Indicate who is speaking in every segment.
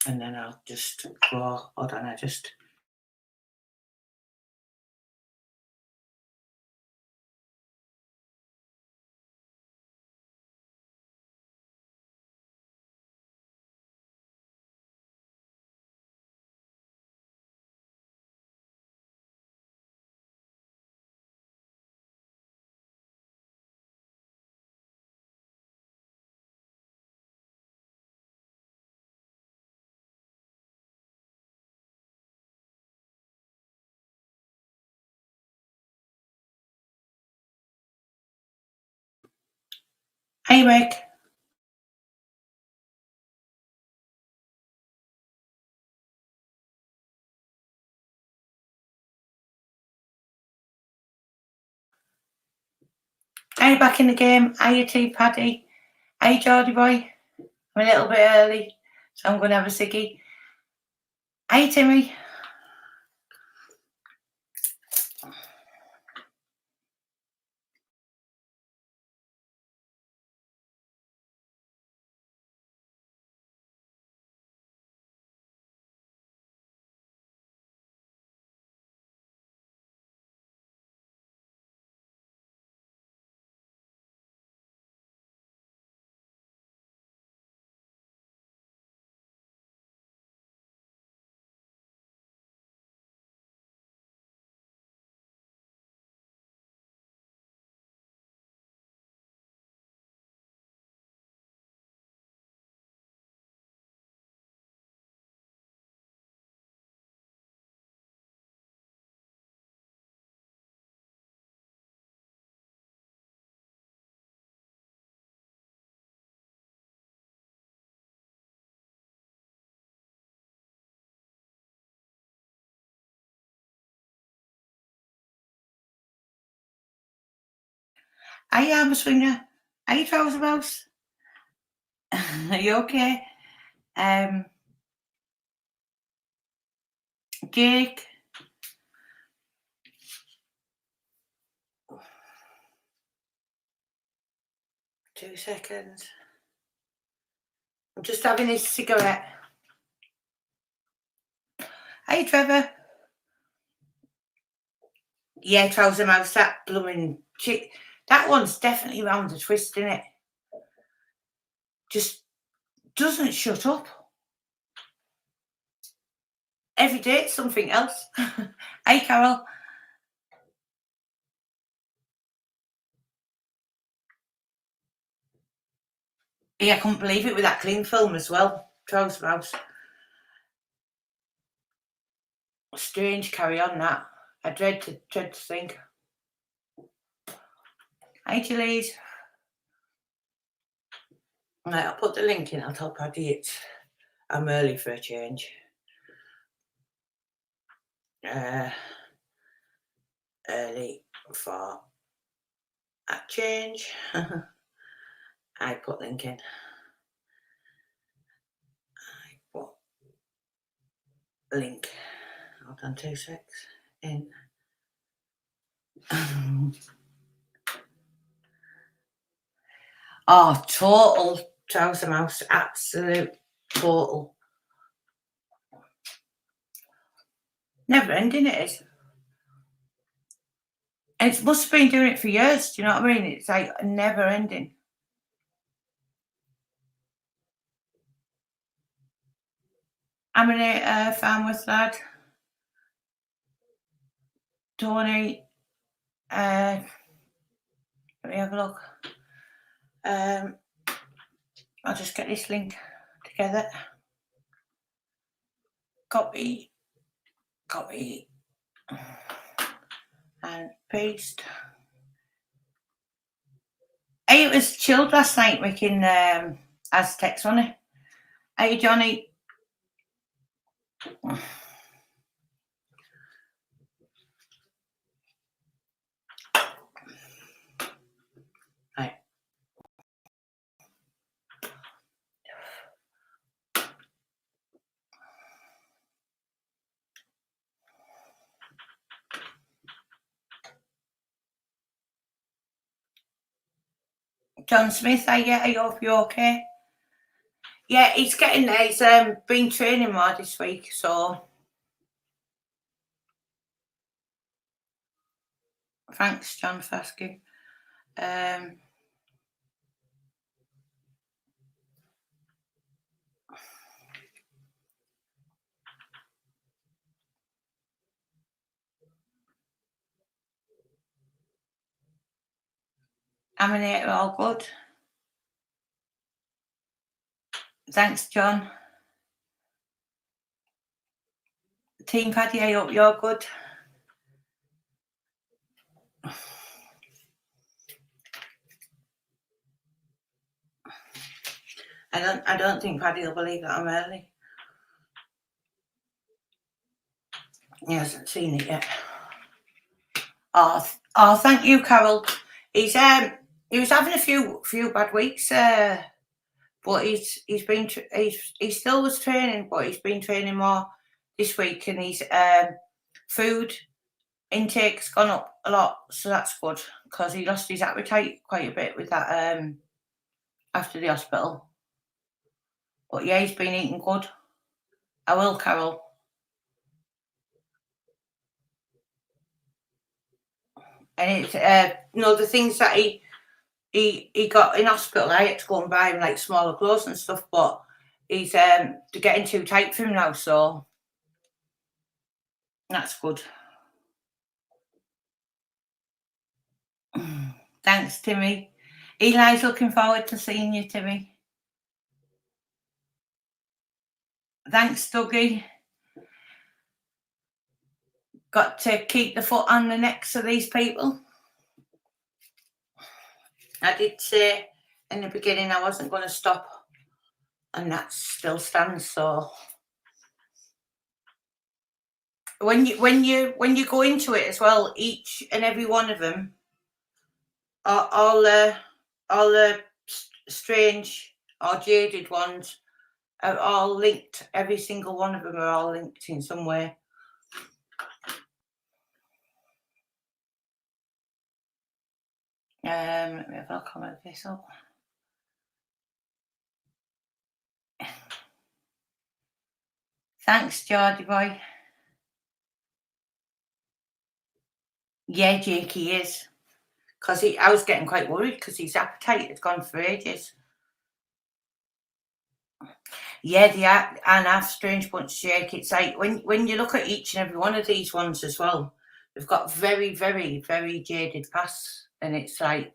Speaker 1: and then I'll just go. Hold on, I just. Hey, Rick. Are you back in the game? Are you too, Paddy? Are you Geordie boy? I'm a little bit early, so I'm going to have a ciggy. Are you Timmy? Are you Arm Swinger? Are you Trouser Mouse? Are you okay? Jake? 2 seconds. I'm just having this cigarette. Hey, Trevor. Yeah, Trouser Mouse, that blooming chick. That one's definitely round the twist, isn't it? Just doesn't shut up. Every day it's something else. Hey, Carol. Yeah, I couldn't believe it with that clean film as well. Trouser Mouse. Strange carry on that. I dread to think. Hey, Chilies. Right, I'll put the link in. I'll tell Paddy I'm early for a change. Early for a change. I put link in. I put link. Hold on 2 secs. In. Oh, total Trouser Mouse. Absolute total. Never ending it is. It must have been doing it for years. Do you know what I mean? It's like never ending. I'm in Farmworth lad. Tony. Let me have a look. I'll just get this link together. Copy, and paste. Hey, it was chilled last night making Aztecs, wasn't it? Hey, Johnny. Right. John Smith, I hope you're okay. Yeah, he's getting there. He's been training more this week, so thanks, John, for asking. Aminate, all good. Thanks, John. Team Paddy, I hope you're good. I don't think Paddy will believe that I'm early. He hasn't seen it yet. Oh, thank you, Carol. He was having a few bad weeks, but he still was training, but he's been training more this week, and his food intake's gone up a lot, so that's good because he lost his appetite quite a bit with that after the hospital. But yeah, he's been eating good. I will, Carol. And it's the things that he got in hospital, I had to go and buy him like smaller clothes and stuff, but he's they're getting too tight for him now, so that's good. Thanks, Timmy. Eli's looking forward to seeing you, Timmy. Thanks, Dougie. Got to keep the foot on the necks of these people. I did say in the beginning I wasn't going to stop, and that still stands. So when you go into it as well, each and every one of them, all the strange or jaded ones, are all linked. Every single one of them are all linked in some way. Let me have a look on this up. Thanks, Geordie boy. Yeah, Jake, he is. Because I was getting quite worried because his appetite had gone for ages. Yeah, they are, and have strange bunch, Jake. It's like when you look at each and every one of these ones as well, they've got very, very, very jaded pasts, and it's like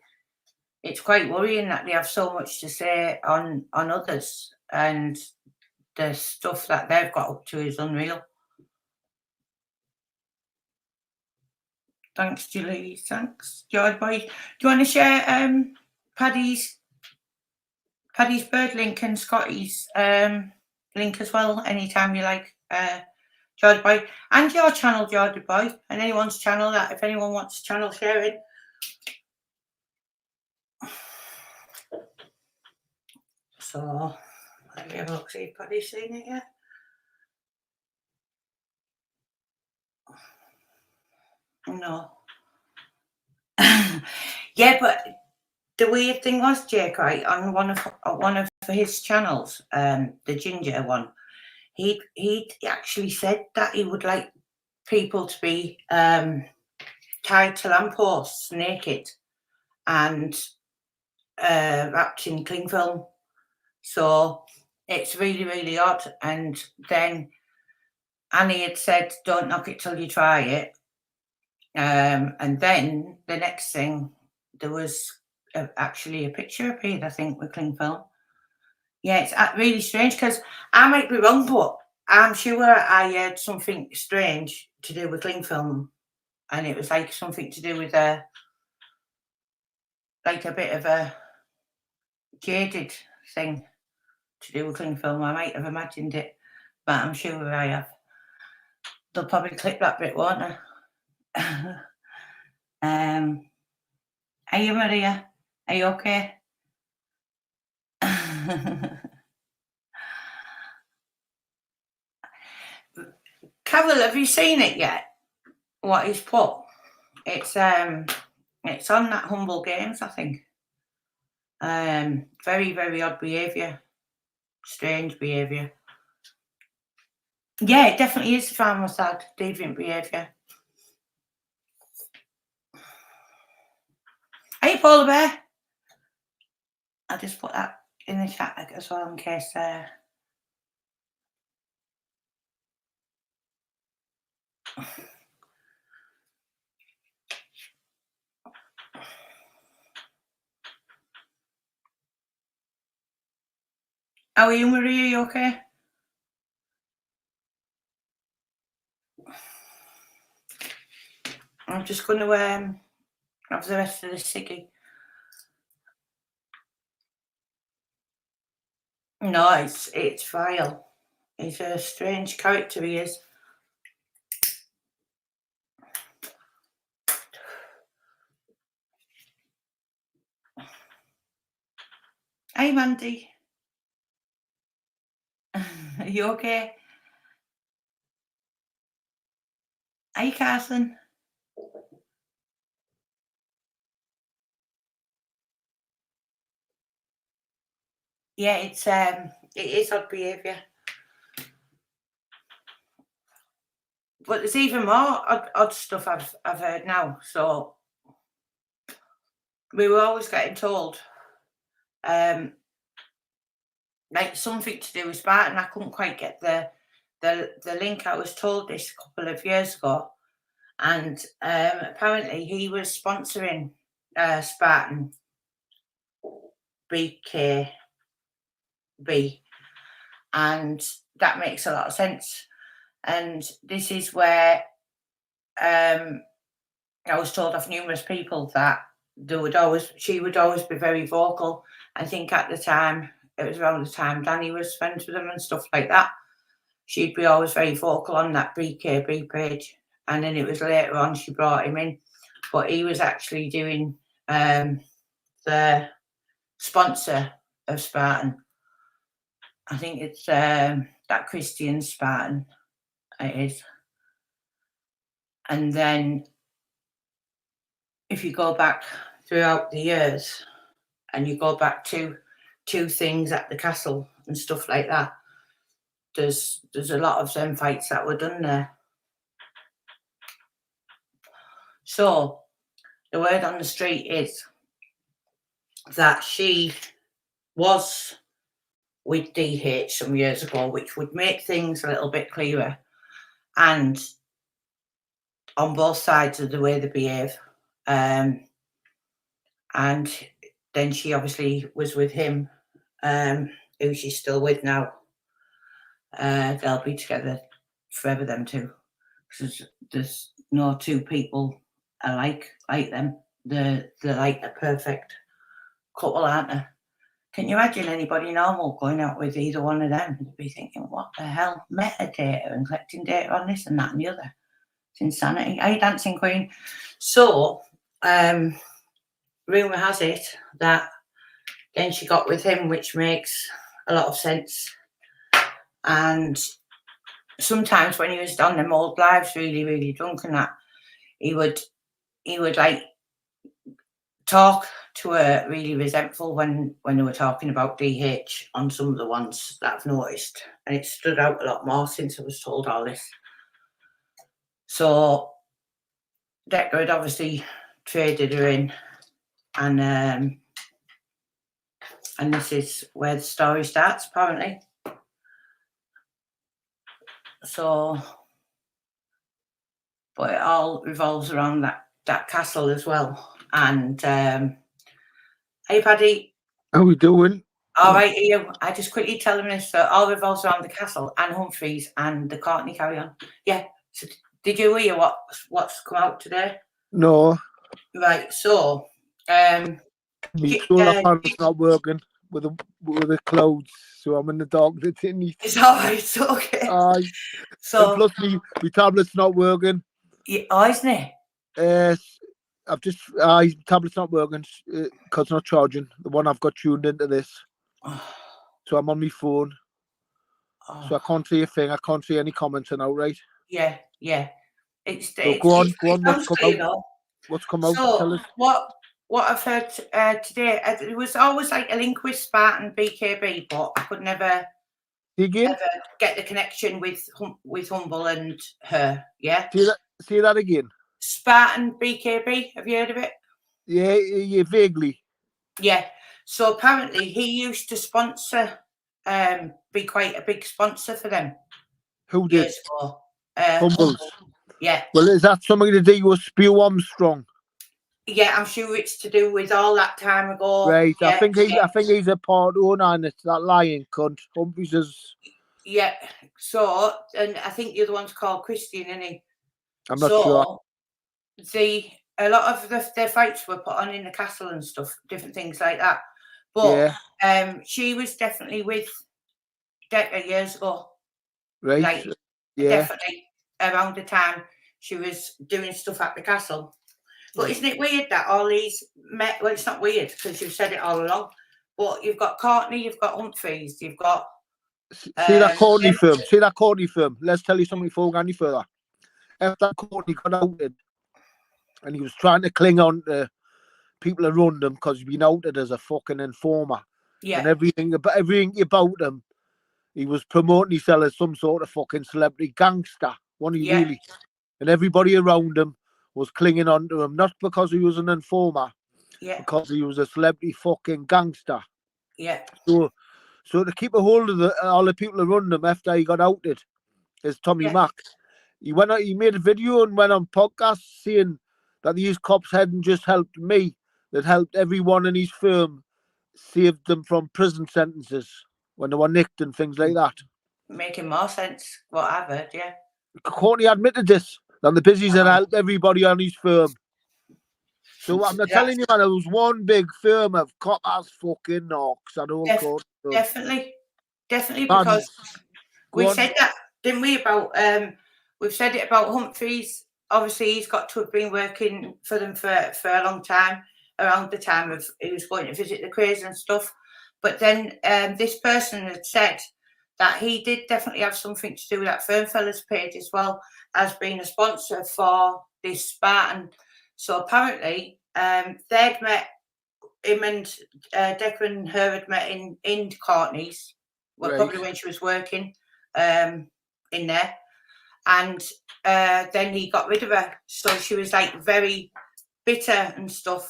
Speaker 1: it's quite worrying that they have so much to say on others, and the stuff that they've got up to is unreal. Thanks, Julie. Thanks, George boy. Do you want to share Paddy's bird link and Scotty's link as well anytime you like, George boy, and your channel, George boy, and anyone's channel that if anyone wants channel sharing. So let me have a look, see if Paddy's seen it yet. No. Yeah, but the weird thing was, Jake, right, on one of his channels, the ginger one, he actually said that he would like people to be tied to lampposts naked and wrapped in cling film. So it's really, really odd. And then Annie had said, "Don't knock it till you try it." And then the next thing, there was actually a picture appeared, I think, with cling film. Yeah, it's really strange because I might be wrong, but I'm sure I heard something strange to do with cling film, and it was like something to do with like a bit of a jaded thing to do with cling film. I might have imagined it, but I'm sure I have. They'll probably clip that bit, won't they? Are you, Maria? Are you okay? Carol, have you seen it yet? What he's put? It's on that Humble Games, I think. Very, very odd behaviour. strange behaviour. Yeah, it definitely is far more sad, deviant behaviour. Hey, Polar Bear. I'll just put that in the chat as well in case. How are you, Maria? Are you okay? I'm just going to have the rest of the ciggy. No, it's vile. He's a strange character, he is. Hey, Mandy. Are you okay? Hey, Carson. Yeah, it is odd behaviour. But there's even more odd stuff I've heard now. So we were always getting told, like something to do with Spartan. I couldn't quite get the link. I was told this a couple of years ago, and apparently he was sponsoring Spartan BKB, and that makes a lot of sense. And this is where I was told of numerous people that she would always be very vocal. I think at the time, it was around the time Danny was friends with them and stuff like that. She'd be always very vocal on that BKB page. And then it was later on she brought him in. But he was actually doing the sponsor of Spartan. I think it's that Christian Spartan. It is. And then if you go back throughout the years and you go back to things at the castle and stuff like that, there's a lot of them fights that were done there. So the word on the street is that she was with DH some years ago, which would make things a little bit clearer, and on both sides of the way they behave. And then she obviously was with him, who she's still with now. They'll be together forever, them two. Because there's no two people alike like them. They're like a perfect couple, aren't they? Can you imagine anybody normal going out with either one of them? You'd be thinking, what the hell? Metadata and collecting data on this and that and the other. It's insanity. Hey, Dancing Queen. So, rumour has it that then she got with him, which makes a lot of sense. And sometimes when he was on them old lives, really, really drunk and that, he would like talk to her really resentful when they were talking about DH on some of the ones that I've noticed. And it stood out a lot more since I was told all this. So Decker had obviously traded her in, and this is where the story starts, apparently. So, but it all revolves around that castle as well. And hey, Paddy.
Speaker 2: How we doing?
Speaker 1: All right, you. I just quickly tell them this. So it all revolves around the castle and Humphreys and the Courtney carry on. Yeah. So did you hear what's come out today?
Speaker 2: No.
Speaker 1: Right. So,
Speaker 2: my solar panel's not working with the clouds, so I'm in the dark.
Speaker 1: It's all right. It's okay.
Speaker 2: Aye. So and plus, my tablet's not working.
Speaker 1: Yeah, oh, isn't it?
Speaker 2: I've just tablet's not working because it's not charging. The one I've got tuned into this, so I'm on my phone. So I can't see a thing. I can't see any comments now, right?
Speaker 1: Yeah. Go
Speaker 2: on. What's come out? What's come out?
Speaker 1: So
Speaker 2: Tell us.
Speaker 1: what what I've heard today, there was always like a link with Spartan BKB, but I could never
Speaker 2: Again?
Speaker 1: ever get the connection with Humble and her. Yeah.
Speaker 2: Say that again.
Speaker 1: Spartan BKB. Have you heard of it?
Speaker 2: Yeah, vaguely.
Speaker 1: Yeah. So apparently he used to sponsor, be quite a big sponsor for them.
Speaker 2: Who did?
Speaker 1: Years ago.
Speaker 2: Humbles.
Speaker 1: Yeah.
Speaker 2: Well, is that something to do with Spew Armstrong?
Speaker 1: Yeah, I'm sure it's to do with all that time ago.
Speaker 2: Right.
Speaker 1: Yeah,
Speaker 2: I think he's a part owner and it's that lying cunt. Humphries is.
Speaker 1: Yeah. So, and I think the other one's called Christian, isn't he?
Speaker 2: I'm not sure.
Speaker 1: A lot of their fights were put on in the castle and stuff, different things like that. But she was definitely with Decca years ago.
Speaker 2: Right.
Speaker 1: Like, definitely around the time she was doing stuff at the castle. But isn't it weird that all these met? Well, it's not weird because you've said it all along. But you've got Courtney, you've got Humphries, you've got.
Speaker 2: See that Courtney film. See that Courtney film. Let's tell you something before we go any further. After Courtney got outed, and he was trying to cling on to people around him because he'd been outed as a fucking informer.
Speaker 1: Yeah.
Speaker 2: And everything about him, he was promoting himself as some sort of fucking celebrity gangster. Wasn't he really? And everybody around him was clinging on to him, not because he was an informer, because he was a celebrity fucking gangster.
Speaker 1: Yeah.
Speaker 2: So to keep a hold of all the people around him after he got outed is Tommy Mack. He made a video and went on podcasts saying that these cops hadn't just helped me, that helped everyone in his firm, saved them from prison sentences when they were nicked and things like that.
Speaker 1: Making more sense what I've heard, yeah.
Speaker 2: Courtney admitted this, that the busies had helped everybody on his firm. So I'm not telling you, man, it was one big firm of cop-ass fucking knocks and all court.
Speaker 1: Definitely, because we said that, didn't we, about, we've said it about Humphries. Obviously, he's got to have been working for them for a long time, around the time of he was going to visit the Crays and stuff. But then this person had said that he did definitely have something to do with that Fernfellas page as well as being a sponsor for this Spartan. So apparently they'd met, him and Declan and her had met in Courtney's, probably when she was working in there. And then he got rid of her. So she was like very bitter and stuff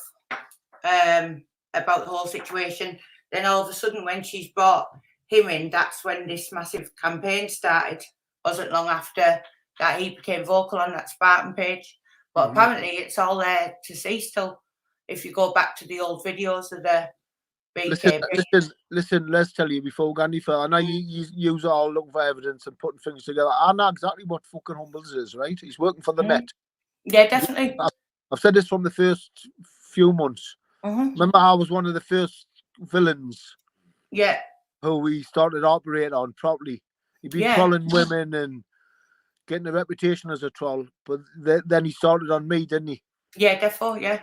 Speaker 1: about the whole situation. Then all of a sudden when she's brought him in, that's when this massive campaign started. Wasn't long after that he became vocal on that Spartan page. But apparently it's all there to see still. If you go back to the old videos of the BKB.
Speaker 2: Listen, let's tell you before we go any further. I know you use all looking for evidence and putting things together. I know exactly what fucking Humbles is, right? He's working for the Met.
Speaker 1: Yeah, definitely.
Speaker 2: I've said this from the first few months. Remember, I was one of the first villains.
Speaker 1: Yeah.
Speaker 2: Who we started operating on properly. He'd been trolling women and getting a reputation as a troll, but then he started on me, didn't he?
Speaker 1: Yeah, definitely, yeah.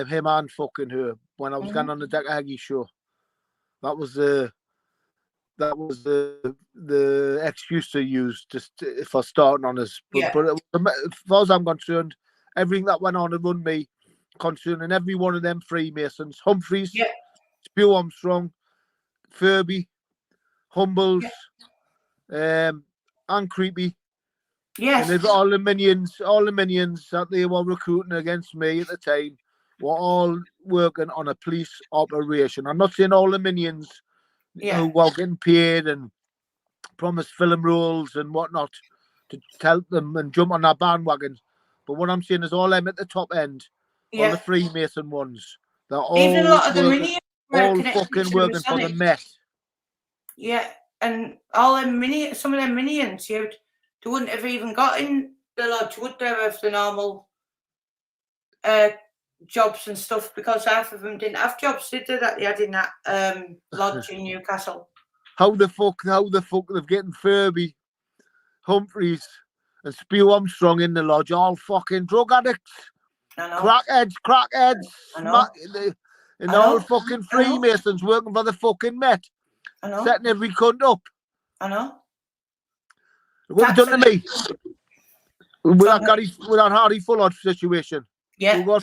Speaker 2: Him and fucking her when I was going on the Deck Aggie show. That was the excuse they used just for starting on us. But as far as I'm concerned, everything that went on around me concerning every one of them Freemasons, Humphries, Spew Armstrong, Furby, Humbles, and Creepy.
Speaker 1: Yes.
Speaker 2: And all the minions that they were recruiting against me at the time were all working on a police operation. I'm not saying all the minions who were getting paid and promised film roles and whatnot to help them and jump on our bandwagons. But what I'm saying is all them at the top end, all the Freemason ones, they're all
Speaker 1: even a lot of the minions
Speaker 2: all fucking working for the Met.
Speaker 1: Yeah, and all them minions, some of them minions, they wouldn't have even got in the lodge, would they, have the normal jobs and stuff, because half of them didn't have jobs, did they, that they had in that lodge in Newcastle? How the fuck
Speaker 2: they've getting Furby, Humphries, and Spew Armstrong in the lodge, all fucking drug addicts, crackheads, and all fucking Freemasons working for the fucking Met, setting every cunt up.
Speaker 1: I know.
Speaker 2: What have you done to me? With that Harry Fullard situation.
Speaker 1: Yeah.
Speaker 2: We got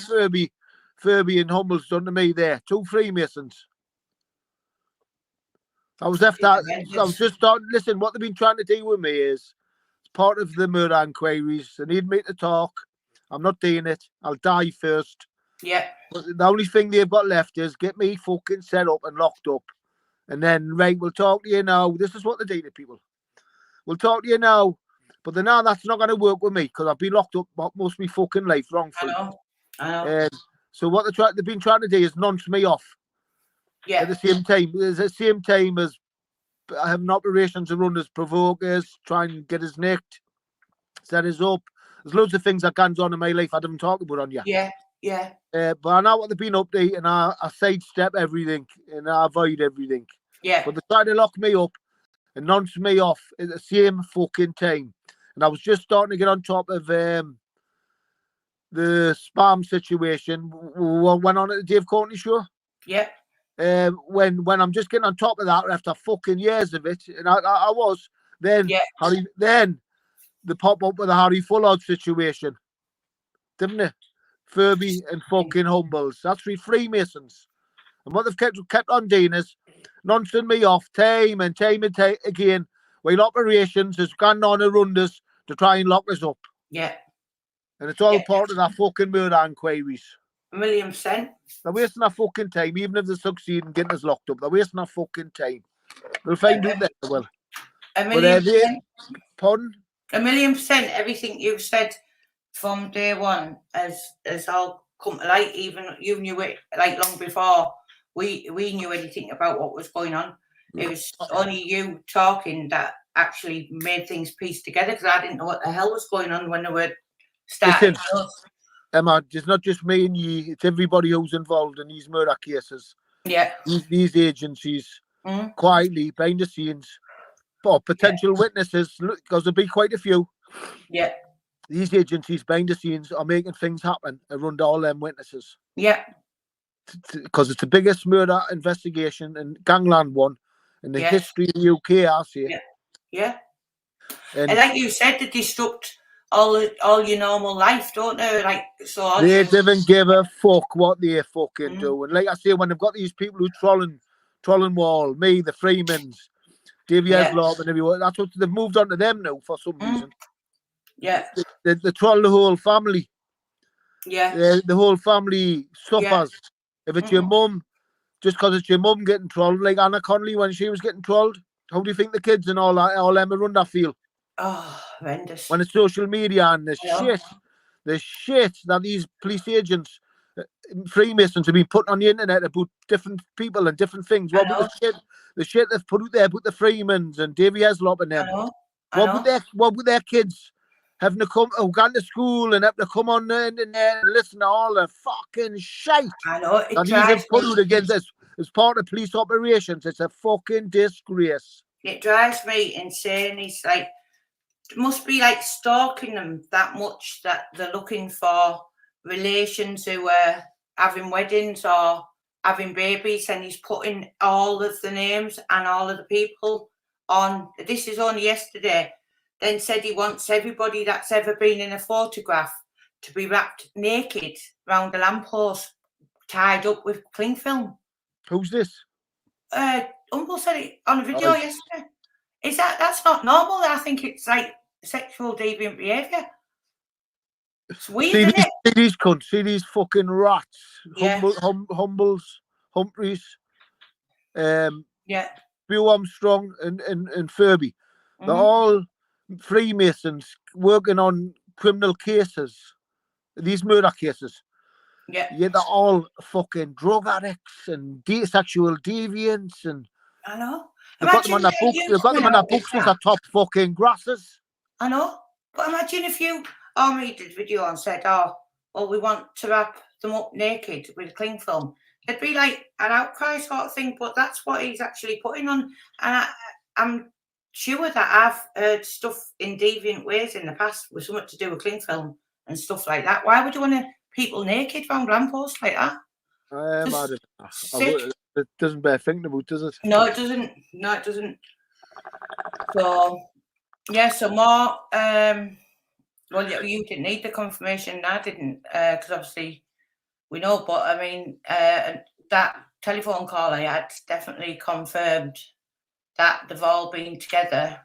Speaker 2: Furby and Humbles done to me there. 2 Freemasons. I was left out. I was just starting. Listen, what they've been trying to do with me is part of the murder inquiries. They need me to talk. I'm not doing it. I'll die first.
Speaker 1: Yeah.
Speaker 2: But the only thing they've got left is get me fucking set up and locked up. And then, right, we'll talk to you now. This is what they do to people. We'll talk to you now. But then now that's not going to work with me because I've been locked up most of my fucking life wrongfully.
Speaker 1: I know.
Speaker 2: So what they've been trying to do is nonce me off.
Speaker 1: Yeah.
Speaker 2: At the same time. At the same time as having operations to run as provokers, try and get us nicked, set us up. There's loads of things that goes on in my life I haven't talked about on yet.
Speaker 1: Yeah, yeah.
Speaker 2: But I know what they've been up to, and I sidestep everything, and I avoid everything.
Speaker 1: Yeah.
Speaker 2: But they tried to lock me up and nonce me off at the same fucking time. And I was just starting to get on top of the spam situation. Went on at the Dave Courtney show.
Speaker 1: Yeah.
Speaker 2: When I'm just getting on top of that after fucking years of it, and I was then.
Speaker 1: Yeah.
Speaker 2: Then they pop up with the Harry Fullard situation, didn't they? Furby and fucking Humbles. That's 3 Freemasons. And what they've kept on doing is noncing me off time and time again, while operations has gone on around us to try and lock us up.
Speaker 1: Yeah.
Speaker 2: And it's all part of that fucking murder inquiries.
Speaker 1: 1,000,000%.
Speaker 2: They're wasting our fucking time, even if they succeed in getting us locked up. They're wasting our fucking time. We'll find out that well.
Speaker 1: 1,000,000%.
Speaker 2: Pardon?
Speaker 1: 1,000,000%. Everything you've said from day one has all come to light. Even you knew it like long before we knew anything about what was going on. It was only you talking that actually made things piece together, because I didn't know what the hell was going on when they were starting.
Speaker 2: Emma, it's not just me and you, it's everybody who's involved in these murder cases.
Speaker 1: Yeah.
Speaker 2: These agencies, quietly, behind the scenes, or potential witnesses, because there'll be quite a few.
Speaker 1: Yeah.
Speaker 2: These agencies behind the scenes are making things happen around all them witnesses.
Speaker 1: Yeah.
Speaker 2: Because it's the biggest murder investigation and gangland one in the history of the UK, I say.
Speaker 1: Yeah. Yeah.
Speaker 2: And
Speaker 1: like you said, they disrupt all your normal life, don't they? Like, so
Speaker 2: they didn't give a fuck what they fucking do. And like I say, when they've got these people who trolling wall, me, the Freemans, Davy Heslop and everyone, that's what they've moved on to them now for some reason.
Speaker 1: Yeah.
Speaker 2: They troll the whole family.
Speaker 1: Yeah.
Speaker 2: The whole family suffers. Yeah. If it's your mum, just because it's your mum getting trolled, like Anna Connolly when she was getting trolled, how do you think the kids and all them around that feel?
Speaker 1: Oh, horrendous.
Speaker 2: When it's social media and the shit that these police agents, Freemasons, have been putting on the internet about different people and different things. What about the shit they've put out there about the Freemans and Davy Heslop and them? What would their kids having to come, gone to school and have to come on the internet and listen to all the fucking shite that these have put out against us as part of police operations? It's a fucking disgrace.
Speaker 1: It drives me insane. It's like, it must be like stalking them that much that they're looking for relations who are having weddings or having babies, and he's putting all of the names and all of the people on. This is only yesterday. Then said he wants everybody that's ever been in a photograph to be wrapped naked round a lamppost, tied up with cling film.
Speaker 2: Who's this?
Speaker 1: Uncle said it on a video yesterday. Is that's not normal? I think it's like sexual deviant behaviour. It's weird, isn't it?
Speaker 2: See these cunts, see these fucking rats.
Speaker 1: Yeah.
Speaker 2: Humbles, Humphreys,
Speaker 1: yeah.
Speaker 2: Bill Armstrong and Furby. They're all Freemasons working on criminal cases, these murder cases.
Speaker 1: Yeah.
Speaker 2: Yeah, they're all fucking drug addicts and sexual deviants, and
Speaker 1: I know.
Speaker 2: They've got them on their books. They've got them on their books as the top fucking grasses.
Speaker 1: I know. But imagine if you made a video and said, "Oh, well, we want to wrap them up naked with cling film." It'd be like an outcry sort of thing. But that's what he's actually putting on. And I'm sure that I've heard stuff in deviant ways in the past with something to do with cling film and stuff like that. Why would you want people naked round lampposts like that?
Speaker 2: It doesn't bear thinking about, does it?
Speaker 1: No, it doesn't. No, it doesn't. So, yeah, so more. Well, you didn't need the confirmation. I didn't, because obviously we know, but I mean, that telephone call I had definitely confirmed that they've all been together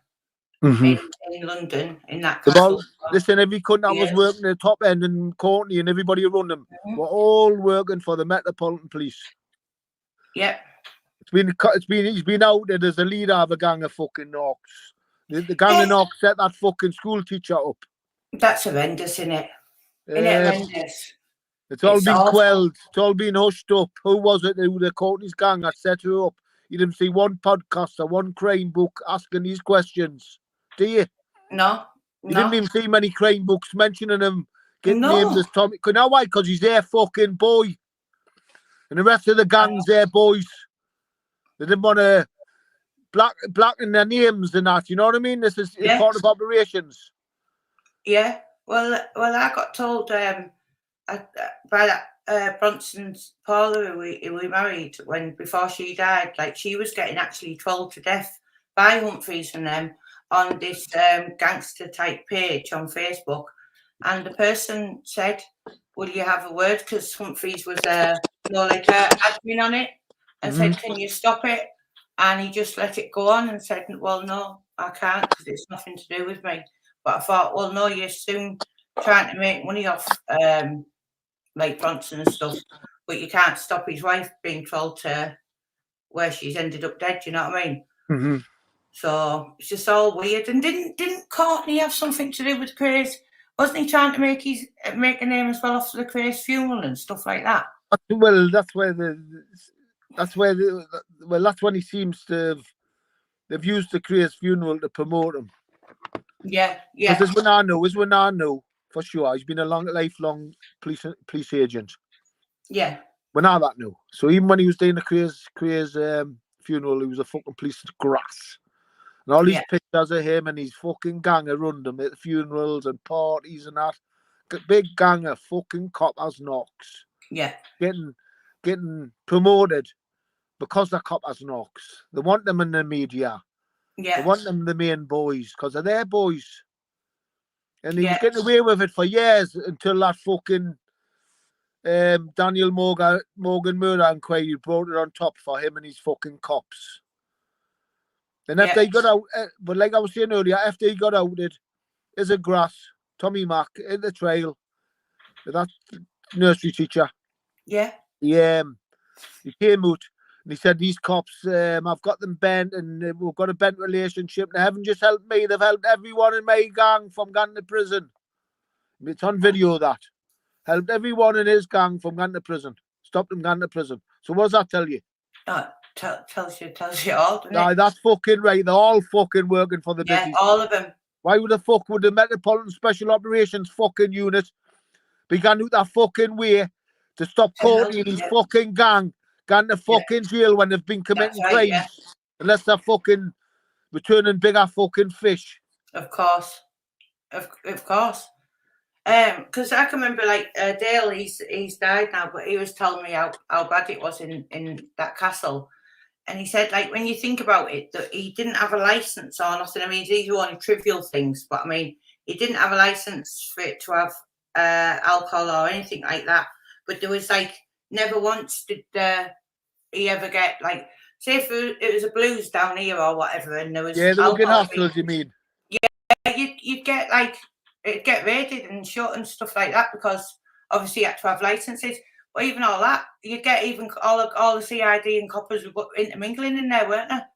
Speaker 1: in London in that castle.
Speaker 2: Listen, every cunt that was
Speaker 1: Yes.
Speaker 2: working at the top end in Courtney and everybody around them were all working for the Metropolitan Police.
Speaker 1: Yep.
Speaker 2: He's been outed as a leader of a gang of fucking knocks. The gang of knocks set that fucking school teacher up.
Speaker 1: That's horrendous, isn't it? Isn't it horrendous?
Speaker 2: It's all been quelled. It's all been hushed up. Who was it? The Courtney's gang that set her up? You didn't see one podcaster, one crime book asking these questions, do you?
Speaker 1: No.
Speaker 2: You didn't even see many crime books mentioning him getting named as Tommy. You know why? Because he's their fucking boy. And the rest of the gang's their boys. They didn't want to blacken their names and that. You know what I mean? This is part of operations.
Speaker 1: Yeah. Well, I got told by that Bronson's Paula who we married before she died, like she was getting actually trolled to death by Humphreys and them on this gangster type page on Facebook, and the person said, "Will you have a word?" Because Humphreys was admin on it, and said, "Can you stop it?" And he just let it go on and said, "Well, no, I can't because it's nothing to do with me." But I thought, well, no, you're soon trying to make money off like Bronson and stuff, but you can't stop his wife being trolled to where she's ended up dead. You know what I mean? So it's just all weird. And didn't Courtney have something to do with Craze? Wasn't he trying to make a name as well after the Craze funeral and stuff like that?
Speaker 2: Well, that's when he seems to have. They've used the Craze funeral to promote him.
Speaker 1: Yeah.
Speaker 2: Because this one I know for sure. He's been a lifelong police agent. Yeah. When I that knew. So even when he was doing the Craze funeral, he was a fucking police grass. And all these pictures of him and his fucking gang around him at funerals and parties and that. Big gang of fucking coppers knocks. Yeah. Getting promoted because they're coppers knocks. They want them in the media. Yeah. They want them the main boys because they're their boys. And he was getting away with it for years until that fucking Daniel Morgan murder inquiry brought it on top for him and his fucking cops. And after he got out, but like I was saying earlier, after he got outed, as a grass, Tommy Mack in the trail, that nursery teacher. Yeah. He came out and he said, "These cops, I've got them bent and we've got a bent relationship. They haven't just helped me, they've helped everyone in my gang from going to prison." It's on video that. Helped everyone in his gang from going to prison. Stopped them going to prison. So what does that tell you? Tells you all, doesn't it? That's fucking right. They're all fucking working for the business. Yeah, all of them. Why would the Metropolitan Special Operations fucking unit be going out that fucking way to stop Courtney and his fucking gang going to fucking jail when they've been committing crimes? Unless they're fucking returning bigger fucking fish. Of course. Of course. Because I can remember, like, Dale, he's died now, but he was telling me how bad it was in that castle. And he said, like, when you think about it, that he didn't have a license or nothing. I mean, these are only trivial things, but I mean, he didn't have a license for it to have alcohol or anything like that. But there was, like, never once did he ever get, like, say if it was a blues down here or whatever, and there was they were getting hostels, you mean?
Speaker 1: Yeah, you'd get, like, it'd get raided and shot and stuff like that because obviously you had to have licenses. But even all that, you'd get even all the CID and coppers intermingling in there, weren't there?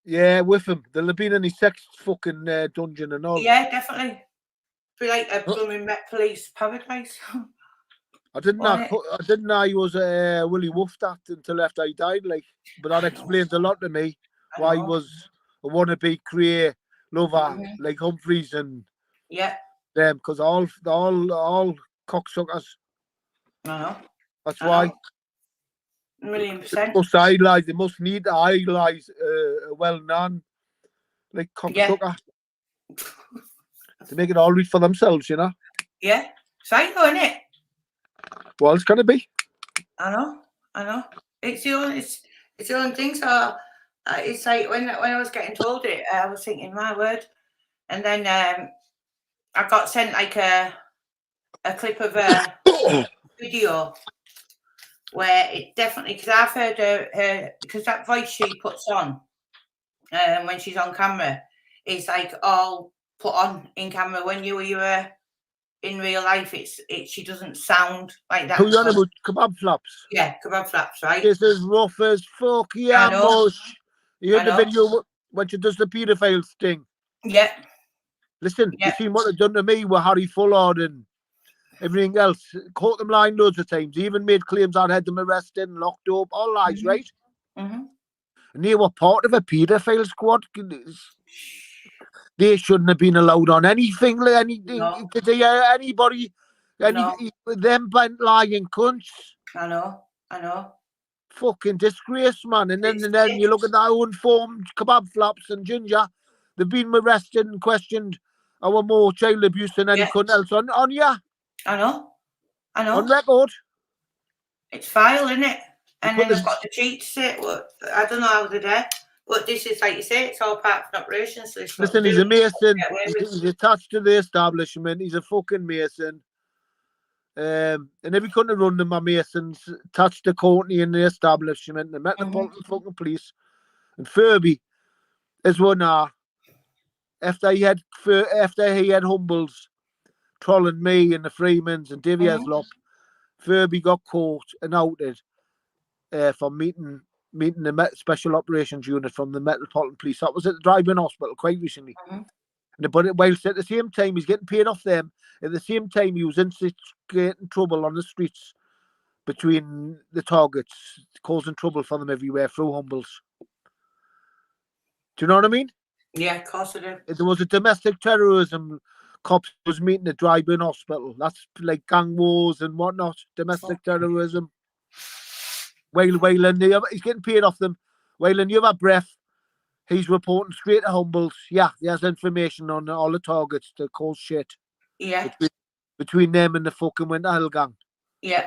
Speaker 1: Yeah, with them. There'll have been any sex fucking dungeon and all. Yeah, definitely. Be like a blooming Met Police paradise. I didn't know he was Willie Wolf that until after he died, like. But that explains a lot to me why he was a wannabe career lover like Humphreys and them, because all cocksuckers. I know. That's why. 1,000,000%. They must idolise. They must need to idolise a well-known like cocksucker to make it all right for themselves, you know. Yeah, psycho, isn't it? Well, it's gonna be. I know. It's the only thing. So it's like when I was getting told it, I was thinking, my word. And then I got sent like a clip of video where it definitely, because I've heard her, because that voice she puts on when she's on camera is like all put on in camera. When you hear her in real life, she doesn't sound like that.
Speaker 2: Who you on about? Kebab flaps.
Speaker 1: Yeah, kebab flaps, right?
Speaker 2: This is rough as fuck, yeah, mush. You heard the video when she does the paedophile thing.
Speaker 1: Yeah.
Speaker 2: Listen, you seen what they've done to me with Harry Fullard and everything else. Caught them lying loads of times. Even made claims I'd had them arrested and locked up. All lies, right?
Speaker 1: Mm-hmm.
Speaker 2: And they were part of a paedophile squad. They shouldn't have been allowed on anything. Anything.
Speaker 1: No.
Speaker 2: Did they hear anybody? Them lying cunts.
Speaker 1: I know.
Speaker 2: Fucking disgrace, man. And then you look at that unformed kebab flaps and Ginger. They've been arrested and questioned. Our more child abuse than anything else on ya.
Speaker 1: I know.
Speaker 2: On record.
Speaker 1: It's vile, isn't it? And then they've got the cheats. I don't know how they did. But this is, like you say, it's all part of an operation. So
Speaker 2: listen, he's a mason. He's attached to the establishment. He's a fucking mason. And every country run them are masons, attached to Courtney in the establishment, the Metropolitan fucking Police. And Furby is one after he had Humbles trolling me and the Freemans and Davy Heslop, Furby got caught and outed for meeting the Special Operations Unit from the Metropolitan Police. That was at the Drive-In Hospital quite recently. But whilst at the same time he's getting paid off them, at the same time he was instigating trouble on the streets between the targets, causing trouble for them everywhere through Humbles. Do you know what I mean?
Speaker 1: Yeah, of course I do.
Speaker 2: There was a domestic terrorism cops was meeting at Drive-In Hospital. That's like gang wars and whatnot. Domestic terrorism. Wayland, he's getting paid off them. Wayland, you have a breath. He's reporting straight to Humbles. Yeah, he has information on all the targets to cause shit.
Speaker 1: Yeah.
Speaker 2: Between them and the fucking Winter Hill gang.
Speaker 1: Yeah.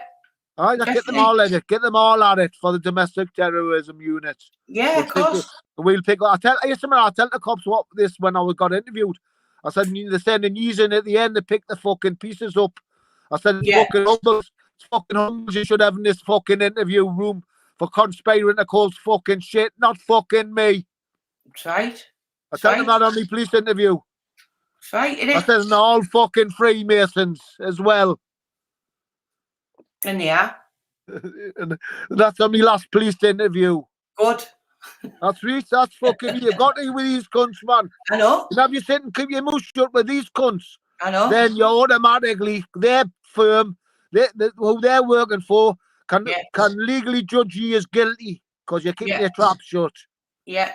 Speaker 2: All right, get them all at it. Get them all at it for the domestic terrorism unit.
Speaker 1: Yeah, of course.
Speaker 2: We'll pick. I tell the cops what this when I got interviewed. I said they're sending yous in at the end to pick the fucking pieces up. I said fucking Humbles you should have in this fucking interview room for conspiring to cause fucking shit, not fucking me.
Speaker 1: That's right.
Speaker 2: I tell them that on my police interview.
Speaker 1: That's right, it is.
Speaker 2: I said they're all fucking Freemasons as well.
Speaker 1: And they are.
Speaker 2: And that's on my last police interview.
Speaker 1: Good.
Speaker 2: That's right, that's fucking you got to with these cunts, man.
Speaker 1: I know.
Speaker 2: And if you sit and keep your mouth shut with these cunts,
Speaker 1: I know.
Speaker 2: then you automatically, their firm, who they're working for, can legally judge you as guilty because you're keeping your trap shut.
Speaker 1: Yeah.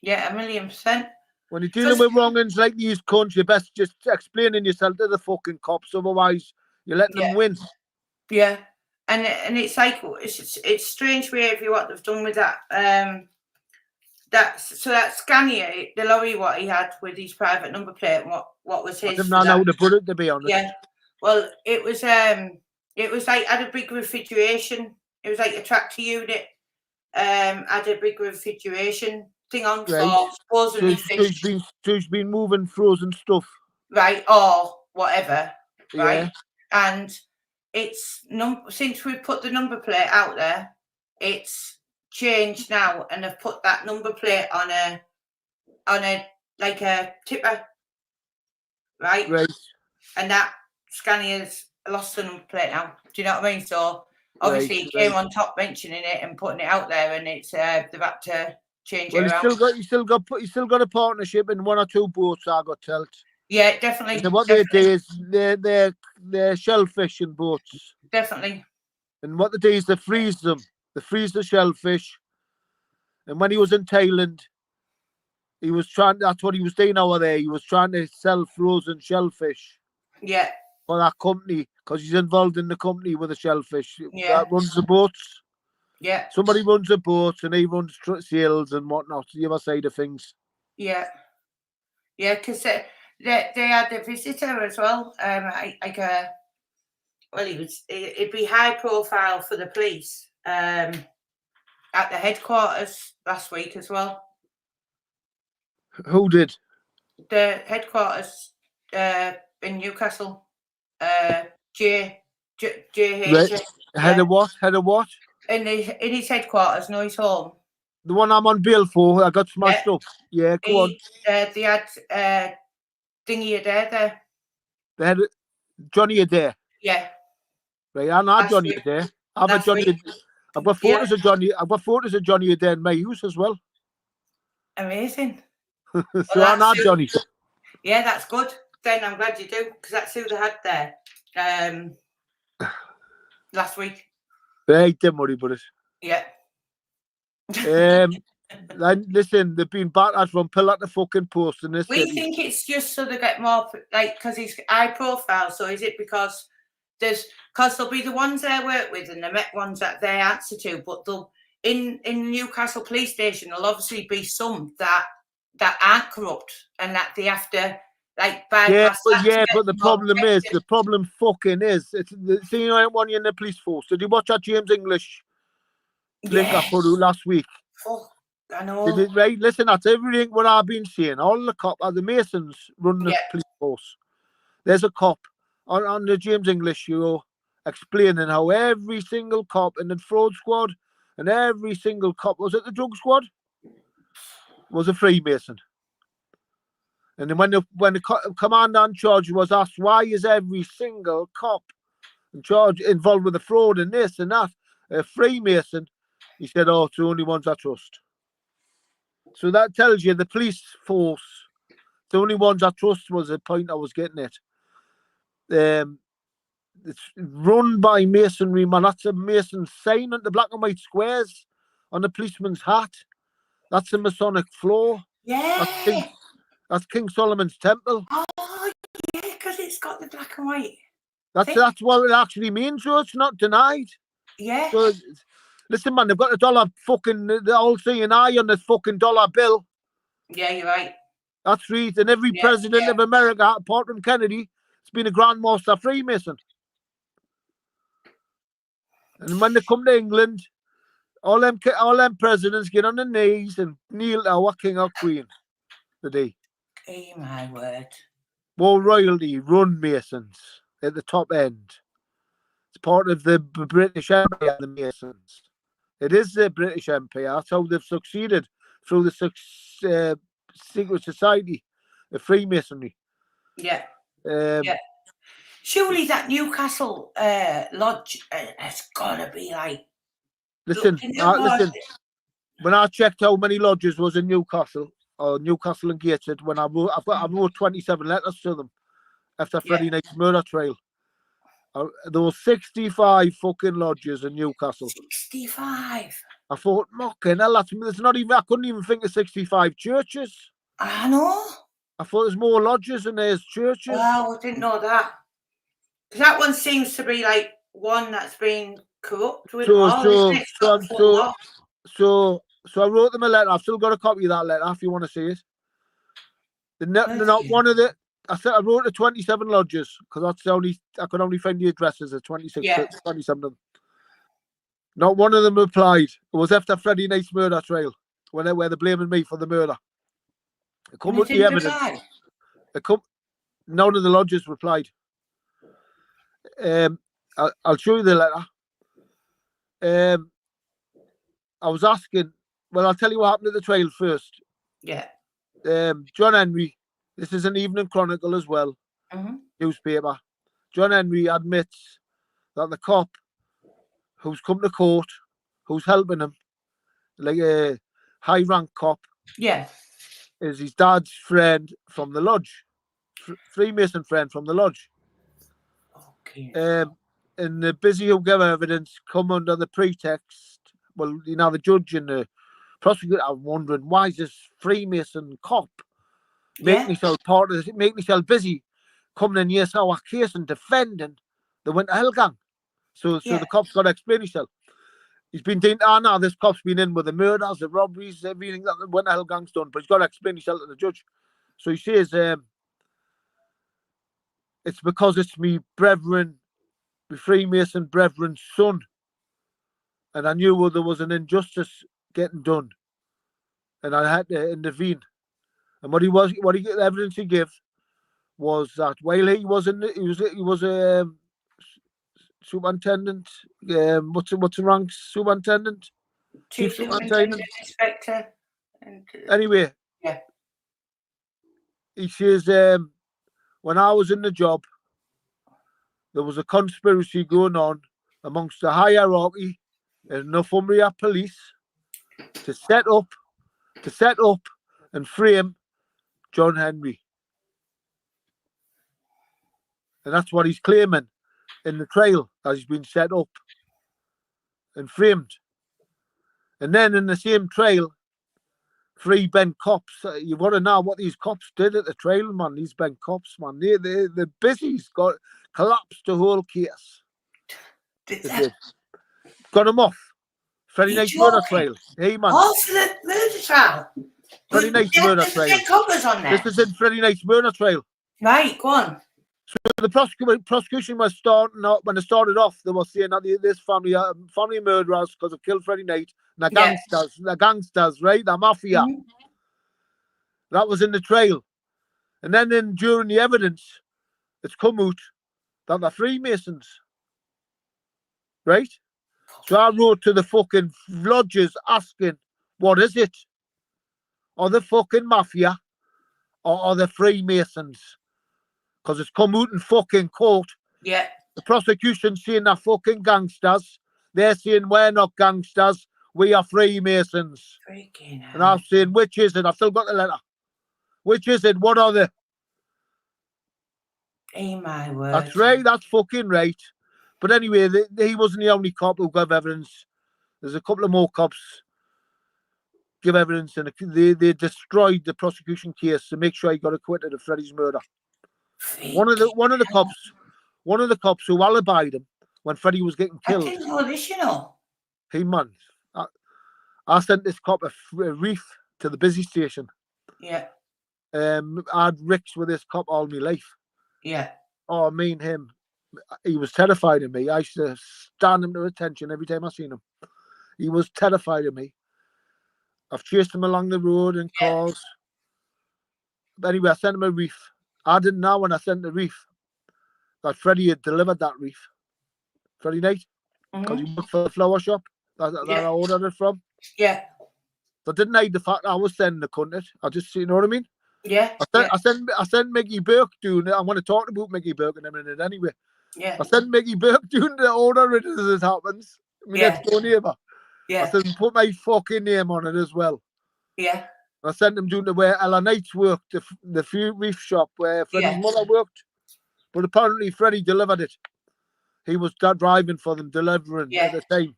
Speaker 1: Yeah, 1,000,000%.
Speaker 2: When you're dealing with wrongings like these cunts, you best just explaining yourself to the fucking cops, otherwise you're letting them win.
Speaker 1: Yeah. And it's like it's strange behaviour what they've done with that. That Scania, the lorry what he had with his private number plate, what was his? I
Speaker 2: didn't know how to put it, to be honest.
Speaker 1: Yeah. Well, it was like had a big refrigeration. It was like a tractor unit. Had a big refrigeration thing on for supposedly fish.
Speaker 2: She's been moving frozen stuff.
Speaker 1: Right, or whatever. Right.
Speaker 2: Yeah.
Speaker 1: And it's since we put the number plate out there, it's changed now, and they've put that number plate on a like a tipper, right?
Speaker 2: Right.
Speaker 1: And that Scania's lost the number plate now. Do you know what I mean? So obviously it came on top mentioning it and putting it out there, and it's they've had to change it around.
Speaker 2: You still got a partnership in one or two boats. I got told.
Speaker 1: Yeah, definitely.
Speaker 2: And what they do is they're shellfishing boats.
Speaker 1: Definitely.
Speaker 2: And what they do is they freeze them. They freeze the shellfish. And when he was in Thailand, that's what he was doing over there. He was trying to sell frozen shellfish.
Speaker 1: Yeah.
Speaker 2: For that company, because he's involved in the company with the shellfish.
Speaker 1: Yeah.
Speaker 2: That runs the boats.
Speaker 1: Yeah.
Speaker 2: Somebody runs the boats and he runs sales and whatnot. The other side of things.
Speaker 1: Yeah. Yeah, because they had a visitor as well. It'd be high profile for the police at the headquarters last week as well.
Speaker 2: Who did?
Speaker 1: The headquarters in Newcastle. Jay JH.
Speaker 2: Right. Head of what? Head of what?
Speaker 1: In his headquarters, no, his home.
Speaker 2: The one I'm on bail for. I got smashed up. Yeah, go on.
Speaker 1: They had Dingy Adair there.
Speaker 2: They had Johnny Adair.
Speaker 1: Yeah.
Speaker 2: Right, I'm not
Speaker 1: Last
Speaker 2: Johnny
Speaker 1: week.
Speaker 2: Adair. I've got Johnny. I've got photos of Johnny. I've got photos of Johnny Adair in my house as well.
Speaker 1: Amazing.
Speaker 2: So I'm not Johnny.
Speaker 1: Yeah, that's good. Then I'm glad you do, because that's who they had there last week.
Speaker 2: Hey, don't worry about it.
Speaker 1: Yeah.
Speaker 2: Listen, they've been battered from pillar to fucking post in this city.
Speaker 1: Think it's just so they get more, like, because he's high profile. So is it because there'll be the ones they work with and the Met ones that they answer to, but they'll in Newcastle police station there'll obviously be some that aren't corrupt and that they have to like bypass.
Speaker 2: But the problem is, it's the thing I want you in the police force. Did you watch that James English link I put out last week?
Speaker 1: Fuck, I know.
Speaker 2: Right, listen, that's everything what I've been saying. All the the Masons run the police force. There's a cop on the James English show explaining how every single cop in the fraud squad and every single cop was at the drug squad was a Freemason. And then when the commander in charge was asked why is every single cop in charge involved with the fraud and this and that a Freemason, he said, "Oh, it's the only ones I trust." So that tells you the police force, the only ones I trust was the point I was getting at. It's run by masonry, man. That's a Mason sign on the black and white squares on the policeman's hat. That's the Masonic floor.
Speaker 1: Yeah.
Speaker 2: That's King Solomon's Temple.
Speaker 1: Oh, yeah, because it's got the black and white.
Speaker 2: That's what it actually means, so it's not denied.
Speaker 1: Yeah.
Speaker 2: So, listen, man, they've got the old seeing eye on the fucking dollar bill.
Speaker 1: Yeah, you're right.
Speaker 2: That's right. And every president of America, apart from Kennedy, has been a Grand Master Freemason. And when they come to England, all them presidents get on their knees and kneel to our king or queen today.
Speaker 1: Hey, my word.
Speaker 2: More royalty, run Masons at the top end. It's part of the British Empire, the Masons. It is the British Empire. That's how they've succeeded through the secret society, the Freemasonry.
Speaker 1: Yeah. Surely that Newcastle lodge has got to be like.
Speaker 2: Listen. When I checked how many lodges was in Newcastle or Newcastle and Gateshead, when I wrote 27 letters to them after Friday night's murder trial. There were 65 fucking lodges in Newcastle.
Speaker 1: 65.
Speaker 2: I thought, fucking hell, that's not even. I couldn't even think of 65 churches.
Speaker 1: I know.
Speaker 2: I thought there's more lodges than there's churches.
Speaker 1: Wow, I didn't know that. Because that one seems to be like one that's been corrupt with
Speaker 2: So I wrote them a letter. I've still got a copy of that letter if you want to see it. They're not one of the. I wrote the 27 lodges because I could only find the addresses of 27 of them. Not one of them replied. It was after Friday night's murder trial where they're blaming me for the murder. They come with the evidence. None of the lodges replied. I'll show you the letter. I was asking. Well, I'll tell you what happened at the trial first.
Speaker 1: Yeah.
Speaker 2: John Henry. This is an Evening Chronicle as well. Newspaper. John Henry admits that the cop who's come to court, who's helping him, like a high rank cop, is his dad's friend from the lodge, Freemason friend from the lodge.
Speaker 1: Okay.
Speaker 2: And the busy who give evidence come under the pretext. Well, the judge and the prosecutor are wondering why is this Freemason cop making himself busy, coming in yes our case and defending the Winter Hill gang. So the cop's got to explain himself. He's been thinking, this cop's been in with the murders, the robberies, everything that the Winter Hill gang's done, but he's got to explain himself to the judge. So he says, it's because it's me brethren, my Freemason brethren's son, and I knew there was an injustice getting done, and I had to intervene. And the evidence he gave was that while he was superintendent. What's the rank? Superintendent,
Speaker 1: Chief Superintendent, Inspector. And,
Speaker 2: anyway,
Speaker 1: yeah.
Speaker 2: he says, when I was in the job, there was a conspiracy going on amongst the hierarchy in Northumbria Police to set up and frame John Henry. And that's what he's claiming in the trial, that he's been set up and framed. And then in the same trial, 3 bent cops. You've got to know what these cops did at the trial, man. These bent cops, man. They're busy. Got collapsed the whole case. Got him off. Friday night murder trial. Hey, man.
Speaker 1: Oh, for the murder trial.
Speaker 2: Friday night murder trial.
Speaker 1: Covers on there.
Speaker 2: This is in Friday night's murder trial.
Speaker 1: Right, go on.
Speaker 2: So the prosecution was starting out, when they started off, they were saying that this family murderers because they've killed Friday night. And they're gangsters, right? They're mafia. Mm-hmm. That was in the trial. And then during the evidence, it's come out that they're Freemasons. Right? So I wrote to the fucking lodges asking, what is it? Are they fucking mafia or are they Freemasons? Because it's come out in fucking court.
Speaker 1: Yeah.
Speaker 2: The prosecution saying they're fucking gangsters. They're saying we're not gangsters. We are Freemasons.
Speaker 1: Freaking hell.
Speaker 2: And I'm saying, which is it? I've still got the letter. Which is it? What are they?
Speaker 1: Oh, my word.
Speaker 2: That's right. That's fucking right. But anyway, he wasn't the only cop who gave evidence. There's a couple of more cops give evidence, and they destroyed the prosecution case to make sure he got acquitted of Freddie's murder. One of the cops who alibied him when Freddie was getting killed.
Speaker 1: I didn't know this, you know.
Speaker 2: Hey, man, I sent this cop a reef to the busy station.
Speaker 1: Yeah.
Speaker 2: I had ricks with this cop all my life.
Speaker 1: Yeah.
Speaker 2: Oh, me and him, he was terrified of me. I used to stand him to attention every time I seen him. He was terrified of me. I've chased him along the road in cars. But anyway, I sent him a reef. I didn't know when I sent the reef that Freddie had delivered that reef Friday night, because he worked for the flower shop that I ordered it from.
Speaker 1: Yeah.
Speaker 2: So I didn't hide the fact I was sending the cunt. I just, you know what I mean?
Speaker 1: Yeah.
Speaker 2: I sent Mickey Burke doing it. I want to talk about Mickey Burke in a minute anyway.
Speaker 1: Yeah.
Speaker 2: I sent Mickey Burke doing the order it as it happens. My next door neighbour.
Speaker 1: Yeah.
Speaker 2: I said, put my fucking name on it as well.
Speaker 1: Yeah.
Speaker 2: I sent him doing where Ella Knights worked, the few reef shop where Freddie's mother worked. But apparently Freddie delivered it. He was driving for them, delivering at the time.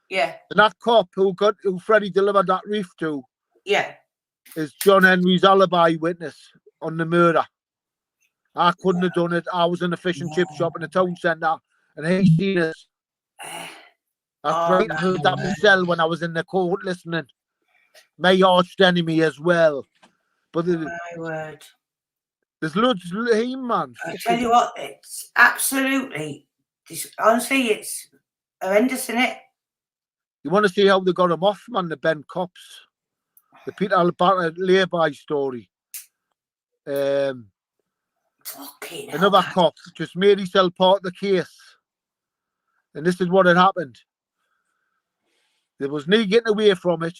Speaker 1: Yeah.
Speaker 2: And that cop who Freddie delivered that reef to is John Henry's alibi witness on the murder. I couldn't have done it. I was in a fish and chip shop in the town centre and he seen us. That's right. I heard that myself when I was in the court listening. My arch enemy as well. But
Speaker 1: my word.
Speaker 2: There's loads of him, man.
Speaker 1: I tell you what, it's absolutely, honestly, it's horrendous, isn't it?
Speaker 2: You want to see how they got him off, man, the Ben cops. The Peter Alberta lay-by story. Another cop just made himself part of the case. And this is what had happened. There was no getting away from it.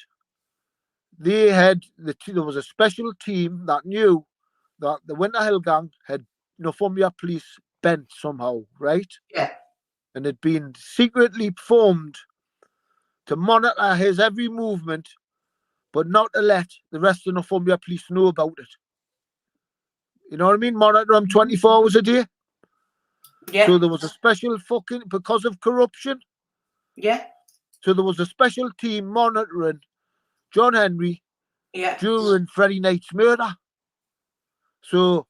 Speaker 2: There was a special team that knew that the Winter Hill gang had Northumbria Police bent somehow, right?
Speaker 1: Yeah.
Speaker 2: And had been secretly formed to monitor his every movement, but not to let the rest of Northumbria Police know about it. You know what I mean? Monitor him 24 hours a day.
Speaker 1: Yeah.
Speaker 2: So there was a special because of corruption.
Speaker 1: Yeah.
Speaker 2: So there was a special team monitoring John Henry during Friday night's murder. So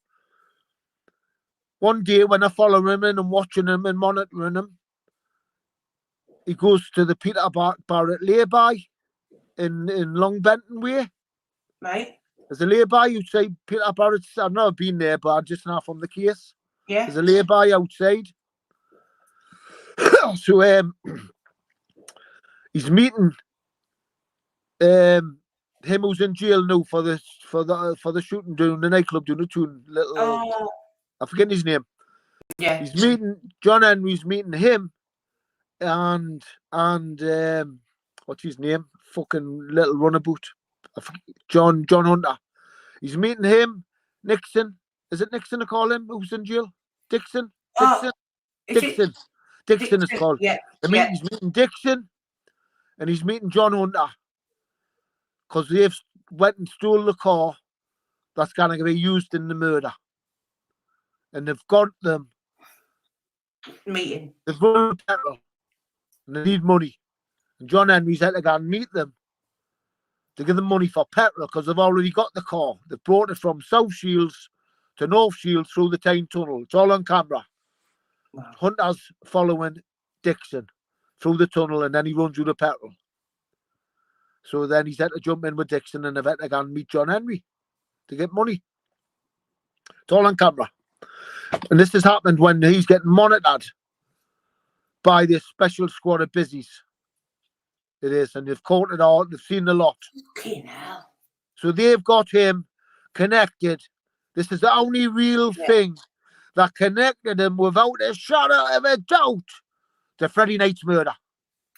Speaker 2: one day when I follow him in and watching him and monitoring him, he goes to the Peter Barrett lay-by in Long Benton Way.
Speaker 1: Right.
Speaker 2: There's a lay-by, you'd say Peter Barrett's, I've never been there, but I'm just now from the case.
Speaker 1: Yeah.
Speaker 2: There's a lay-by outside. So he's meeting him who's in jail now for the shooting down the nightclub doing the tune little I forget his name.
Speaker 1: Yeah.
Speaker 2: He's meeting John Henry's meeting him and what's his name? Fucking little runabout. John Hunter. He's meeting him. Nixon. Is it Nixon to call him? Who's in jail? Dixon.
Speaker 1: Oh,
Speaker 2: Dixon. Dixon is called.
Speaker 1: Yeah.
Speaker 2: He's meeting Dixon, and he's meeting John Hunter because they've went and stole the car that's going to be used in the murder, and they've got them
Speaker 1: meeting.
Speaker 2: They've run out of petrol, and they need money. And John Henry's had to go and meet them to give them money for petrol because they've already got the car. They've brought it from South Shields to North Shields through the Tyne Tunnel. It's all on camera.
Speaker 1: Wow.
Speaker 2: Hunter's following Dixon through the tunnel, and then he runs through the petrol. So then he's had to jump in with Dixon, and they've had to go and meet John Henry to get money. It's all on camera. And this has happened when he's getting monitored by this special squad of busies. It is, and they've caught it all. They've seen a lot.
Speaker 1: Fucking hell.
Speaker 2: So they've got him connected. This is the only real thing that connected him without a shadow of a doubt to Friday night's murder.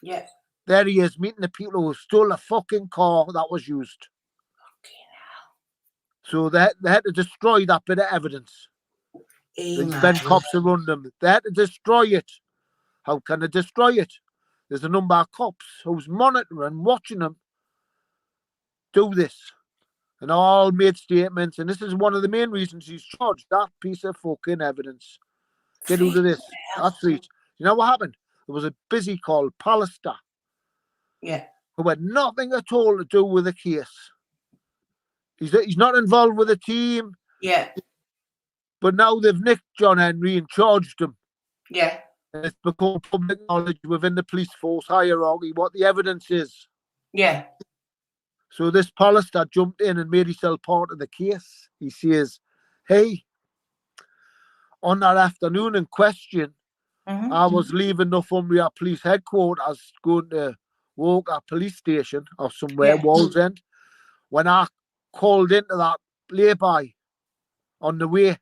Speaker 1: Yeah.
Speaker 2: There he is, meeting the people who stole the fucking car that was used.
Speaker 1: Fucking hell.
Speaker 2: So they had to destroy that bit of evidence. They spent cops around them. They had to destroy it. How can they destroy it? There's a number of cops who's monitoring, watching them do this. And all made statements. And this is one of the main reasons he's charged. That piece of fucking evidence. Get rid of this. That's right. You know what happened? There was a busy called Pallister.
Speaker 1: Yeah.
Speaker 2: Who had nothing at all to do with the case. He's not involved with the team.
Speaker 1: Yeah.
Speaker 2: But now they've nicked John Henry and charged him.
Speaker 1: Yeah.
Speaker 2: And it's become public knowledge within the police force hierarchy what the evidence is.
Speaker 1: Yeah.
Speaker 2: So this Pallister jumped in and made himself part of the case. He says, hey, on that afternoon in question, I was leaving Northumbria Police Headquarters going to Walker Police Station or somewhere, Wallsend, when I called into that lay-by on the way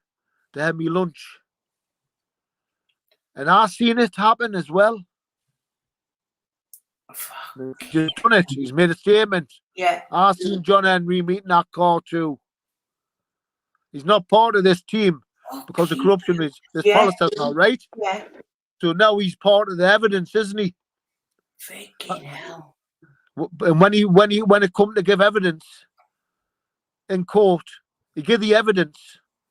Speaker 2: to have me lunch. And I seen it happen as well. He's done it. He's made a statement.
Speaker 1: Yeah.
Speaker 2: I seen John Henry meeting that car too. He's not part of this team because of corruption. Is this Pallister's not right?
Speaker 1: Yeah.
Speaker 2: So now he's part of the evidence, isn't he?
Speaker 1: Freaking hell.
Speaker 2: And when it come to give evidence in court, he gave the evidence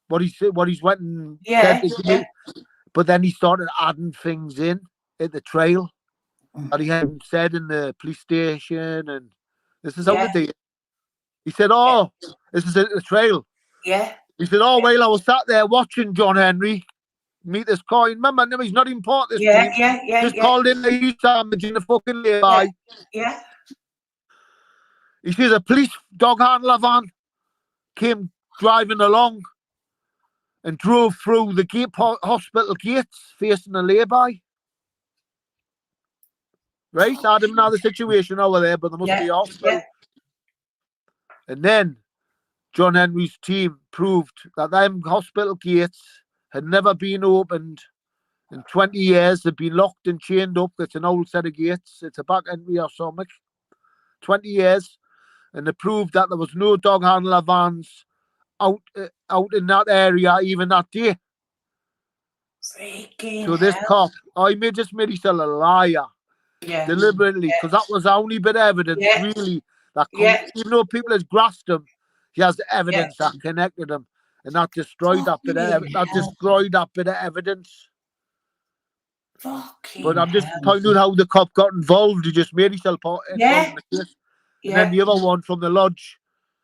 Speaker 2: what he's went and said. But then he started adding things in at the trail that he hadn't said in the police station, and this is how they did it. He said, this is at the trail.
Speaker 1: Yeah.
Speaker 2: He said, while I was sat there watching John Henry meet this car, remember, he's not in part of this team. Just called in the youth damage in the fucking lay-by.
Speaker 1: Yeah.
Speaker 2: He says a police dog handler van came driving along and drove through the hospital gates facing the lay-by. Right? I had another situation over there, but there must be a hospital. Yeah. And then John Henry's team proved that them hospital gates had never been opened in 20 years. They've been locked and chained up. It's an old set of gates. It's a back entry or something. 20 years. And they proved that there was no dog handler vans out in that area even that day. So this cop, he just made himself a liar. Yeah. Deliberately, because that was the only bit of evidence really that even though people had grasped him, he has the evidence that connected him, and that destroyed that bit of evidence. But I'm just pointing out how the cop got involved. He just made himself involved in the case. And then the other one from the lodge,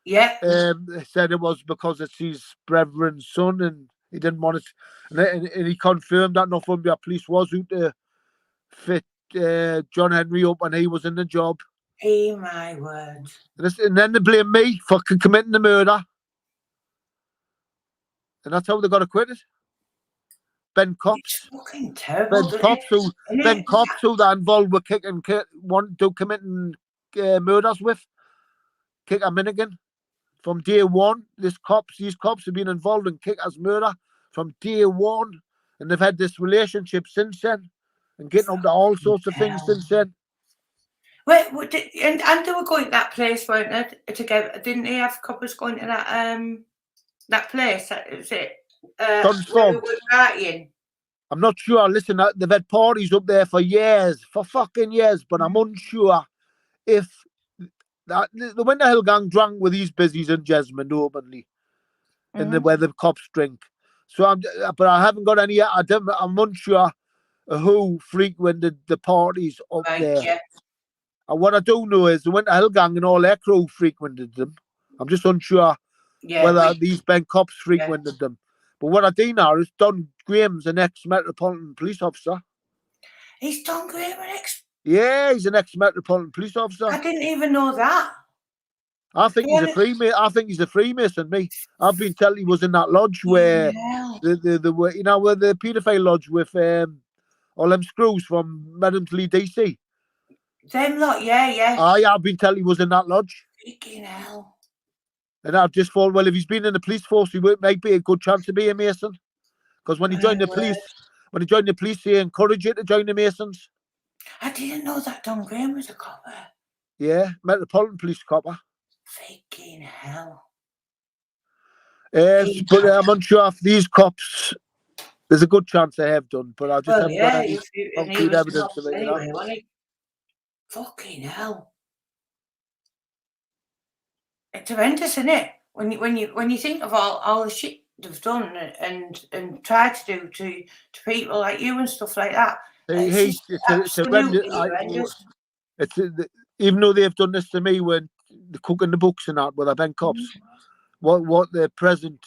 Speaker 2: said it was because it's his brethren's son, and he didn't want it. And he confirmed that Northumbria Police was out to fit John Henry up when he was in the job.
Speaker 1: Hey, my word.
Speaker 2: And then they blame me for committing the murder. And that's how they got acquitted. Ben Cops.
Speaker 1: Fucking terrible.
Speaker 2: Ben Cops who they're involved with committing murders with. Kicker Minigan. From day one, these cops have been involved in Kicker's murder from day one. and they've had this relationship since then, and getting up to all sorts of things since then.
Speaker 1: Wait, and they were going to that place, weren't they? Together, didn't they have couples going to that place? Was it? Where we were partying.
Speaker 2: I'm not sure. Listen, they've had parties up there for fucking years, but I'm unsure if the Winter Hill Gang drank with these busies and Jesmond openly, and where the cops drink. So but I haven't got any. I'm unsure who frequented the parties up there. Yeah. And what I do know is the Winter Hill Gang and all their crew frequented them. I'm just unsure whether these Ben cops frequented them. But what I do know is Don Graham's an ex-Metropolitan Police officer.
Speaker 1: He's Don Graham an ex?
Speaker 2: Yeah, he's an ex-Metropolitan Police officer.
Speaker 1: I didn't even know that.
Speaker 2: I think he's a Freemason. I think he's a Freemason. Me, I've been told he was in that lodge where the you know where the paedophile lodge with all them screws from Medhamsley, DC.
Speaker 1: Them lot, yeah.
Speaker 2: I've been told he was in that lodge.
Speaker 1: Freaking hell.
Speaker 2: And I've just thought, well, if he's been in the police force, he might be a good chance to be a Mason. Because when he joined the police, he encouraged you to join the Masons.
Speaker 1: I didn't know that Don Graham was a copper.
Speaker 2: Yeah, Metropolitan Police copper.
Speaker 1: Freaking hell.
Speaker 2: But I'm unsure if these cops, there's a good chance they have done, but I just haven't got any concrete evidence of it.
Speaker 1: Anyway, wasn't he? Fucking hell. It's horrendous, isn't it? When you think of all the shit they've done and tried to do to people like you and stuff like that. It's horrendous.
Speaker 2: Even though they've done this to me when they're cooking the books and that with their Ben cops, what the present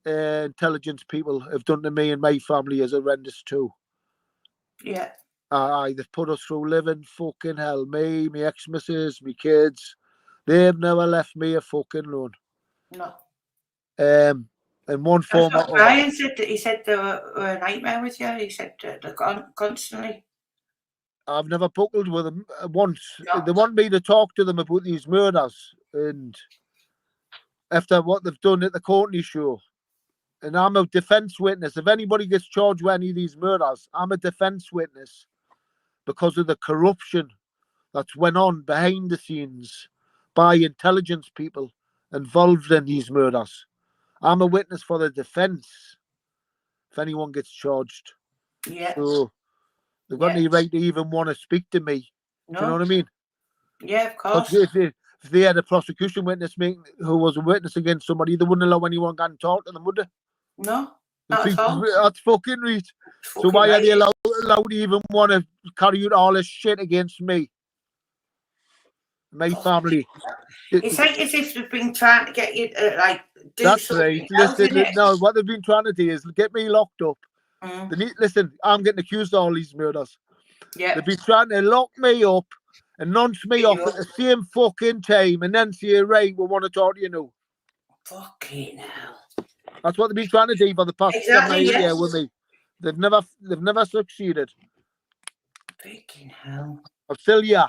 Speaker 2: intelligence people have done to me and my family is horrendous too.
Speaker 1: Yeah.
Speaker 2: They've put us through living fucking hell. Me, my ex-missus, my kids. They've never left me a fucking alone.
Speaker 1: No.
Speaker 2: In one form or other.
Speaker 1: Brian said that he said they were a nightmare with you. He said they're constantly.
Speaker 2: I've never buckled with them once. No. They want me to talk to them about these murders and after what they've done at the Courtney show. And I'm a defence witness. If anybody gets charged with any of these murders, I'm a defence witness because of the corruption that's went on behind the scenes by intelligence people involved in these murders. I'm a witness for the defence if anyone gets charged.
Speaker 1: Yeah.
Speaker 2: So they've got any right to even want to speak to me. No. Do you know what I mean?
Speaker 1: Yeah, of course.
Speaker 2: If they had a prosecution witness who was a witness against somebody, they wouldn't allow anyone to talk to them, would they?
Speaker 1: No, not at all.
Speaker 2: That's fucking right. So why are they allowed to even want to carry out all this shit against me? My family.
Speaker 1: It's like as if they've been trying to get you to do
Speaker 2: that's
Speaker 1: something.
Speaker 2: That's right. Listen, no, what they've been trying to do is get me locked up. Listen, I'm getting accused of all these murders.
Speaker 1: Yeah.
Speaker 2: They've been trying to lock me up and nonce me off at the same fucking time and then say, right, we want to talk to you now.
Speaker 1: Fucking hell.
Speaker 2: That's what they've been trying to do for the past 7 years with me. They've never succeeded.
Speaker 1: Freaking hell.
Speaker 2: I'm still here.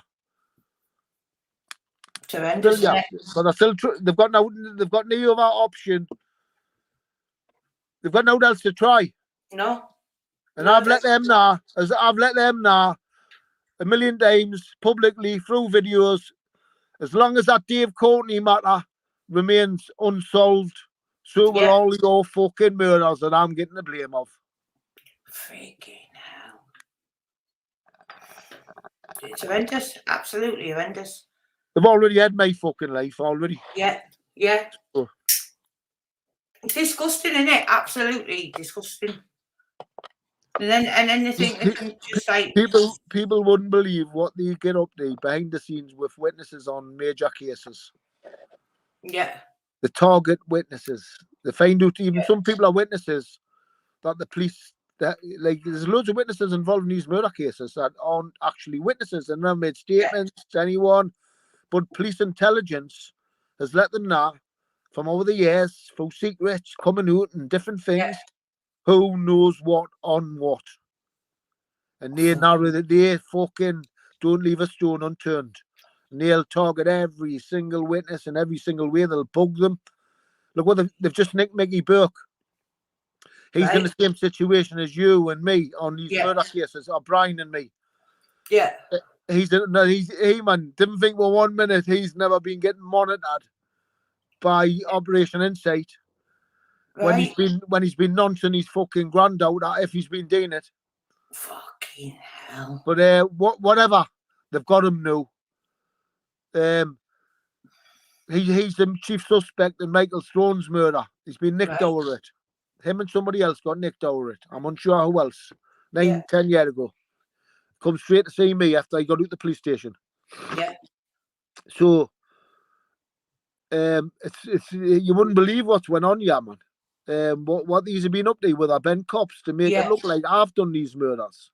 Speaker 1: Tremendous.
Speaker 2: But they've got no other option. They've got no else to try.
Speaker 1: No.
Speaker 2: And I've let them know a million times publicly through videos. As long as that Dave Courtney matter remains unsolved, so will all your fucking murders that I'm getting the blame of.
Speaker 1: Freaking hell. It's horrendous. Absolutely horrendous.
Speaker 2: They've already had my fucking life already.
Speaker 1: Yeah. Oh. It's disgusting, isn't it? Absolutely disgusting. And then they think they can just like
Speaker 2: people wouldn't believe what they get up to behind the scenes with witnesses on major cases.
Speaker 1: Yeah.
Speaker 2: The target witnesses. They find out even some people are witnesses that the police there's loads of witnesses involved in these murder cases that aren't actually witnesses and never made statements to anyone. But police intelligence has let them know from over the years, through secrets coming out and different things, who knows what on what. And they fucking don't leave a stone unturned. And they'll target every single witness in every single way. They'll bug them. Look what they've just nicked Mickey Burke. He's in
Speaker 1: Right.
Speaker 2: the same situation as you and me on these
Speaker 1: Yeah.
Speaker 2: murder cases, or Brian and me.
Speaker 1: Yeah.
Speaker 2: He man didn't think for 1 minute he's never been getting monitored by Operation Insight when
Speaker 1: Right.
Speaker 2: he's been nonching his fucking granddaughter if he's been doing it.
Speaker 1: Fucking hell.
Speaker 2: But whatever, they've got him now. He's the chief suspect in Michael Sloan's murder. He's been nicked
Speaker 1: Right.
Speaker 2: over it. Him and somebody else got nicked over it. I'm unsure who else. 10 years ago. Come straight to see me after I got out the police station.
Speaker 1: Yeah.
Speaker 2: So it's you wouldn't believe what's went on here, man. What these have been up to with our Ben cops to make it look like I've done these murders.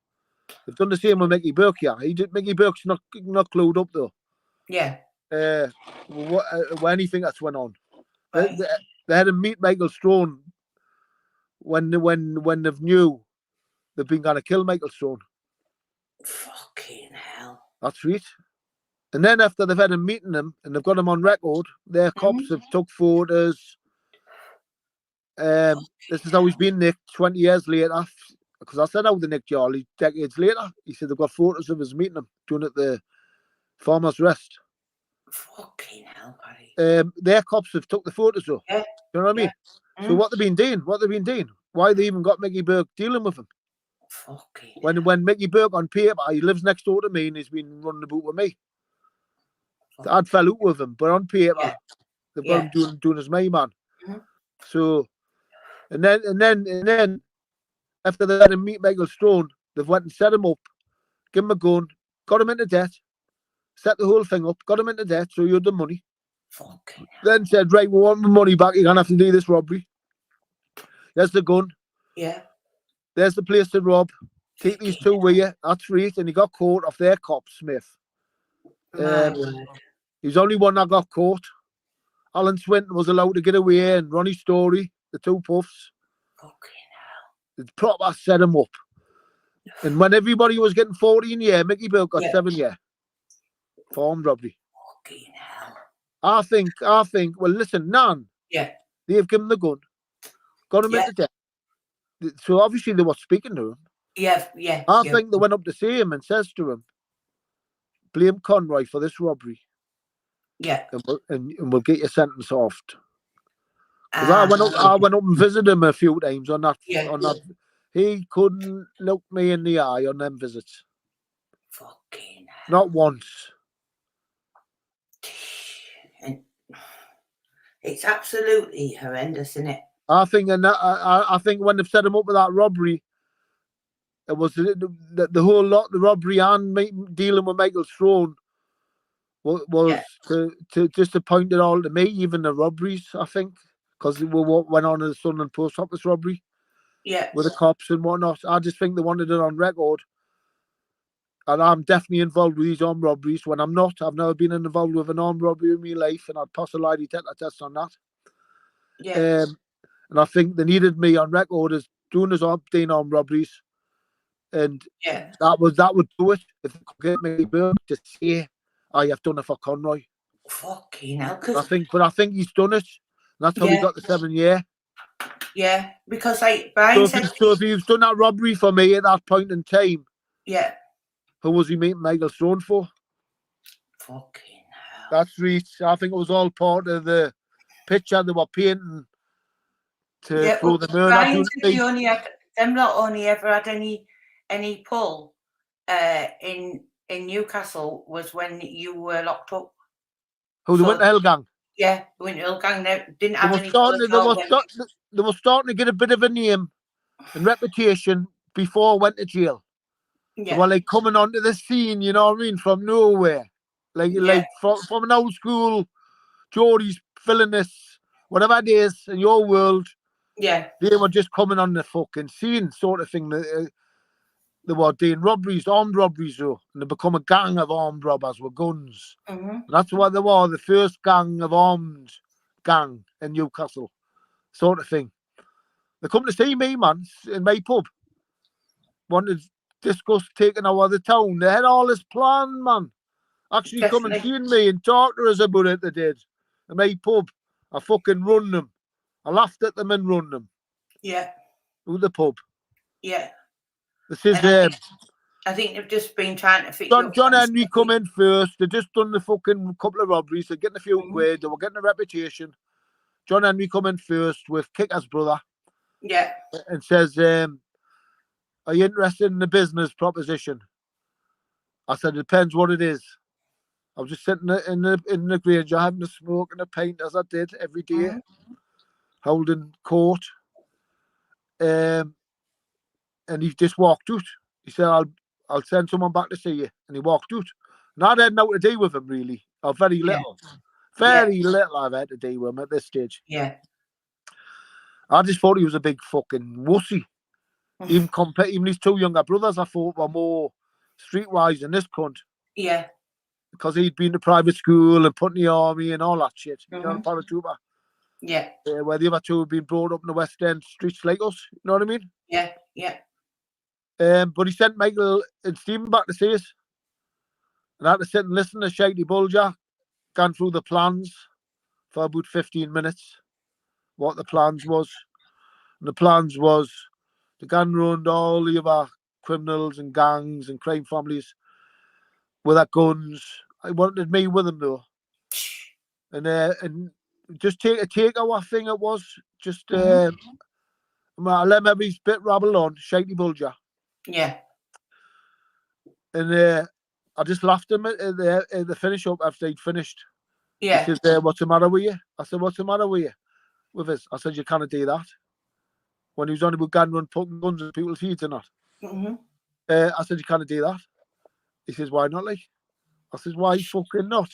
Speaker 2: They've done the same with Mickey Burke here. Mickey Burke's not clued up though.
Speaker 1: Yeah.
Speaker 2: Anything that's went on.
Speaker 1: Right.
Speaker 2: They had to meet Michael Strone when they've knew they've been gonna kill Michael Strone.
Speaker 1: Fucking hell.
Speaker 2: That's right. And then after they've had him meeting him and they've got him on record, their cops have took photos. This is how he's been nicked 20 years later. Because I said how they nicked Charlie decades later. He said they've got photos of us meeting him, doing it at the Farmer's Rest.
Speaker 1: Fucking hell, Paddy.
Speaker 2: Their cops have took the photos though.
Speaker 1: Yeah.
Speaker 2: You know what I mean? So what they've been doing? Why they even got Mickey Burke dealing with him?
Speaker 1: Fucking
Speaker 2: when Mickey Burke on paper, he lives next door to me and he's been running about with me. I'd fell out with him, but on paper, they've got him doing as my man. So, and then after they let him meet Michael Strone, they've went and set him up, give him a gun, got him into debt, set the whole thing up, got him into debt, so he had the money.
Speaker 1: Fucking
Speaker 2: Then said, right, we want the money back, you're gonna have to do this robbery. There's the gun.
Speaker 1: Yeah.
Speaker 2: There's the place to rob. Take these two with you. That's right. And he got caught off their cop, Smith. He's only one that got caught. Alan Swinton was allowed to get away, and Ronnie Story, the two puffs.
Speaker 1: Fucking hell.
Speaker 2: It's proper set him up. And when everybody was getting 14 years, Mickey Burke got 7 years for armed robbery.
Speaker 1: Fucking hell.
Speaker 2: I think, well, listen, Nan, they've given the gun, got him into debt. So obviously they were speaking to him. I think they went up to see him and says to him, blame Conroy for this robbery.
Speaker 1: Yeah.
Speaker 2: And we'll get your sentence off. Because I went up and visited him a few times on that. On that. He couldn't look me in the eye on them visits.
Speaker 1: Fucking hell.
Speaker 2: Not once.
Speaker 1: And it's absolutely horrendous, isn't it?
Speaker 2: I think, I think when they've set him up with that robbery, it was the whole lot, the robbery and dealing with Michael Strone was to just to point it all to me, even the robberies, I think, because what went on in the Sunderland Post Office robbery, with the cops and whatnot. I just think they wanted it on record, and I'm definitely involved with these armed robberies. When I'm not, I've never been involved with an armed robbery in my life, and I'd pass a lie detector test on that. And I think they needed me on record as doing as doing armed robberies, and that would do it. If they could get me to say, I've done it for Conroy.
Speaker 1: Fucking hell.
Speaker 2: I think he's done it. And that's how he got the 7 year.
Speaker 1: Yeah, because like Brian
Speaker 2: said, so if he's done that robbery for me at that point in time, who was he meeting Michael Strone for?
Speaker 1: Fucking hell.
Speaker 2: That's right. I think it was all part of the picture they were painting to throw the murder.
Speaker 1: Brian said them lot only ever had any pull in Newcastle was when you were locked up.
Speaker 2: Who, the Winter Hill Gang?
Speaker 1: Yeah, the Winter Hill Gang. They didn't have any.
Speaker 2: They were starting to get a bit of a name and reputation before I went to jail. They were like coming onto the scene, you know what I mean, from nowhere. Like from an old school, Geordie's filling this, whatever it is in your world.
Speaker 1: Yeah.
Speaker 2: They were just coming on the fucking scene, sort of thing. They were doing robberies, armed robberies, though. And they become a gang of armed robbers with guns. And that's what they were, the first gang of armed gang in Newcastle, sort of thing. They come to see me, man, in my pub. Wanted to discuss taking over the town. They had all this plan, man. Actually come and see me and talk to us about it, they did. In my pub. I fucking run them. I laughed at them and run them.
Speaker 1: Yeah.
Speaker 2: with the pub.
Speaker 1: Yeah.
Speaker 2: This is
Speaker 1: I think they've just been trying to fix you up.
Speaker 2: John Henry come in first. They just done the fucking couple of robberies. They're getting a few quid. They were getting a reputation. John Henry come in first with Kicker's brother.
Speaker 1: Yeah.
Speaker 2: And says, "Are you interested in the business proposition?" I said, "It depends what it is." I was just sitting in the Granger having a smoke and a pint as I did every day, holding court. And he just walked out. He said, I'll send someone back to see you. And he walked out. And I had no to do with him, really. Or very little. Very little I've had to do with him at this stage.
Speaker 1: Yeah.
Speaker 2: I just thought he was a big fucking wussy. Even his two younger brothers, I thought, were more streetwise than this cunt.
Speaker 1: Yeah.
Speaker 2: Because he'd been to private school and put in the army and all that shit. You know, paratrooper.
Speaker 1: Yeah.
Speaker 2: Where the other two had been brought up in the West End streets like us. You know what I mean?
Speaker 1: Yeah. Yeah.
Speaker 2: But he sent Michael and Stephen back to see us. And I had to sit and listen to Shady Bulger gone through the plans for about 15 minutes. What the plans was. And the plans was to go around all the other criminals and gangs and crime families with their guns. I wanted me with them though. And just take a takeover thing it was. Just I let him have his bit rabble on, Shady Bulger.
Speaker 1: Yeah.
Speaker 2: And I just laughed him at the finish up after he'd finished.
Speaker 1: Yeah.
Speaker 2: He said, "What's the matter with you?" I said, "What's the matter with you? With us?" I said, "You can't do that." When he was on about gun run putting guns in people's heads or not. I said, "You can't do that." He says, "Why not, like?" I says, "Why fucking not?"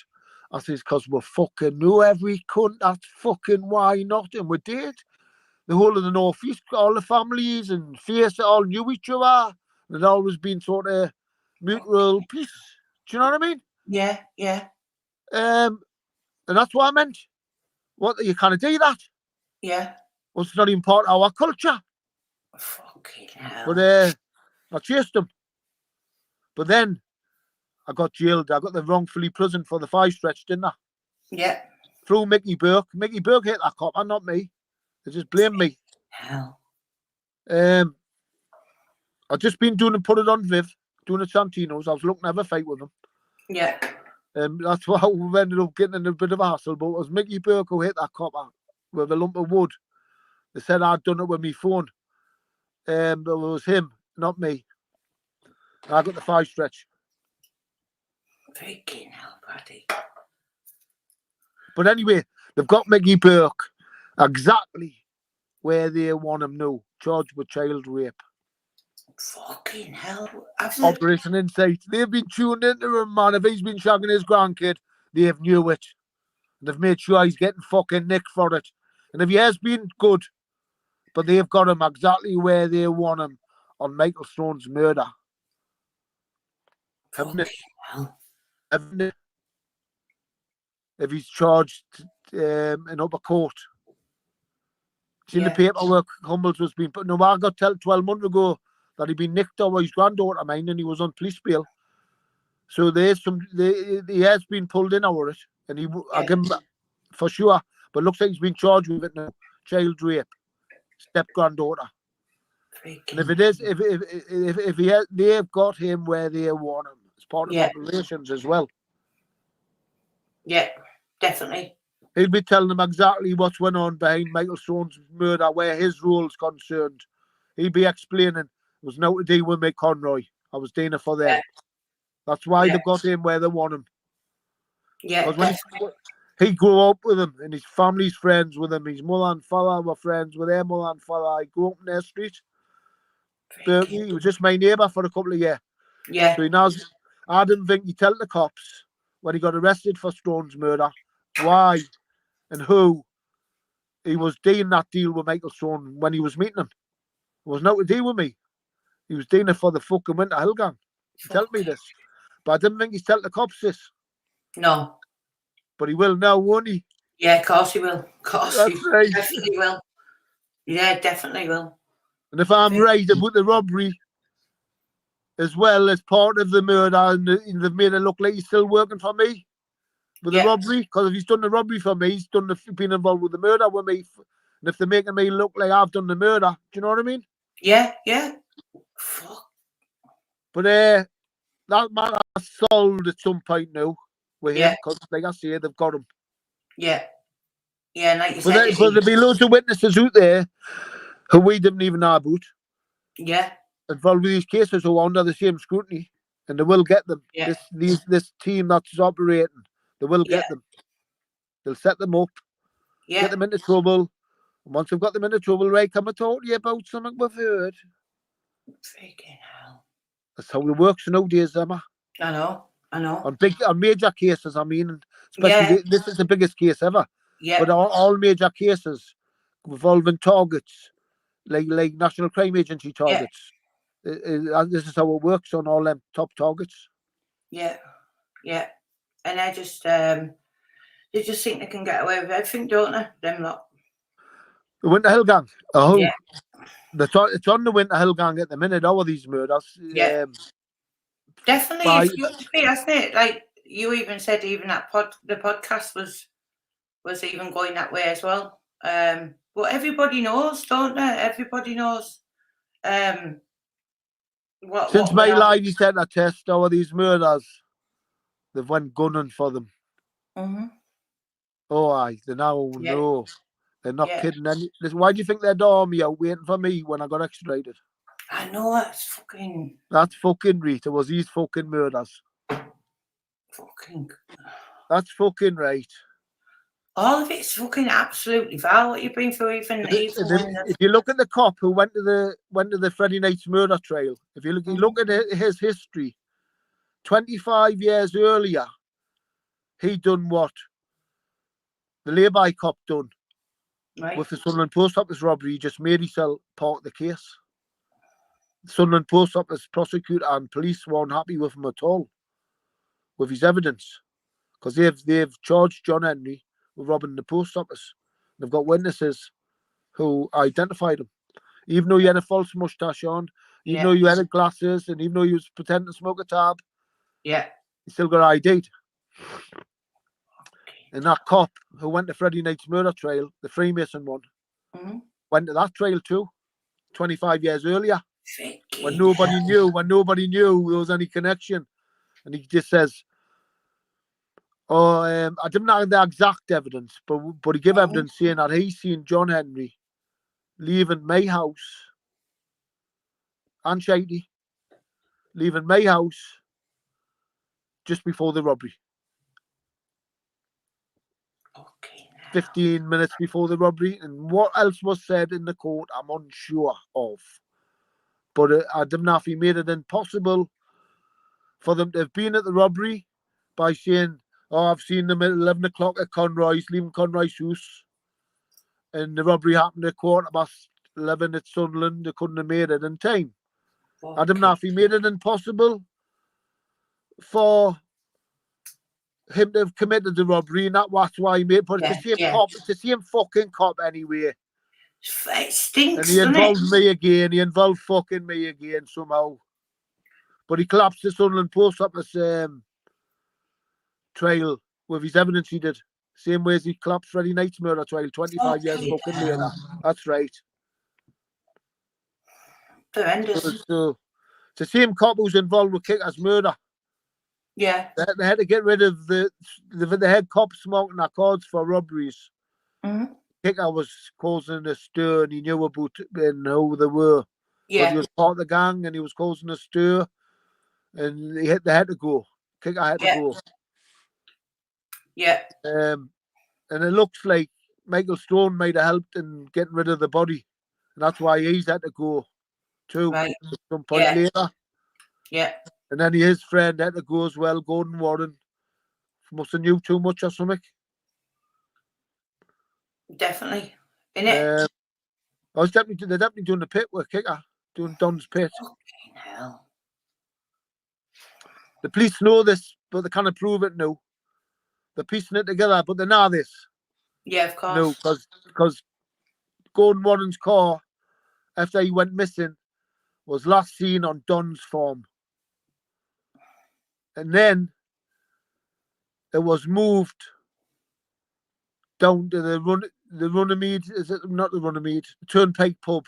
Speaker 2: I says, "Because we fucking knew every cunt. That's fucking why not." And we did. The whole of the North East, all the families and face all knew each other. And it always been sort of mutual peace. Do you know what I mean?
Speaker 1: Yeah. Yeah.
Speaker 2: And that's what I meant. What, you can't do that?
Speaker 1: Yeah.
Speaker 2: Well, it's not even part of our culture.
Speaker 1: Fucking hell.
Speaker 2: But I chased him. But then I got jailed. I got the wrongfully prison for the 5 stretch, didn't I?
Speaker 1: Yeah.
Speaker 2: Through Mickey Burke. Mickey Burke hit that cop, and not me. They just blamed me.
Speaker 1: Hell.
Speaker 2: I've just been doing and put it on Viv, doing at Santino's. I was looking to have a fight with him.
Speaker 1: Yeah.
Speaker 2: That's why we ended up getting in a bit of a hassle. But it was Mickey Burke who hit that cop with a lump of wood. They said I'd done it with my phone. But it was him, not me. I got the 5 stretch.
Speaker 1: Freaking hell, Paddy.
Speaker 2: But anyway, they've got Mickey Burke exactly where they want him now, charged with child rape.
Speaker 1: Fucking hell.
Speaker 2: Operation Insight. They've been tuned into him, man. If he's been shagging his grandkid, they've knew it. They've made sure he's getting fucking nicked for it. And if he has been good, but they've got him exactly where they want him on Michael Stone's murder. Haven't it? If he's charged in upper court. Seen the paperwork Humbles was being put. No, I got told 12 months ago that he'd been nicked over his granddaughter of mine and he was on police bail. So he has been pulled in over it. And I give him for sure. But looks like he's been charged with it now. Child rape. Step granddaughter. And if it is, if he has, they've got him where they want him. It's part of operations as well.
Speaker 1: Yeah, definitely.
Speaker 2: He'll be telling them exactly what's went on behind Michael Stone's murder, where his role is concerned. He'll be explaining it was no to do with me, Conroy. I was doing it for them. That's why they've got him where they want him.
Speaker 1: Yeah,
Speaker 2: when he grew up with him and his family's friends with him. His mother and father were friends with their mother and father. I grew up in their street. Berkey, he was just my neighbour for a couple of years.
Speaker 1: Yeah.
Speaker 2: So he knows. I didn't think he told the cops when he got arrested for Stone's murder why and who he was doing that deal with Michael Stone when he was meeting him. It was not to deal with me. He was doing it for the fucking Winter Hill gang. He told me this. But I didn't think he's told the cops this.
Speaker 1: No.
Speaker 2: But he will now, won't he?
Speaker 1: Yeah, of course he will. Of course
Speaker 2: That's
Speaker 1: he
Speaker 2: right.
Speaker 1: definitely will. Yeah, definitely will.
Speaker 2: And if I'm right about the robbery as well as part of the murder, and they've made it look like he's still working for me with the robbery, because if he's done the robbery for me, he's been involved with the murder with me. And if they're making me look like I've done the murder, do you know what I mean?
Speaker 1: Yeah, yeah. Fuck.
Speaker 2: But that man has solved at some point now with him,
Speaker 1: Yeah,
Speaker 2: because like I say, they've got him.
Speaker 1: yeah, yeah. And like you
Speaker 2: But,
Speaker 1: said,
Speaker 2: but there'll be loads of witnesses out there who we didn't even know about,
Speaker 1: yeah,
Speaker 2: involved with these cases, who are under the same scrutiny, and they will get them.
Speaker 1: yeah,
Speaker 2: This team that's operating, they will
Speaker 1: yeah,
Speaker 2: get them. They'll set them up, get
Speaker 1: yeah.
Speaker 2: them into trouble. And once they've got them into trouble, right, come and talk to you about something we've heard.
Speaker 1: Freaking hell.
Speaker 2: That's how it works nowadays, Emma.
Speaker 1: I know, I know.
Speaker 2: On major cases, I mean, and especially
Speaker 1: Yeah,
Speaker 2: this is the biggest case ever. But
Speaker 1: yeah,
Speaker 2: all major cases involving targets, like National Crime Agency
Speaker 1: yeah,
Speaker 2: targets, this is how it works on all them top targets.
Speaker 1: yeah, yeah. And they just think they can get away with everything, don't they? Them lot.
Speaker 2: The Winter Hill Gang. Oh,
Speaker 1: Yeah,
Speaker 2: it's on the Winter Hill Gang at the minute. All of these murders.
Speaker 1: yeah. Definitely,
Speaker 2: By
Speaker 1: if you up to be, hasn't it? Like you even said, even that the podcast was even going that way as well. But everybody knows, don't they? Everybody knows.
Speaker 2: since
Speaker 1: What
Speaker 2: my
Speaker 1: went on.
Speaker 2: life, he said a test. All of these murders, they've went gunning for them.
Speaker 1: Mm-hmm.
Speaker 2: Oh, aye, they now
Speaker 1: Yeah,
Speaker 2: know. They're not
Speaker 1: yeah.
Speaker 2: kidding. Why do you think they're army out waiting for me when I got extradited?
Speaker 1: I know it's fucking.
Speaker 2: That's fucking right. It was these fucking murders. That's fucking right.
Speaker 1: All of it's fucking absolutely vile. What you've been through, even when
Speaker 2: If you look at the cop who went to the Freddie Knight's murder trial, if you look at his history, 25 years earlier, he done what the lay-by cop done
Speaker 1: right,
Speaker 2: with the Sunderland Post Office robbery. He just made himself part of the case. The Sunderland Post Office prosecutor and police weren't happy with him at all, with his evidence, because they've charged John Henry with robbing the post office. They've got witnesses who identified him, even though he had a false moustache on, even though he had glasses, and even though he was pretending to smoke a tab.
Speaker 1: Yeah,
Speaker 2: he still got ID'd. And that cop who went to Freddie Knight's murder trial, the Freemason one, went to that trial too, 25 years earlier, when nobody knew there was any connection. And he just says, I didn't have the exact evidence, but he gave evidence saying that he seen John Henry leaving my house and Shady leaving my house just before the robbery. 15 minutes before the robbery. And what else was said in the court, I'm unsure of. But I don't know if he made it impossible for them to have been at the robbery by saying, I've seen them at 11 o'clock at Conroy's, leaving Conroy's house. And the robbery happened at 11:15 at Sunderland. They couldn't have made it in time. I don't know if he made it impossible for him to have committed the robbery, and that's why he made it. But it's the same cop. It's the same fucking cop anyway.
Speaker 1: It stinks,
Speaker 2: and he involved me again. He involved fucking me again somehow. But he collapsed the Sunderland Post Office trial with his evidence he did. Same way as he collapsed Freddie Knight's murder trial 25 years fucking later. That's right.
Speaker 1: Horrendous.
Speaker 2: So it's the same cop who's involved with Kicker's murder.
Speaker 1: Yeah.
Speaker 2: They had to get rid of the head cop smoking their cards for robberies. Kicker was causing a stir, and he knew about and who they were. Because he was part of the gang, and he was causing a stir, and they had to go. Kicker had to go.
Speaker 1: Yeah.
Speaker 2: And it looks like Michael Stone might have helped in getting rid of the body, and that's why he's had to go too at some point later.
Speaker 1: Yeah.
Speaker 2: And then his friend had to go as well, Gordon Warren. Must have knew too much or something.
Speaker 1: Definitely. Innit?
Speaker 2: I was definitely doing the pit with Kicker, doing Don's pit.
Speaker 1: Fucking hell.
Speaker 2: The police know this, but they can't prove it now. They're piecing it together, but they know this.
Speaker 1: Yeah, of course.
Speaker 2: No, because Gordon Warren's car, after he went missing, was last seen on Don's farm. And then it was moved down to the Runnymede, is it not the Runnymede? The Turnpike pub.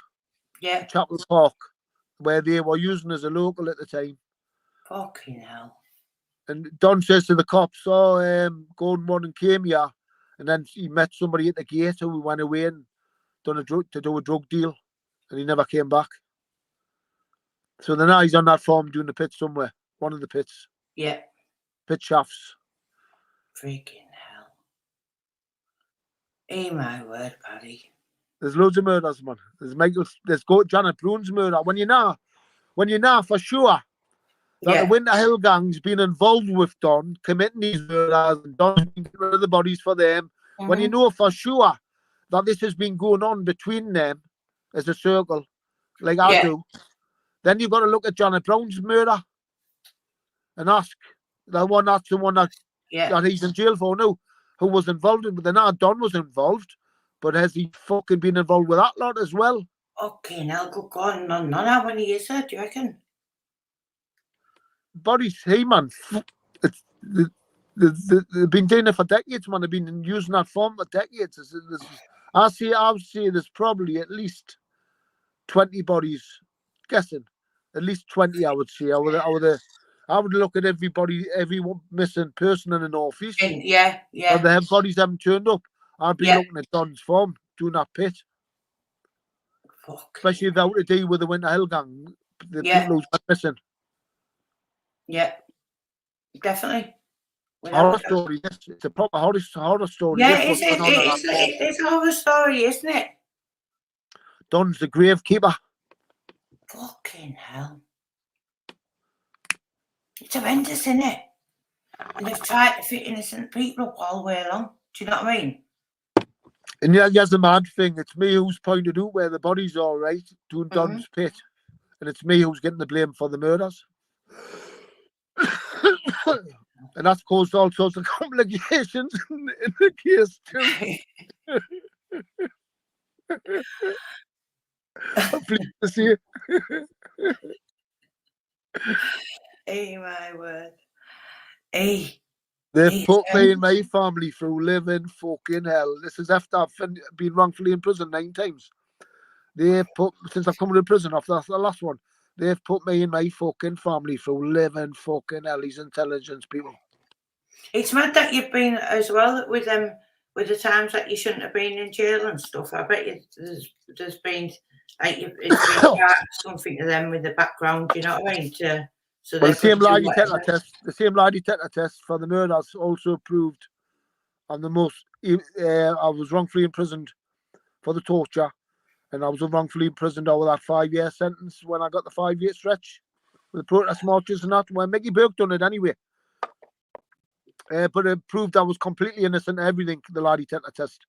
Speaker 1: Yeah.
Speaker 2: Chapel Park, where they were using as a local at the time.
Speaker 1: Fucking hell.
Speaker 2: And Don says to the cops, "Oh, Gordon Warren came here, and then he met somebody at the gate who we went away and do a drug deal, and he never came back." So then now he's on that farm doing the pit somewhere, one of the pits.
Speaker 1: Yeah.
Speaker 2: Pit shafts.
Speaker 1: Freaking hell. Hey, my word, Paddy.
Speaker 2: There's loads of murders, man. There's Janet Bruin's murder. When you know for sure that the Winter Hill gang's been involved with Don committing these murders and Don's been getting rid of the bodies for them. When you know for sure that this has been going on between them as a circle, like I do, then you've got to look at Janet Brown's murder and ask the one that he's in jail for now, who was involved in, but then Don was involved, but has he fucking been involved with that lot as well?
Speaker 1: Okay, now go on. None how many years do you reckon?
Speaker 2: Bodies, hey man, they've been doing it for decades, man. They've been using that form for decades. I would say there's probably at least 20 bodies, guessing. At least 20, I would say. I would look at every missing person in the northeast.
Speaker 1: Yeah.
Speaker 2: And the bodies haven't turned up. I'd be looking at Don's farm, doing that pit.
Speaker 1: Fuck.
Speaker 2: Especially if they were to deal with the Winter Hill gang, the people who's missing.
Speaker 1: Yeah, definitely.
Speaker 2: Horror story. It's a proper horror story.
Speaker 1: Yeah, it's a horror story, isn't it?
Speaker 2: Don's the gravekeeper.
Speaker 1: Fucking hell. It's horrendous, isn't it? And they've tried to fit innocent people up all the way along. Do you know what I mean?
Speaker 2: And yeah, here's the mad thing. It's me who's pointed out where the bodies are, right? Doing Don's pit. And it's me who's getting the blame for the murders. And that's caused all sorts of complications in the case too. I'm pleased to see it.
Speaker 1: Hey, my word. Hey.
Speaker 2: They've put me and my family through living fucking hell. This is after I've been wrongfully in prison 9 times. Since I've come to prison after the last one, they've put me and my fucking family through living fucking hell. These intelligence people.
Speaker 1: It's mad that you've been as well with them, with the times that you shouldn't have been in jail and stuff. I bet you there's been like it's been something to them with the background. You know what I mean? So
Speaker 2: the same lie detector test for the murders also proved I'm the most. I was wrongfully imprisoned for the torture, and I was wrongfully imprisoned over that 5-year sentence when I got the 5-year stretch with the protest marches and that. When Mickey Burke done it anyway. But it proved I was completely innocent of everything, the lie detector test.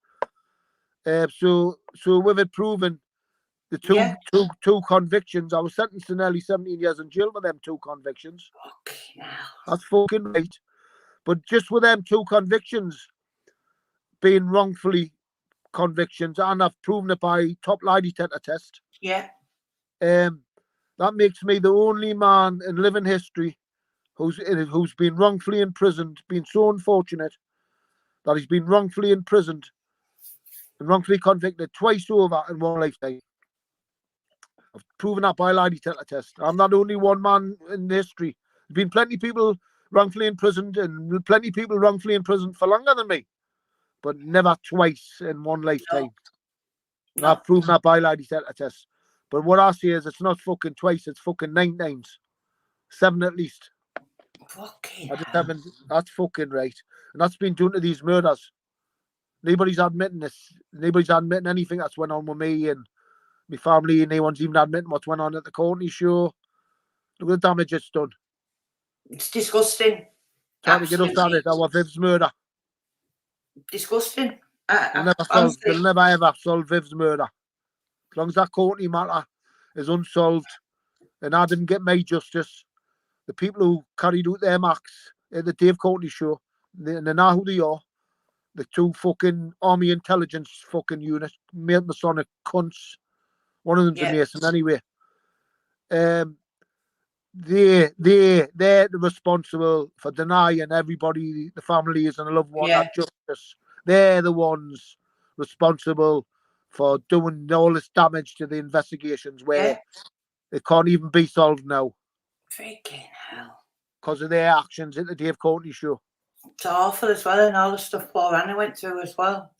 Speaker 2: So with it proven the two convictions, I was sentenced to nearly 17 years in jail for them 2 convictions. That's fucking right. But just with them 2 convictions being wrongfully convictions, and I've proven it by top lie detector test.
Speaker 1: Yeah.
Speaker 2: That makes me the only man in living history who's been wrongfully imprisoned, been so unfortunate that he's been wrongfully imprisoned and wrongfully convicted twice over in one lifetime. I've proven that by a lie detector test. I'm not only one man in history. There's been plenty of people wrongfully imprisoned and plenty of people wrongfully imprisoned for longer than me, but never twice in one lifetime. No. I've proven that by a lie detector test. But what I say is it's not fucking twice, it's fucking 9 times. 7 at least.
Speaker 1: Fucking
Speaker 2: that's fucking right. And that's been done to these murders. Nobody's admitting this. Nobody's admitting anything that's went on with me and my family, and no one's even admitting what's went on at the Courtney show. Look at the damage it's done.
Speaker 1: It's disgusting.
Speaker 2: Trying to get us at it, our Viv's murder.
Speaker 1: Disgusting.
Speaker 2: They'll never ever solve Viv's murder. As long as that Courtney matter is unsolved and I didn't get my justice, the people who carried out their marks at the Dave Courtney show, they know who they are. The 2 fucking army intelligence fucking units, Masonic cunts. One of them's a Mason anyway. They're responsible for denying everybody, the families and the loved one, that justice. They're the ones responsible for doing all this damage to the investigations where
Speaker 1: Yeah.
Speaker 2: it can't even be solved now
Speaker 1: Freaking hell.
Speaker 2: because of their actions at the Dave Courtney show.
Speaker 1: It's awful as well, and all the stuff poor Anna went through as well.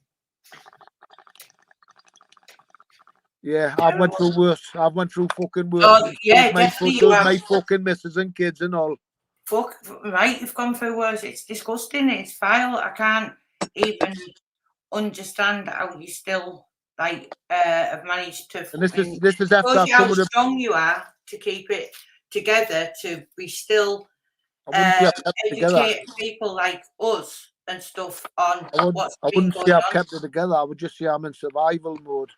Speaker 2: Yeah, I've went through worse. I've went through fucking worse.
Speaker 1: Oh, yeah,
Speaker 2: my,
Speaker 1: definitely you have.
Speaker 2: my fucking missus and kids and all.
Speaker 1: Fuck, right, you've gone through worse. It's disgusting. It's vile. I can't even understand how you still have managed to.
Speaker 2: And this is after
Speaker 1: shows you how
Speaker 2: some of the.
Speaker 1: strong you are to keep it together, to be still educate people like us and stuff on what's been going on.
Speaker 2: I've kept it together. I would just say I'm in survival mode.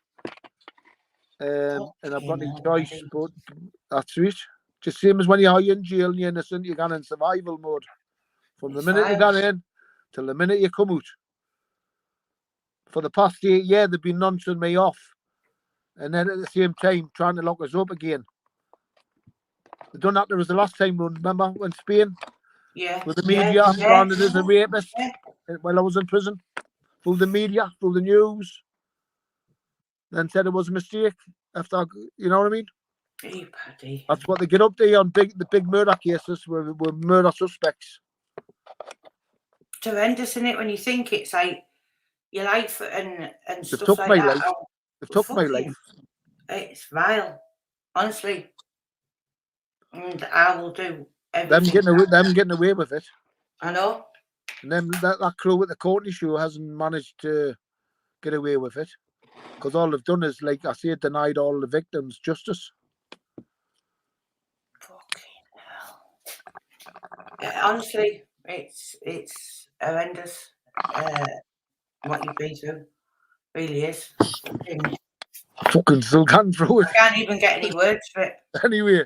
Speaker 2: And I've got no choice, but that's it. Just same as when you're in jail and you're innocent, you're going in survival mode. From the minute you got in till the minute you come out. For the past 8 years, they've been nonching me off. And then at the same time, trying to lock us up again. They done that. There was the last time, remember, when Spain?
Speaker 1: Yeah.
Speaker 2: With the media branded as a rapist while I was in prison. Through the media, through the news. Then said it was a mistake. After, you know what I mean?
Speaker 1: Hey, Paddy.
Speaker 2: That's what they get up to on the big murder cases where murder suspects.
Speaker 1: It's horrendous, isn't it? When you think it's like your life and stuff
Speaker 2: took
Speaker 1: like
Speaker 2: my
Speaker 1: that.
Speaker 2: life. They've took my life.
Speaker 1: It's vile, honestly. And I will do everything.
Speaker 2: Them getting away with it.
Speaker 1: I know.
Speaker 2: And then that crew at the Courtney show hasn't managed to get away with it. Because all they've done is, like I say, denied all the victims justice.
Speaker 1: Fucking hell. Yeah, honestly, it's horrendous what you've been through. Really is.
Speaker 2: I fucking still can't through it.
Speaker 1: I can't even get any words for it.
Speaker 2: Anyway.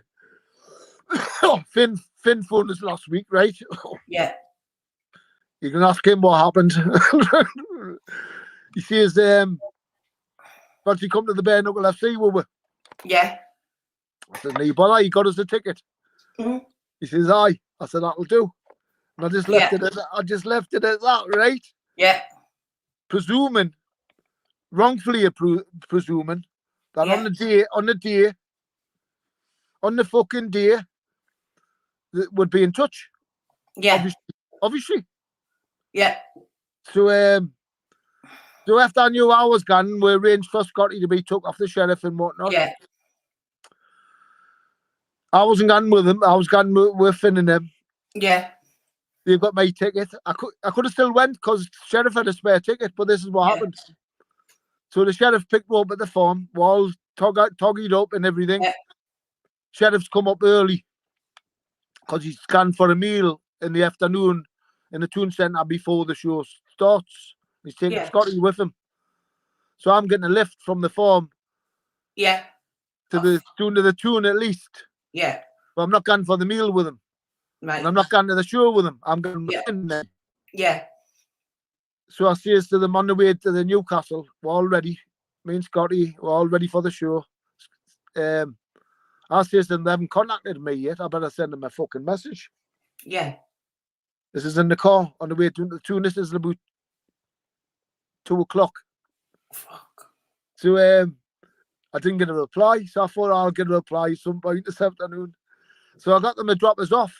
Speaker 2: Finn phoned us last week, right?
Speaker 1: Yeah.
Speaker 2: You can ask him what happened. He says, once he come to the Bare Knuckle FC, will we?
Speaker 1: Yeah.
Speaker 2: I said, no bother, he got us a ticket.
Speaker 1: Mm-hmm.
Speaker 2: He says, aye. I said, that'll do. And I just left it at that, right?
Speaker 1: Yeah.
Speaker 2: Presuming, wrongfully presuming that on the fucking day, that would be in touch.
Speaker 1: Yeah.
Speaker 2: Obviously.
Speaker 1: Yeah.
Speaker 2: So after I knew I was gone, we arranged for Scotty to be took off the sheriff and whatnot.
Speaker 1: Yeah.
Speaker 2: I wasn't gone with him. I was gone with Finn and them.
Speaker 1: Yeah.
Speaker 2: They've got my ticket. I could have still went because sheriff had a spare ticket, but this is what happened. So the sheriff picked me up at the farm, we're all toggied up and everything.
Speaker 1: Yeah.
Speaker 2: Sheriff's come up early because he's gone for a meal in the afternoon in the tune centre before the show starts. He's taking Scotty with him. So I'm getting a lift from the farm.
Speaker 1: Yeah.
Speaker 2: To the tune at least.
Speaker 1: Yeah.
Speaker 2: But I'm not going for the meal with him.
Speaker 1: Right.
Speaker 2: And I'm not going to the show with him. I'm going in there.
Speaker 1: Yeah.
Speaker 2: So I says to them on the way to the Newcastle, we're all ready. Me and Scotty, we're all ready for the show. I says to them, they haven't contacted me yet. I better send them a fucking message.
Speaker 1: Yeah.
Speaker 2: This is in the car on the way to the tune. This is about 2:00.
Speaker 1: Fuck.
Speaker 2: So I didn't get a reply. So I thought I'll get a reply some point this afternoon. So I got them to drop us off.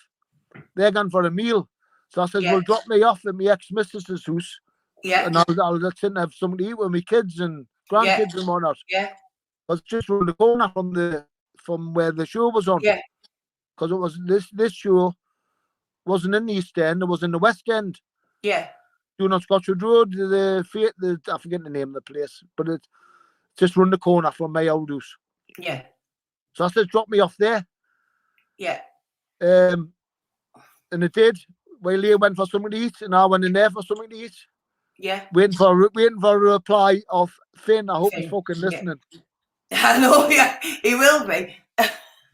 Speaker 2: They're gone for a meal. So I said, well, drop me off at my ex-missus's house.
Speaker 1: Yeah.
Speaker 2: And I'll let in have something to eat with my kids and grandkids and whatnot.
Speaker 1: Yeah.
Speaker 2: I was just around the corner from where the show was on.
Speaker 1: Yeah.
Speaker 2: Because it was this show wasn't in the East End, it was in the West End.
Speaker 1: Yeah.
Speaker 2: Doing on Scotchwood Road, I forget the name of the place, but it's just round the corner from my old house.
Speaker 1: Yeah.
Speaker 2: So I said, drop me off there.
Speaker 1: Yeah.
Speaker 2: And it did. While he went for something to eat, and I went in there for something to eat.
Speaker 1: Yeah.
Speaker 2: Waiting for a reply of Finn. I hope he's fucking listening.
Speaker 1: I know, yeah, he will be.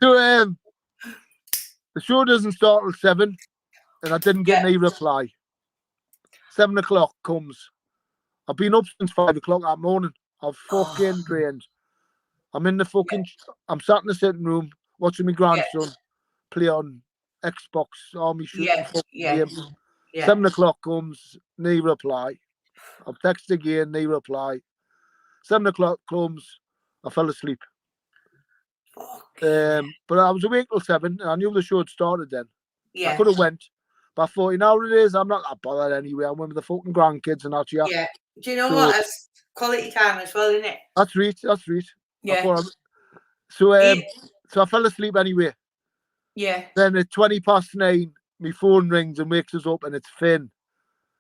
Speaker 2: So the show doesn't start till 7, and I didn't get any reply. 7:00 comes. I've been up since 5:00 that morning. I'm fucking drained. I'm in the fucking. I'm sat in the sitting room watching my grandson play on Xbox Army shooting game. 7:00 comes, no reply. I've texted again, no reply. 7 o'clock comes, I fell asleep.
Speaker 1: Fucking
Speaker 2: But I was awake till 7. And I knew the show had started then.
Speaker 1: yeah.
Speaker 2: I could have went. But I thought, you know what it is? I'm not that bothered anyway. I'm with the fucking grandkids and that, yeah.
Speaker 1: Yeah. Do you know
Speaker 2: So-
Speaker 1: what? That's quality time as well, isn't it?
Speaker 2: That's right. That's right.
Speaker 1: Yeah.
Speaker 2: So
Speaker 1: It-
Speaker 2: I fell asleep anyway.
Speaker 1: yeah.
Speaker 2: Then at 9:20, my phone rings and wakes us up, and it's Finn.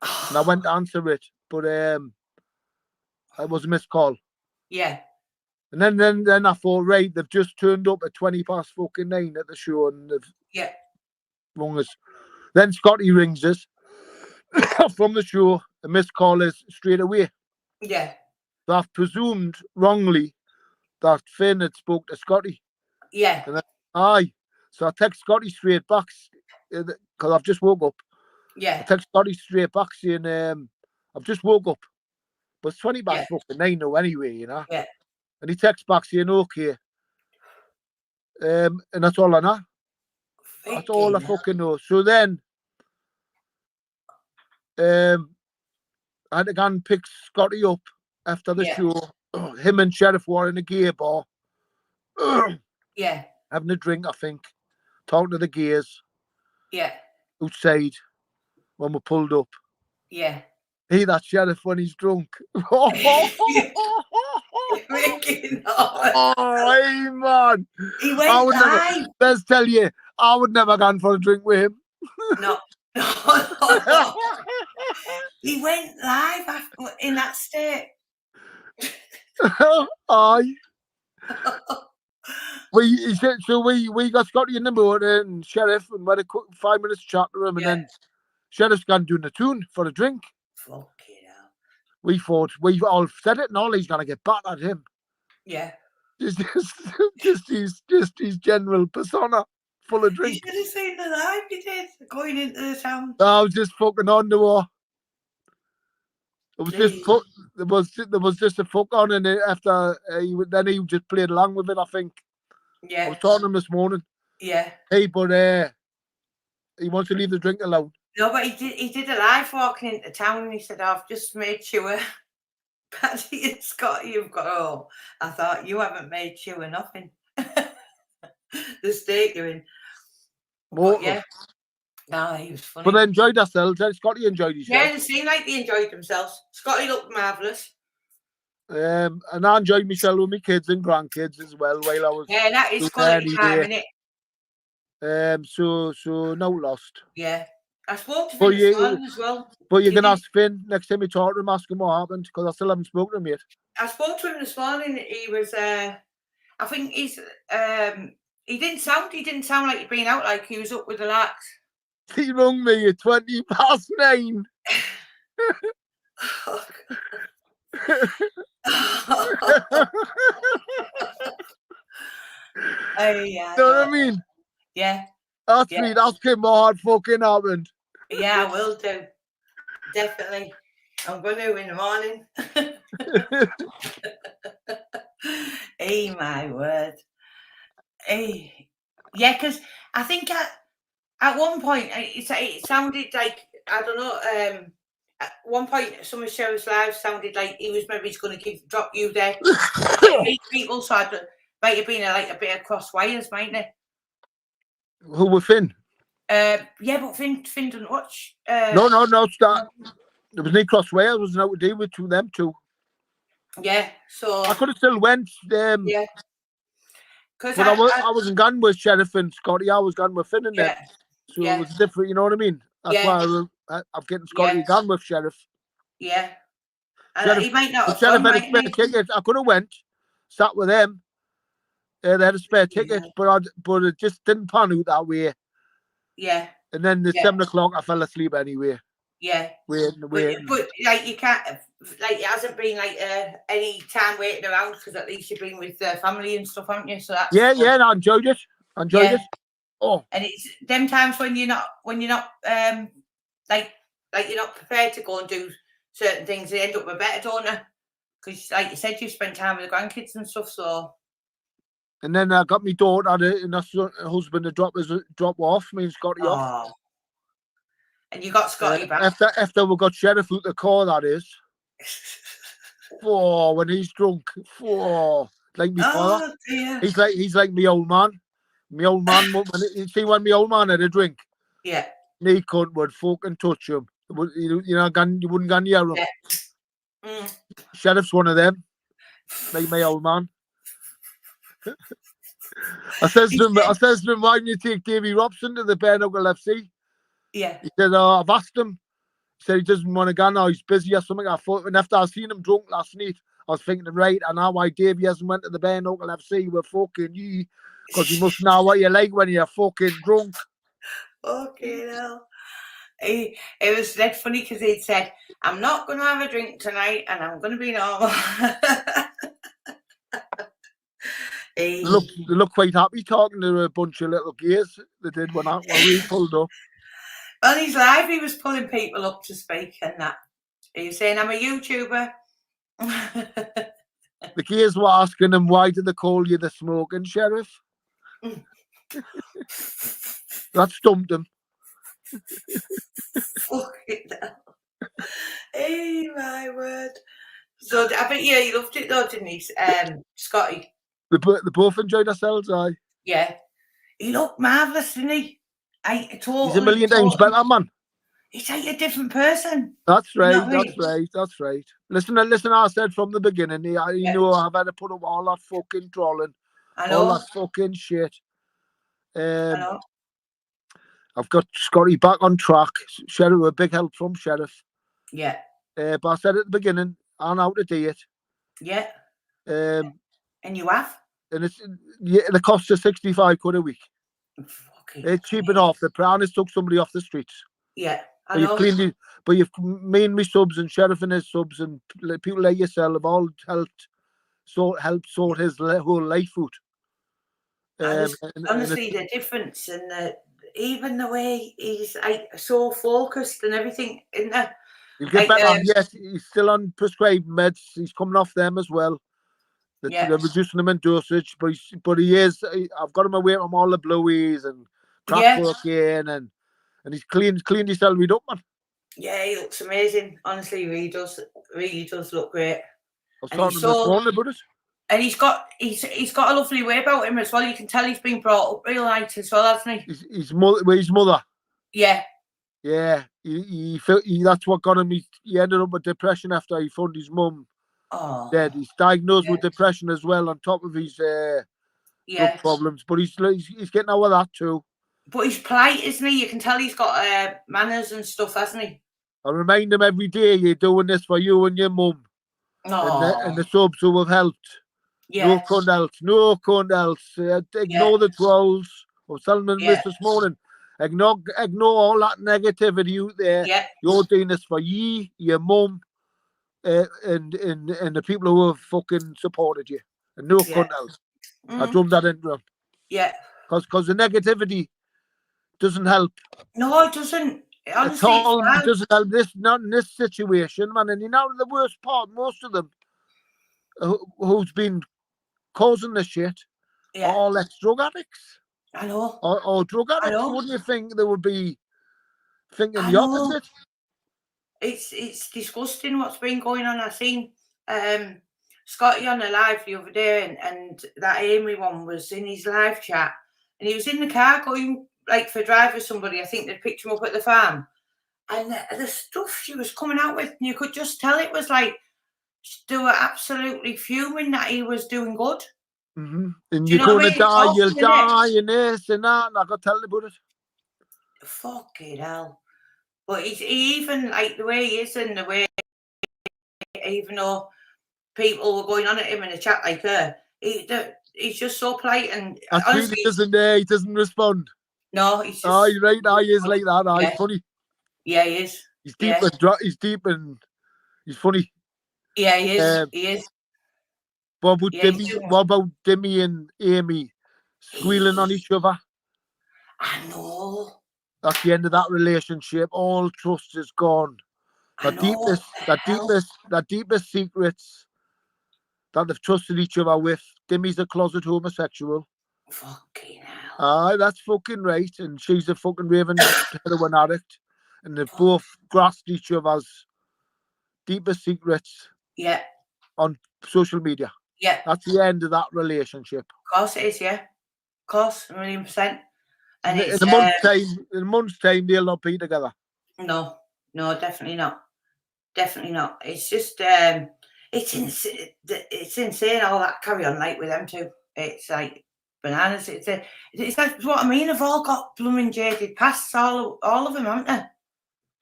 Speaker 2: And I went to answer it, but it was a missed call.
Speaker 1: Yeah.
Speaker 2: And then I thought, right, they've just turned up at 9:20 at the show, and they've
Speaker 1: Yeah.
Speaker 2: rung us. Then Scotty rings us from the show. A missed call is straight away.
Speaker 1: Yeah.
Speaker 2: So I've presumed wrongly that Finn had spoke to Scotty.
Speaker 1: Yeah.
Speaker 2: Aye. So I text Scotty straight back because I've just woke up. I
Speaker 1: Yeah.
Speaker 2: text Scotty straight back saying, I've just woke up. But it's 9:20 now anyway, you know.
Speaker 1: Yeah.
Speaker 2: And he texts back saying, okay. And that's all I know. That's all I fucking know. So then I had to go and pick Scotty up after the show. Him and Sheriff were in a gear bar.
Speaker 1: Yeah.
Speaker 2: Having a drink, I think. Talking to the gears
Speaker 1: Yeah.
Speaker 2: outside when we pulled up.
Speaker 1: Yeah.
Speaker 2: Hey, that Sheriff when he's drunk.
Speaker 1: Freaking on.
Speaker 2: Oh, hey, man.
Speaker 1: He
Speaker 2: I
Speaker 1: went
Speaker 2: would
Speaker 1: live.
Speaker 2: never, let's tell you, I would never gone for a drink with him.
Speaker 1: No. No. He went live in that state.
Speaker 2: Aye. He said, so we got Scotty in the motor and Sheriff and we had a quick 5 minutes chat to him and then Sheriff's gone doing the tune for a drink.
Speaker 1: Fucking hell.
Speaker 2: We thought, we've all said it and all, he's going to get back at him.
Speaker 1: Yeah.
Speaker 2: Just his general persona full of
Speaker 1: You
Speaker 2: drink.
Speaker 1: should have seen the live he did going into the town.
Speaker 2: I was just fucking on the wall. It was just there was just a fuck on, and after then he just played along with it. I think.
Speaker 1: Yeah.
Speaker 2: I was talking to him this morning.
Speaker 1: Yeah.
Speaker 2: Hey, but he wants to leave the drink alone.
Speaker 1: No, but he did a live walking into town and he said, I've just made sure Paddy and Scotty have got home. I thought, you haven't made sure nothing. The state you're in. But yeah. No, he was funny.
Speaker 2: But they enjoyed ourselves. Scotty enjoyed himself.
Speaker 1: Yeah, they seemed like they enjoyed themselves. Scotty looked marvellous.
Speaker 2: And I enjoyed myself with my kids and grandkids as well while I was.
Speaker 1: Yeah, that is quality time, isn't it?
Speaker 2: So no lost.
Speaker 1: Yeah. I spoke to Finn this morning as well.
Speaker 2: But you can ask Finn next time you talk to him, ask him what happened, because I still haven't spoken to him yet.
Speaker 1: I spoke to him this morning. He was I think he's he didn't sound like he'd been out, like he was up with the lads.
Speaker 2: He rung me at 9:20.
Speaker 1: Oh yeah.
Speaker 2: You know what I mean?
Speaker 1: Yeah.
Speaker 2: That's me. That's him what fucking happened.
Speaker 1: Yeah, I will do. Definitely. I'm going to in the morning. Hey, my word. Hey. Yeah, because I think at one point it sounded like, I don't know, at one point some of Sheriff's live sounded like he was maybe going to drop you there. People, so it might have been like a bit of cross wires, mightn't it?
Speaker 2: Who were Finn?
Speaker 1: Yeah, but Finn didn't watch.
Speaker 2: No, it's that. There was no cross wires. There was no to do with them two.
Speaker 1: Yeah, so
Speaker 2: I could have still went.
Speaker 1: yeah.
Speaker 2: But I wasn't gone with Sheriff and Scotty. I was gone with Finn and them. So it was different, you know what I mean? That's why I'm getting Scotty gone with Sheriff.
Speaker 1: Yeah. And
Speaker 2: Sheriff,
Speaker 1: he might not have
Speaker 2: Sheriff
Speaker 1: gone,
Speaker 2: had a spare ticket. I could have went, sat with them. They had a spare ticket, but it just didn't pan out that way.
Speaker 1: Yeah.
Speaker 2: And then at 7 o'clock, I fell asleep anyway.
Speaker 1: Yeah.
Speaker 2: Waiting.
Speaker 1: But like you can't, like it hasn't been like any time waiting around because at least you've been with family and stuff, haven't you? So that's
Speaker 2: and I enjoyed it. It. Oh.
Speaker 1: And it's them times when you're not like you're not prepared to go and do certain things, they end up with better, don't they? Because like you said, you spend time with the grandkids and stuff, so.
Speaker 2: And then I got my daughter and her husband to drop off, me and Scotty off.
Speaker 1: And you got Scotty back.
Speaker 2: After we got Sheriff out the car, that is. when he's drunk. Like me father.
Speaker 1: Oh dear.
Speaker 2: He's like me old man. Me old man, when when me old man had a drink,
Speaker 1: Yeah.
Speaker 2: me cunt would fucking touch him. You wouldn't go near him.
Speaker 1: Yeah. Mm.
Speaker 2: Sheriff's one of them. Like my old man. I says to him, why didn't you take Davy Robson to the Bare Knuckle FC?
Speaker 1: Yeah.
Speaker 2: He said, I've asked him. He said he doesn't want to go now. He's busy or something. I thought, and after I seen him drunk last night, I was thinking, right, I know why Davy hasn't went to the Bare Knuckle FC. We're fucking you. Because you must know what you're like when you're fucking drunk.
Speaker 1: Okay, hell. It was that funny because he'd said, I'm not going to have a drink tonight and I'm going to be normal.
Speaker 2: They look quite happy talking to a bunch of little gears. They did when we pulled up.
Speaker 1: On his live, he was pulling people up to speak and that. He was saying, I'm a YouTuber.
Speaker 2: The gears were asking him, why did they call you the smoking sheriff? That stumped him.
Speaker 1: Fucking hell. Hey, my word. So I bet he loved it though, didn't he? Scotty.
Speaker 2: They both enjoyed themselves, aye.
Speaker 1: Yeah. He looked marvellous, didn't he?
Speaker 2: He's a million times better, man.
Speaker 1: He's like a different person.
Speaker 2: That's right,
Speaker 1: You know
Speaker 2: that's right. Listen, I said from the beginning, you know I've had to put up all that fucking trolling. All that fucking shit.
Speaker 1: I know.
Speaker 2: I've got Scotty back on track. Sheriff, a big help from Sheriff.
Speaker 1: Yeah.
Speaker 2: But I said at the beginning, I'm out to date.
Speaker 1: Yeah.
Speaker 2: And
Speaker 1: you have?
Speaker 2: And the cost is 65 quid a week. It's cheaping off the plan. It's took somebody off the streets.
Speaker 1: Yeah.
Speaker 2: But you've cleaned it. But you've me subs and Sheriff and his subs and people like yourself have all helped sort his whole life out.
Speaker 1: Honestly, the difference and even the way he's so focused and everything, isn't there?
Speaker 2: He'll get better. Yes, he's still on prescribed meds. He's coming off them as well. They're reducing him in dosage, but he is. I've got him away from all the blueies and crack cocaine, and he's cleaned himself up, man.
Speaker 1: Yeah, he looks amazing. Honestly, he really does look great.
Speaker 2: I was talking to him this morning about it.
Speaker 1: And he's got a lovely way about him as well. You can tell he's been brought up real nice as well, hasn't he?
Speaker 2: His mother.
Speaker 1: Yeah.
Speaker 2: Yeah. He that's what got him. He ended up with depression after he found his mum dead. He's diagnosed with depression as well, on top of his drug problems. But he's getting over that too. But
Speaker 1: he's polite, isn't he? You can tell he's got manners and stuff, hasn't he?
Speaker 2: I remind him every day, you're doing this for you and your mum. And the subs who have helped. Yeah. No cunt else. Ignore the trolls. I was telling them this morning. Ignore all that negativity out there.
Speaker 1: Yeah.
Speaker 2: You're doing this for you, your mum, and the people who have fucking supported you. And no cunt else. I drummed that into them.
Speaker 1: Yeah.
Speaker 2: Because the negativity doesn't help.
Speaker 1: No, it doesn't. Honestly,
Speaker 2: it doesn't help. Not in this situation, man. And you know the worst part, most of them who's been causing the shit are all ex-drug addicts.
Speaker 1: I know.
Speaker 2: Or drug addicts. Wouldn't you think they would be thinking the opposite?
Speaker 1: It's disgusting what's been going on. I seen Scotty on the live the other day, and that Amy one was in his live chat, and he was in the car going for drive with somebody. I think they'd picked him up at the farm, and the stuff she was coming out with, and you could just tell it was like they were absolutely fuming that he was doing good.
Speaker 2: Mm-hmm. And you're going to die, you'll die, and this and that, and I got to tell you about it.
Speaker 1: Fucking hell. But he even, the way he is and the way, even though people were going on at him in a chat like her, he's just so polite. And honestly,
Speaker 2: he doesn't respond.
Speaker 1: No, he's just...
Speaker 2: you're right, he is like that, he's funny.
Speaker 1: Yeah, he is.
Speaker 2: He's deep and he's funny.
Speaker 1: Yeah, he is. He is.
Speaker 2: What about Dimmy and Amy squealing on each other?
Speaker 1: I know.
Speaker 2: That's the end of that relationship. All trust is gone. The deepest secrets that they've trusted each other with. Dimmy's a closet homosexual.
Speaker 1: Fucking hell.
Speaker 2: Aye, that's fucking right. And she's a fucking raving heroin addict. And they've both grasped each other's deepest secrets.
Speaker 1: Yeah.
Speaker 2: on social media.
Speaker 1: Yeah,
Speaker 2: That's the end of that relationship.
Speaker 1: of course it is. Yeah, of course, 1,000,000%. And
Speaker 2: In
Speaker 1: it's
Speaker 2: a month's time, they'll not be together.
Speaker 1: no, definitely not. Definitely not. It's just it's insane all that carry on like with them two. It's like bananas. It's like what I mean. They've all got blooming jaded pasts, all of them, haven't they?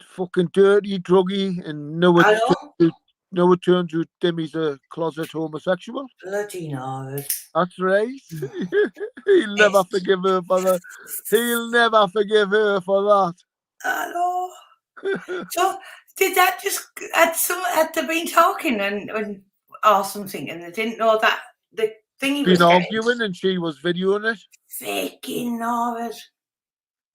Speaker 2: Fucking dirty, druggy, and
Speaker 1: I know.
Speaker 2: no it turns out Demi's a closet homosexual.
Speaker 1: Bloody no.
Speaker 2: That's right. He'll never forgive her for that. He'll never forgive her for that.
Speaker 1: I know. So did that just had they been talking and or something, and they didn't know that the thing he was
Speaker 2: Been
Speaker 1: getting?
Speaker 2: arguing, and she was videoing it,
Speaker 1: Fucking know it.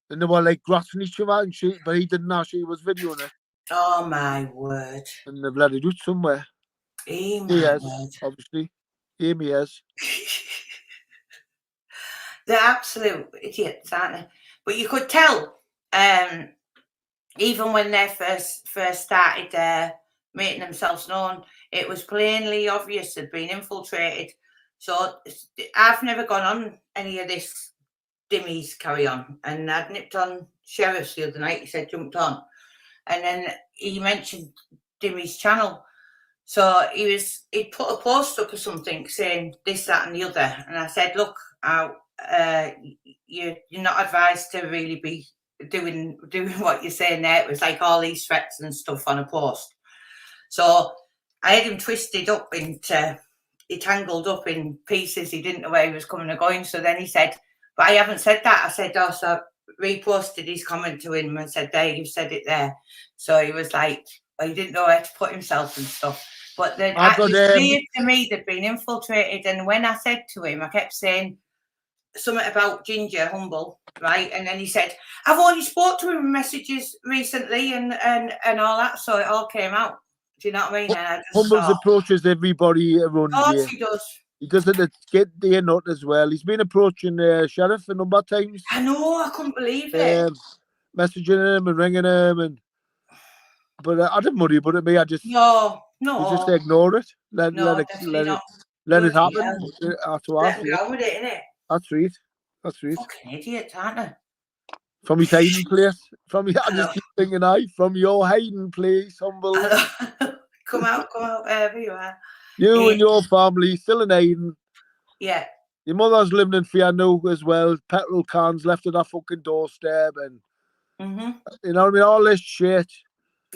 Speaker 2: and they were like grasping each other, but he didn't know she was videoing it,
Speaker 1: Oh my word.
Speaker 2: and they've let it out somewhere.
Speaker 1: He
Speaker 2: Yes, obviously. Amy is.
Speaker 1: They're absolute idiots, aren't they? But you could tell, even when they first started making themselves known, it was plainly obvious they'd been infiltrated. So I've never gone on any of this Dimmy's carry on, and I'd nipped on Sheriff's the other night. He said jumped on, and then he mentioned Dimmy's channel. So he'd put a post up or something saying this, that, and the other, and I said, look, you're not advised to really be doing what you're saying there. It was like all these threats and stuff on a post. So I had him twisted up he tangled up in pieces. He didn't know where he was coming or going. So then he said, but I haven't said that. I said, oh, so I reposted his comment to him and said, there, you've said it there. So he was like, well, he didn't know where to put himself and stuff. But it was clear to me they'd been infiltrated. And when I said to him, I kept saying something about Ginger Humble, right? And then he said, I've only spoke to him in messages recently and all that. So it all came out. Do you know what I mean?
Speaker 2: Humble's approaches everybody around
Speaker 1: here.
Speaker 2: here.
Speaker 1: He does.
Speaker 2: He does it to get their nut as well. He's been approaching Sheriff a number of times.
Speaker 1: I know, I couldn't believe it.
Speaker 2: Messaging him and ringing him, but I didn't worry about it. I just
Speaker 1: no,
Speaker 2: just ignore it. Let it happen. That's what I
Speaker 1: go with it, innit?
Speaker 2: That's right. That's right.
Speaker 1: Fucking idiots, aren't they?
Speaker 2: From his hiding place. I just keep thinking, from your hiding place, Humble.
Speaker 1: Come out, wherever you are.
Speaker 2: You and your family still in hiding.
Speaker 1: Yeah.
Speaker 2: Your mother's living in fear now as well. Petrol cans left at her fucking doorstep, and you know what I mean. All this shit.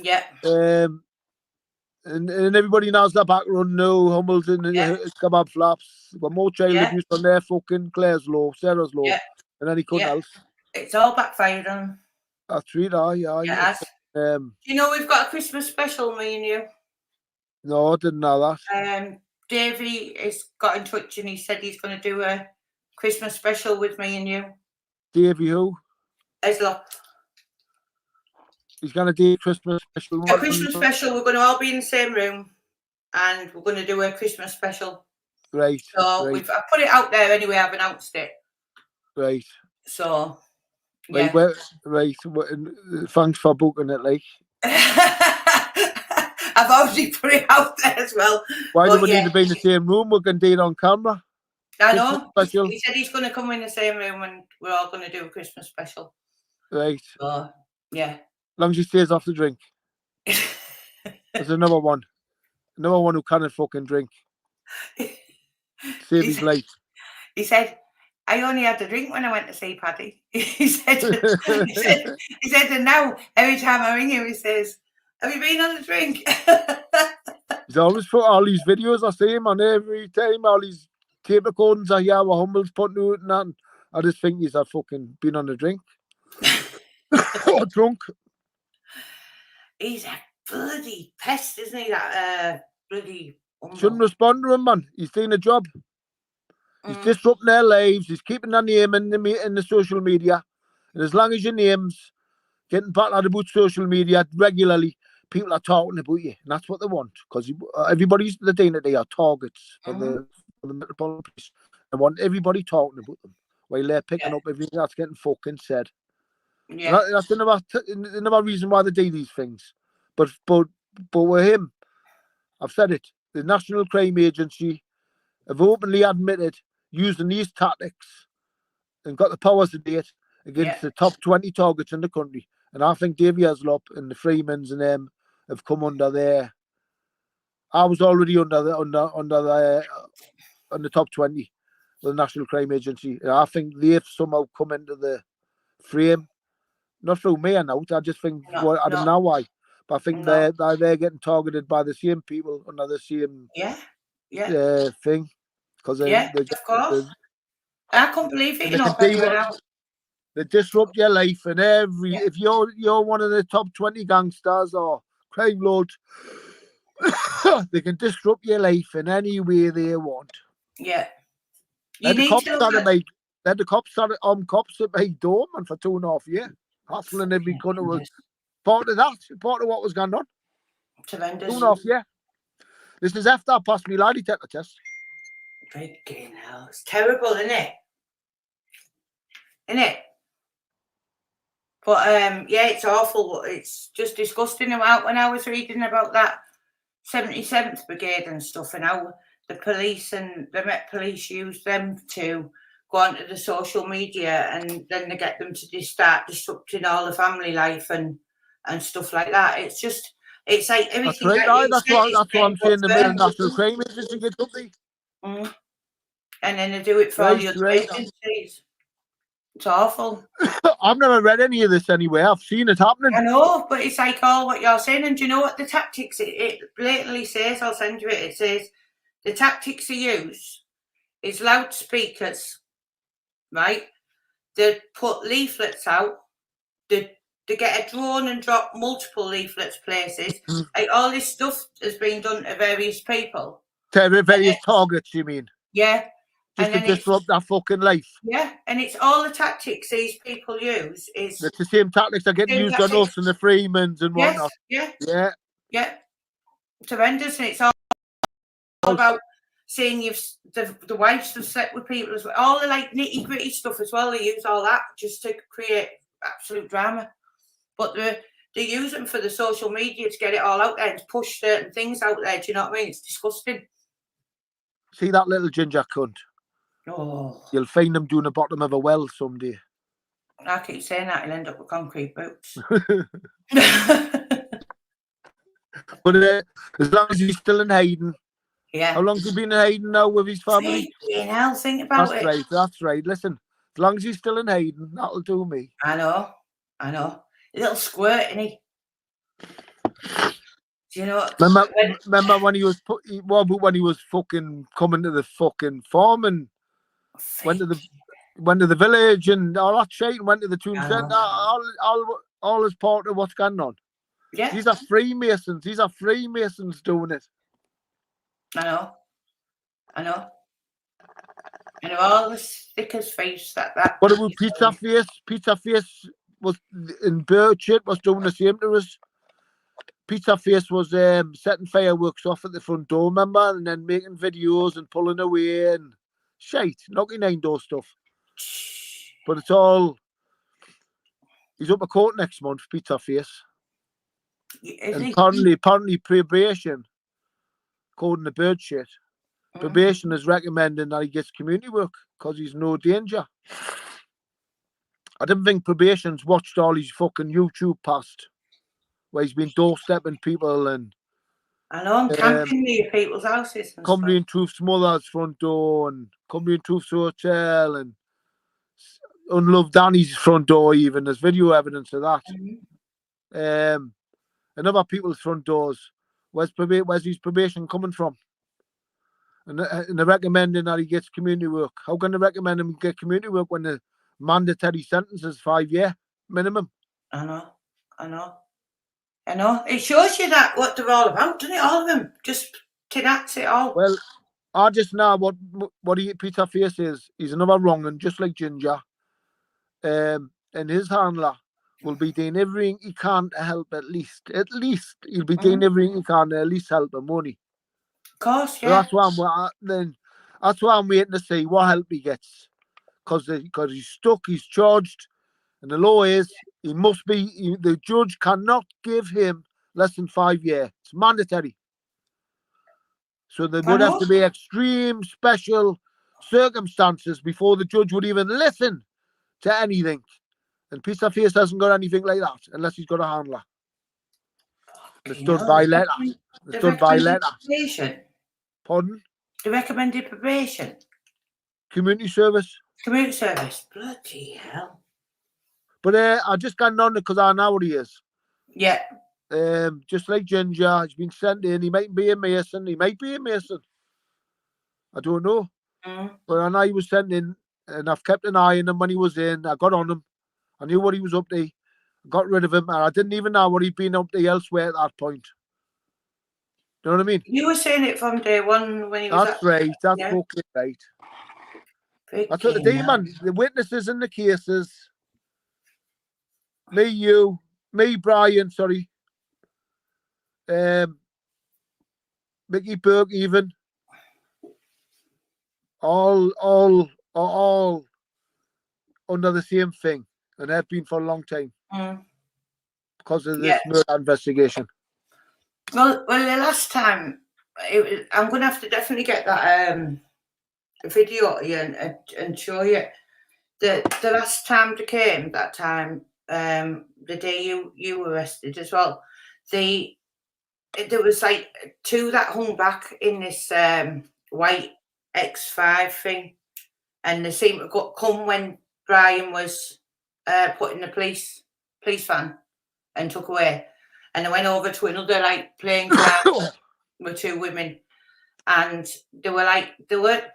Speaker 1: Yeah.
Speaker 2: And everybody knows that background now. Humble's in kebab flaps. Got more child abuse on their fucking Claire's law, Sarah's law, and anything else.
Speaker 1: It's all backfired on.
Speaker 2: That's right, yeah.
Speaker 1: Do you know we've got a Christmas special, me and you?
Speaker 2: No, I didn't know that.
Speaker 1: Davey has got in touch and he said he's going to do a Christmas special with me and you.
Speaker 2: Davey who?
Speaker 1: Eslo.
Speaker 2: He's going to do a Christmas special.
Speaker 1: A Christmas special. We're going to all be in the same room and we're going to do a Christmas special.
Speaker 2: Right.
Speaker 1: So I put it out there anyway. I've announced it.
Speaker 2: Right.
Speaker 1: So, yeah.
Speaker 2: Right. Thanks for booking it, like.
Speaker 1: I've obviously put it out there as well.
Speaker 2: Why do we need to be in the same room? We can do it on camera.
Speaker 1: I know. He said he's going to come in the same room and we're all going to do a Christmas special.
Speaker 2: Right.
Speaker 1: So, yeah.
Speaker 2: As long as he stays off the drink. There's another one. Another one who can't fucking drink. Save his life. He
Speaker 1: said, I only had a drink when I went to see Paddy. he said, and now every time I ring him, he says, have you been on a drink?
Speaker 2: He's always put all these videos. I see him on every time. All these tape recordings I hear what Humble's putting out and that. I just think he's fucking been on a drink. Or drunk.
Speaker 1: He's a bloody pest, isn't he? That bloody Humble.
Speaker 2: Shouldn't respond to him, man. He's doing a job. He's disrupting their lives. He's keeping their name in the social media. And as long as your name's getting battered about social media regularly, people are talking about you. And that's what they want. Because everybody's the day they are targets for the Metropolitan Police. They want everybody talking about them while they're picking up everything that's getting fucking said. Yeah. That's another reason why they do these things. But with him, I've said it. the National Crime Agency have openly admitted using these tactics and got the powers to do it against the top 20 targets in the country. And I think Davy Heslop and the Freemans and them have come under there. I was already under the top 20 with the National Crime Agency. And I think they've somehow come into the frame. Not through me and out. I just think I don't know why. But I think they're getting targeted by the same people under the same thing. Because
Speaker 1: of course. I can't believe it, you know.
Speaker 2: They disrupt your life, and if you're one of the top 20 gangsters or crime lords, they can disrupt your life in any way they want.
Speaker 1: Yeah.
Speaker 2: The cops started on cops at my door and for 2.5 years, hustling every cunt who was part of what was going on.
Speaker 1: Tremendous.
Speaker 2: 2.5 years. This is after I passed my lie detector test.
Speaker 1: Freaking hell. It's terrible, isn't it? Isn't it? But it's awful. It's just disgusting about when I was reading about that 77th Brigade and stuff, and how the police and the Met Police use them to go onto the social media, and then they get them to start disrupting all the family life and stuff like that. It's like everything.
Speaker 2: That's right. That's what I'm saying. The National Crime Agency gets up there.
Speaker 1: And then they do it for all the other agencies. It's awful.
Speaker 2: I've never read any of this anywhere. I've seen it happening.
Speaker 1: I know, but it's like all what you're saying. And do you know what the tactics? It blatantly says, I'll send you it. It says the tactics they use is loudspeakers, right? They put leaflets out. They get a drone and drop multiple leaflets places. Like all this stuff has been done to various people.
Speaker 2: To various targets, you mean?
Speaker 1: Yeah.
Speaker 2: Just to disrupt their fucking life.
Speaker 1: Yeah, and it's all the tactics these people use. It's
Speaker 2: the same tactics that get used on us and the Freemans and whatnot.
Speaker 1: Yeah. It's horrendous, and it's all about saying the wives have slept with people as well. All the like nitty gritty stuff as well. They use all that just to create absolute drama. But they use them for the social media to get it all out there and to push certain things out there. Do you know what I mean? It's disgusting.
Speaker 2: See that little ginger cunt?
Speaker 1: Oh.
Speaker 2: You'll find them doing the bottom of a well someday.
Speaker 1: I keep saying that, he'll end up with concrete boots.
Speaker 2: But as long as he's still in hiding.
Speaker 1: Yeah.
Speaker 2: How long has he been in hiding now with his family?
Speaker 1: Think about it.
Speaker 2: That's right. Listen, as long as he's still in hiding, that'll do me.
Speaker 1: I know. A little squirt, isn't he? Do you know?
Speaker 2: Remember when he was fucking coming to the fucking farm and went to the village and all that shit and went to the tune centre, all as part of what's going on.
Speaker 1: Yeah.
Speaker 2: These are Freemasons. These are Freemasons doing it.
Speaker 1: I know. And all the stickers face that.
Speaker 2: What about Pizza Face? Pizza Face was in Birchit was doing the same to us. Pizza Face was setting fireworks off at the front door, remember? And then making videos and pulling away and shite, knocking on door stuff. But it's all. He's up a court next month, Pizza Face. And apparently probation, according to bird shit, probation is recommending that he gets community work because he's no danger. I didn't think probation's watched all his fucking YouTube past, where he's been doorstepping people and
Speaker 1: I know, camping near people's houses.
Speaker 2: Cumbrian Truth's mother's front door and Cumbrian Truth's hotel and Unloved Danny's front door even. There's video evidence of that. And other people's front doors. Where's his probation coming from? And they're recommending that he gets community work. How can they recommend him get community work when the mandatory sentence is 5 years minimum?
Speaker 1: I know. It shows you that what they're all about, doesn't it? All of them just enact it all.
Speaker 2: Well, I just know what Peter Face is. He's another wrong and just like Ginger. And his handler will be doing everything he can to help at least. At least he'll be doing everything he can to at least help him, won't he?
Speaker 1: Of course, yeah.
Speaker 2: So that's why I'm waiting to see what help he gets. Because he's stuck, he's charged, and the law is the judge cannot give him less than 5 years. It's mandatory. So there
Speaker 1: I
Speaker 2: would have
Speaker 1: know.
Speaker 2: to be extreme special circumstances before the judge would even listen to anything. And Piece of Face hasn't got anything like that unless he's got a handler. And it's done by letter. It's done by letter.
Speaker 1: Probation.
Speaker 2: Pardon?
Speaker 1: The recommended probation.
Speaker 2: Community service.
Speaker 1: Community service. Bloody hell.
Speaker 2: But I just got on it because I know what he is.
Speaker 1: Yeah.
Speaker 2: Just like Ginger, he's been sent in. He might be a Mason. He might be a Mason. I don't know. But I know he was sent in, and I've kept an eye on him when he was in. I got on him. I knew what he was up to. I got rid of him, and I didn't even know what he'd been up to elsewhere at that point. Do you know what I mean?
Speaker 1: You were saying it from day one when he was.
Speaker 2: That's right. That's fucking right. That's what the demon, the witnesses in the cases. Me, Brian, sorry. Mickey Burke, even. All under the same thing, and have been for a long time because of this murder investigation.
Speaker 1: Well, the last time, I'm going to have to definitely get that video to you and show you. The last time they came, that time, the day you were arrested as well, there was like 2 that hung back in this white X5 thing, and they seemed to come when Brian was put in the police van and took away, and they went over to another like plain car with 2 women, and they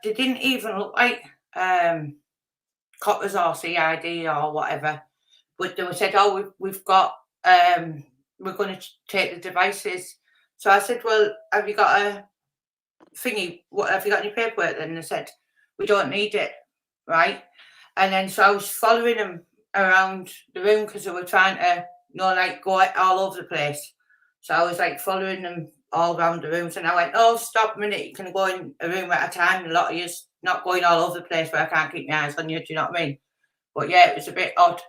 Speaker 1: didn't even look like coppers or CID or whatever, but they were said, oh, we've got we're going to take the devices. So I said, well, have you got a thingy? What have you got any paperwork? Then they said, we don't need it, right? And then so I was following them around the room because they were trying to, like go all over the place. So I was like following them all around the rooms, and I went, oh, stop a minute, you can go in a room at a time. A lot of you's not going all over the place where I can't keep my eyes on you, do you know what I mean? But yeah, it was a bit odd.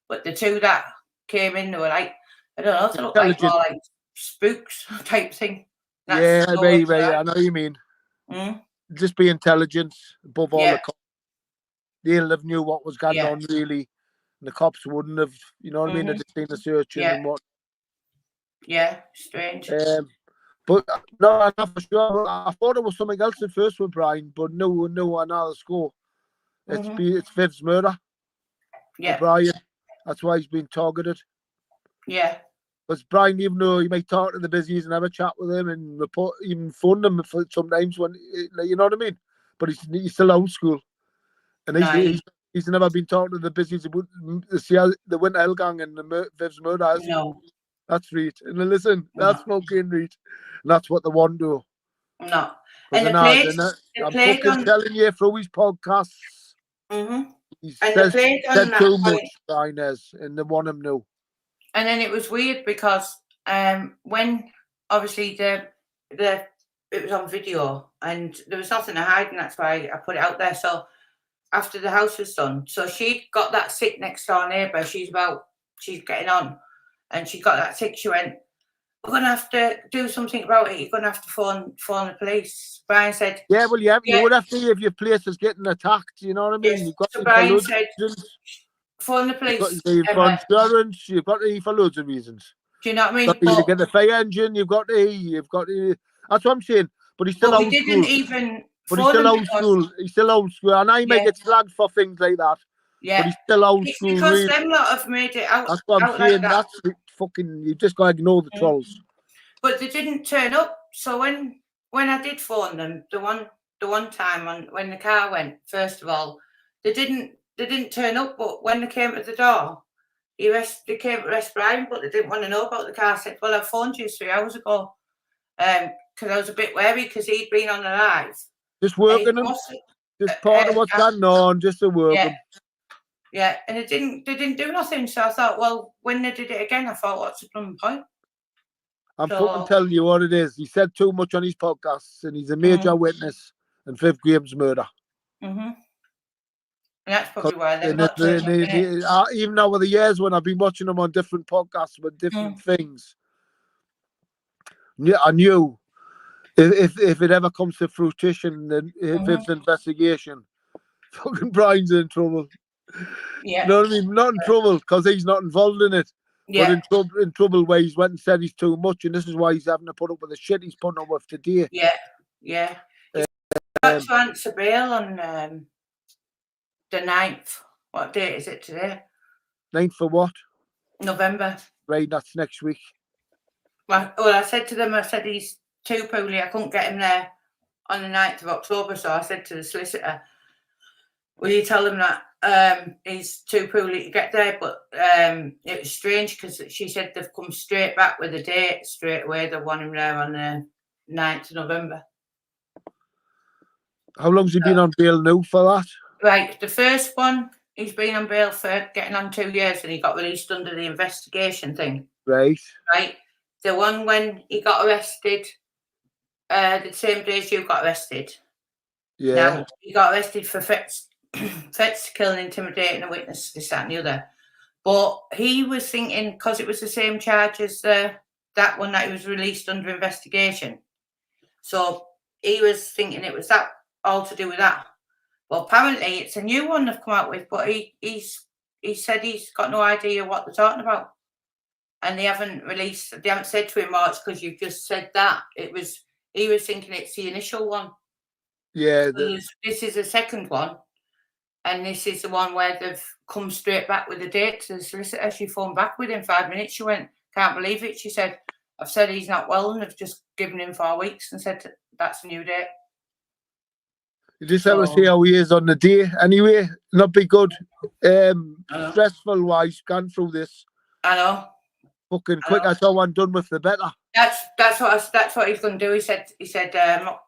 Speaker 1: But the 2 that came in, they were like, I don't know, they look like more like spooks type thing.
Speaker 2: That's I know what you mean. Just be intelligent above all the cops. They'll have knew what was going on really, and the cops wouldn't have, you know what I mean? They'd just seen the searching and what. Yeah, strange. But no, not for sure. I thought it was something else at first with Brian, but no, another score. It's Viv's murder. Yeah, Brian. That's why he's been targeted. Yeah. Because Brian, even though you might talk to the busies and have a chat with him and report, even phone them for sometimes when you know what I mean. But he's still old school, and he's never been talking to the busies about the Winter Hill Gang and the Viv's murder. No. That's right. And listen, that's fucking right. And that's what they want to do. No. And I'm fucking telling you through his podcasts. He said too much, Brian is, and they want him now. And then it was weird because when obviously it was on video and there was nothing to hide, and that's why I put it out there. So after the house was done, so she got that sick next door neighbour. She's getting on. And she got that sick. She went, we're going to have to do something about it. You're going to have to phone the police. Brian said, you would have to if your place is getting attacked. You know what I mean? Yes.
Speaker 1: So Brian said, phone the police.
Speaker 2: You've got insurance. You've got to for loads of reasons.
Speaker 1: Do you know what I mean?
Speaker 2: You've got to get the fire engine. You've got to. That's what I'm saying. But he's still old school. But he's still old school. He's still old school. And I might get slagged for things like that. Yeah, but he's still old school. Because really. Them lot have made it out. That's what I'm saying. Like that. That's fucking. You just got to ignore the trolls. But they didn't turn up. So when I did phone them, the one time when the car went, first of all, they didn't turn up. But when they came to the door, they came to arrest Brian, but they didn't want to know about the car. I said, well, I phoned you 3 hours ago, because I was a bit wary because he'd been on the live. Just working him. Just part of what's going on, just to work him. Yeah, and they didn't do nothing. So I thought, well, when they did it again, I thought, what's the point? I'm fucking telling you what it is. He said too much on his podcasts, and he's a major witness in Viv Graham's murder. And that's probably why they're even over the years when I've been watching him on different podcasts with different things, I knew if it ever comes to fruition, then if
Speaker 1: Mhm.
Speaker 2: it's an investigation, fucking Brian's in trouble.
Speaker 1: Yeah.
Speaker 2: You know what I mean? Not in trouble because he's not involved in it, but
Speaker 1: Yeah.
Speaker 2: in trouble where he's went and said he's too much, and this is why he's having to put up with the shit he's putting up with today.
Speaker 1: Yeah. Yeah. He's got to answer bail on the 9th. What date is it today?
Speaker 2: 9th for what?
Speaker 1: November.
Speaker 2: Right, that's next week.
Speaker 1: Well, I said to them, I said he's too poorly. I couldn't get him there on the 9th of October, so I said to the solicitor, will you tell him that he's too poorly to get there? But it was strange because she said they've come straight back with a date straight away. They want him there on the 9th of November.
Speaker 2: How long's he been on bail now for that?
Speaker 1: Right, the first one, he's been on bail for getting on 2 years and he got released under the investigation thing.
Speaker 2: Right.
Speaker 1: Right. The one when he got arrested, the same day as you got arrested.
Speaker 2: Yeah.
Speaker 1: Now, he got arrested for threats to kill and intimidating a witness, this, that, and the other. But he was thinking, because it was the same charge as that one that he was released under investigation. So he was thinking it was that all to do with that. Well, apparently it's a new one they've come out with, but he said he's got no idea what they're talking about. And they haven't said to him, oh, it's because you've just said that. He was thinking it's the initial one.
Speaker 2: Yeah.
Speaker 1: So this is the second one. And this is the one where they've come straight back with the date to the solicitor. She phoned back within 5 minutes. She went, can't believe it. She said, I've said he's not well and they've just given him 4 weeks and said that's a new date.
Speaker 2: You just have to see how he is on the day. Anyway, not be good. Stressful wise, gone through this.
Speaker 1: I know.
Speaker 2: Fucking quick as I want done with, the better.
Speaker 1: That's what he's going to do. He said just get out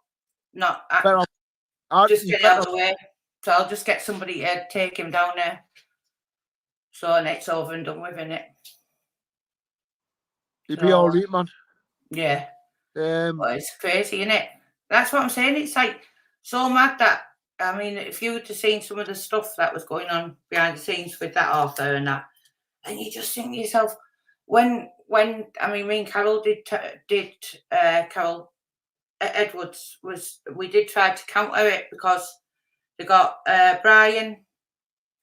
Speaker 1: of the way. So I'll just get somebody to take him down there. So and it's over and done with, innit?
Speaker 2: He'll be all right, man.
Speaker 1: Yeah. Well, it's crazy, innit? That's what I'm saying. It's like so mad that, I mean, if you were to see some of the stuff that was going on behind the scenes with that author and that, and you just think to yourself, when I mean, me and Carol Carol Edwards we did try to counter it because they got Brian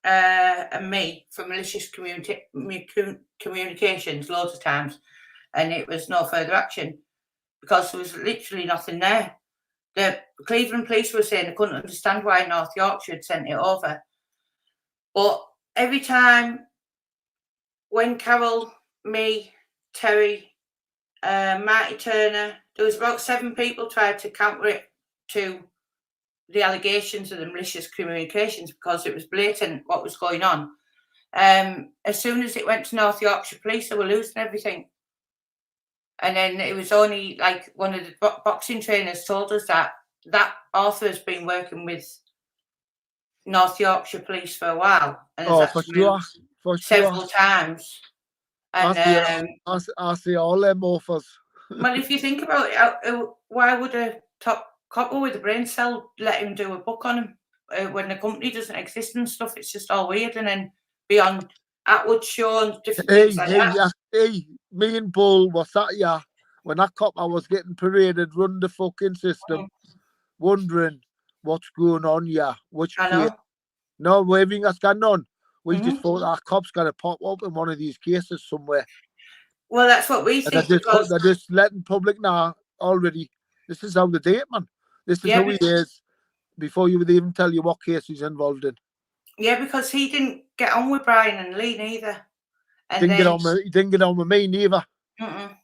Speaker 1: and me from malicious communications loads of times, and it was no further action because there was literally nothing there. The Cleveland police were saying they couldn't understand why North Yorkshire had sent it over. But every time when Carol, me, Terry, Marty Turner, there was about 7 people tried to counter it to the allegations of the malicious communications because it was blatant what was going on. As soon as it went to North Yorkshire police, they were losing everything. And then it was only like one of the boxing trainers told us that author has been working with North Yorkshire police for a while. And
Speaker 2: for sure.
Speaker 1: Several times. And
Speaker 2: I see all them offers.
Speaker 1: Well, if you think about it, why would a top couple with a brain cell let him do a book on him when the company doesn't exist and stuff? It's just all weird. And then be on Atwood's show and different things like that.
Speaker 2: Me and Bull was sat here when that cop I was getting paraded, run the fucking system, wondering what's going on here. Which case? No, everything that's going on. We just thought that cop's going to pop up in one of these cases somewhere.
Speaker 1: Well, that's what we think.
Speaker 2: They're just letting public know already. This is how they do it, man. This is how he is before you would even tell you what case he's involved in.
Speaker 1: Yeah, because he didn't get on with Brian and Lee neither. And
Speaker 2: he didn't get on with me neither.
Speaker 1: And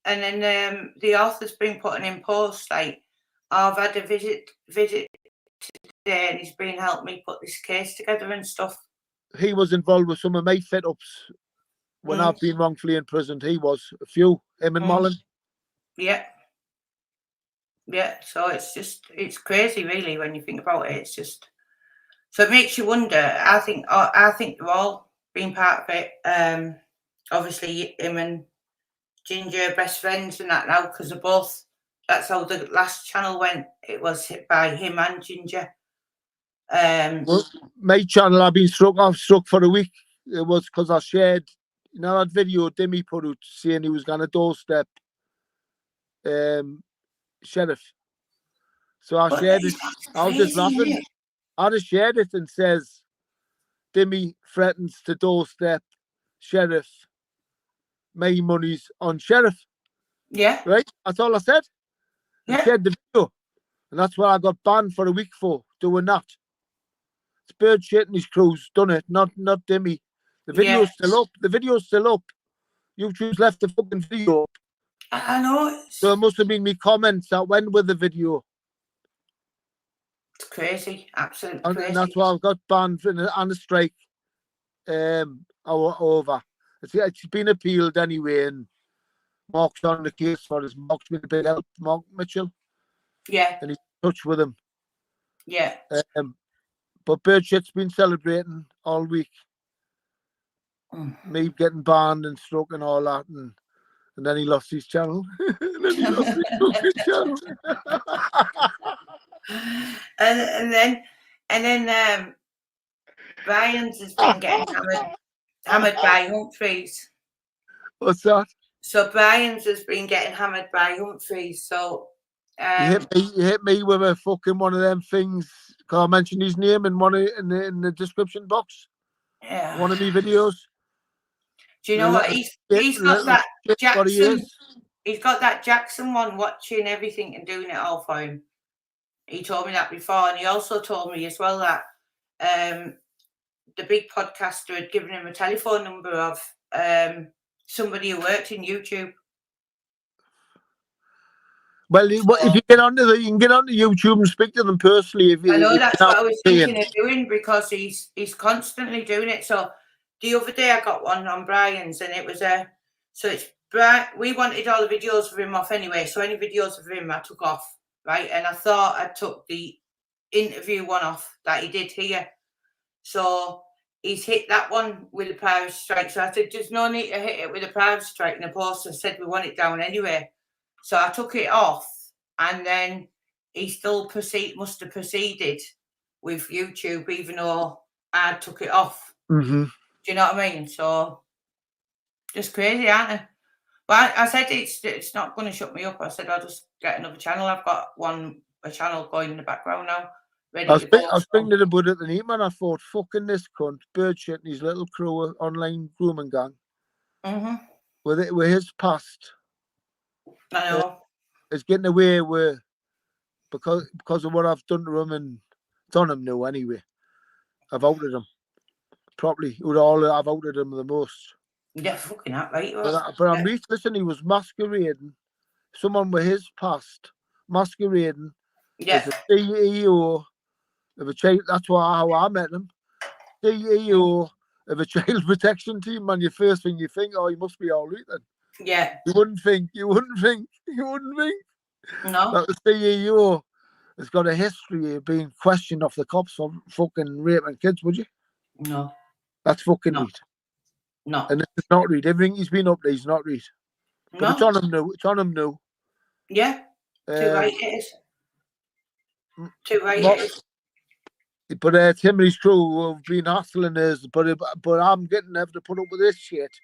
Speaker 1: then the author's been putting in posts like, I've had a visit today and he's been helping me put this case together and stuff.
Speaker 2: He was involved with some of my fit-ups when I've been wrongfully imprisoned. He was a few, him and Mullen.
Speaker 1: Yeah. Yeah, so it's crazy really when you think about it. It's just, so it makes you wonder. I think they've all been part of it. Obviously him and Ginger are best friends and that now because they're both, that's how the last channel went. It was hit by him and Ginger.
Speaker 2: Well, my channel I've struck for a week. It was because I shared, you know, that video Dimmy put out saying he was going to doorstep Sheriff. So I
Speaker 1: But
Speaker 2: shared it.
Speaker 1: that's
Speaker 2: I was just
Speaker 1: crazy, isn't
Speaker 2: laughing.
Speaker 1: it?
Speaker 2: I just shared it and says, Dimmy threatens to doorstep Sheriff. My money's on Sheriff.
Speaker 1: Yeah,
Speaker 2: Right? That's all I said. And
Speaker 1: yeah,
Speaker 2: shared the video. And that's what I got banned for a week for, doing that. It's bird shit and his crew's done it, not Dimmy. The video's still up. The video's still up. YouTube's left the fucking video up.
Speaker 1: I know.
Speaker 2: So it must have been me comments that went with the video.
Speaker 1: It's crazy, absolutely crazy.
Speaker 2: And that's why I've got banned and a strike over. It's been appealed anyway, and Mark's on the case for us. Mark's been a big help, Mark Mitchell.
Speaker 1: Yeah.
Speaker 2: And he's in touch with him.
Speaker 1: Yeah.
Speaker 2: But Birdshit's been celebrating all week. Me getting banned and struck and all that, and then he lost his channel. And then he lost his fucking channel.
Speaker 1: and then Brian's has been getting hammered by Humphreys.
Speaker 2: What's that?
Speaker 1: So Brian's has been getting hammered by Humphreys. So
Speaker 2: you hit me with a fucking one of them things. Can I mention his name in the description box?
Speaker 1: Yeah.
Speaker 2: One of my videos.
Speaker 1: Do you know what? He's got that Jackson. He's got that Jackson one watching everything and doing it all for him. He told me that before, and he also told me as well that the big podcaster had given him a telephone number of somebody who worked in YouTube.
Speaker 2: Well, if you get onto you can get onto YouTube and speak to them personally.
Speaker 1: I know that's what I was thinking of doing, because he's constantly doing it. So the other day I got one on Brian's, and it was we wanted all the videos of him off anyway. So any videos of him I took off, right? And I thought I took the interview one off that he did here. So he's hit that one with a privacy strike. So I said, there's no need to hit it with a privacy strike. And the poster said we want it down anyway. So I took it off, and then he still must have proceeded with YouTube, even though I took it off.
Speaker 2: Mm-hmm.
Speaker 1: Do you know what I mean? So just crazy, aren't they? But I said it's not going to shut me up. I said I'll just get another channel. I've got a channel going in the background now. I was
Speaker 2: thinking to the bud at the knee, man. I thought, fucking this cunt, Birdshit and his little crew, online grooming gang.
Speaker 1: Mm-hmm.
Speaker 2: With his past.
Speaker 1: I know.
Speaker 2: It's getting away with because of what I've done to him, and done him now anyway. I've outed him properly. I've outed him the most.
Speaker 1: Yeah, fucking that right.
Speaker 2: But I'm listen, he was masquerading. Someone with his past masquerading as a CEO of a child. That's how I met him. CEO of a child protection team, and your first thing you think, oh, he must be all right then.
Speaker 1: Yeah.
Speaker 2: You wouldn't think. No. That the CEO has got a history of being questioned off the cops for fucking raping kids, would you?
Speaker 1: No.
Speaker 2: That's fucking right.
Speaker 1: No.
Speaker 2: And it's not right. Everything he's been up to, he's not right. But it's on him now. It's on him now.
Speaker 1: Yeah. Too right it is. Too right it is.
Speaker 2: But him and his crew have been hassling us. But I'm getting them to put up with this shit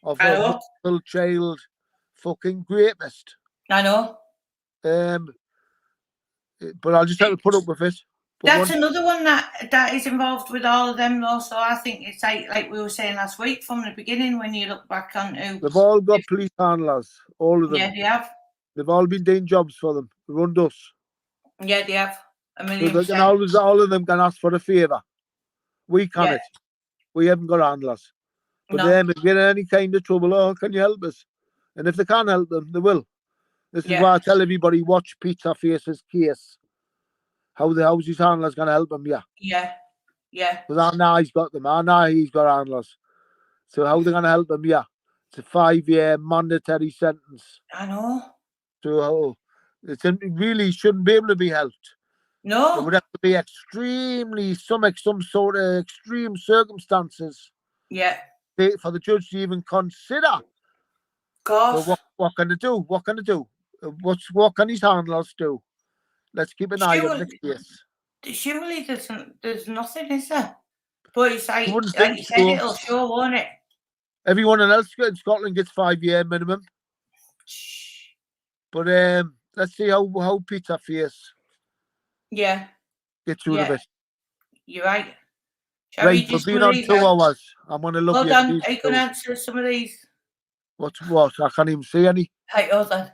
Speaker 2: of a little child fucking rapist.
Speaker 1: I know.
Speaker 2: But I'll just have to put up with it.
Speaker 1: That's another one that is involved with all of them, though. So I think it's like we were saying last week from the beginning, when you look back onto.
Speaker 2: They've all got police handlers, all of them.
Speaker 1: Yeah, they have.
Speaker 2: They've all been doing jobs for them. They run us.
Speaker 1: Yeah, they have.
Speaker 2: So they can all of them can ask for a favour. We can't. We haven't got handlers. But them, if you get in any kind of trouble, oh, can you help us? And if they can't help them, they will. This is why I tell everybody, watch Pizza Face's case. How's his handlers going to help him?
Speaker 1: Yeah.
Speaker 2: Because now he's got them. Now he's got handlers. So how are they going to help him? Yeah. It's a 5-year mandatory sentence.
Speaker 1: I know.
Speaker 2: So it really shouldn't be able to be helped.
Speaker 1: No.
Speaker 2: It would have to be some sort of extreme circumstances.
Speaker 1: Yeah.
Speaker 2: For the judge to even consider.
Speaker 1: Of course.
Speaker 2: So what can they do? What can they do? What can his handlers do? Let's keep an eye on this case.
Speaker 1: Surely there's nothing, is there? But it's like you said, it'll show, won't it?
Speaker 2: Everyone else in Scotland gets 5-year minimum. But let's see how Peter Face
Speaker 1: Yeah,
Speaker 2: gets out of
Speaker 1: yeah,
Speaker 2: it.
Speaker 1: you're right. Shall we
Speaker 2: Right, we've
Speaker 1: just
Speaker 2: been on 2 hours. I'm gonna love
Speaker 1: hold
Speaker 2: you.
Speaker 1: on, are you going to answer some of these?
Speaker 2: What? I can't even see any.
Speaker 1: Right, hold on.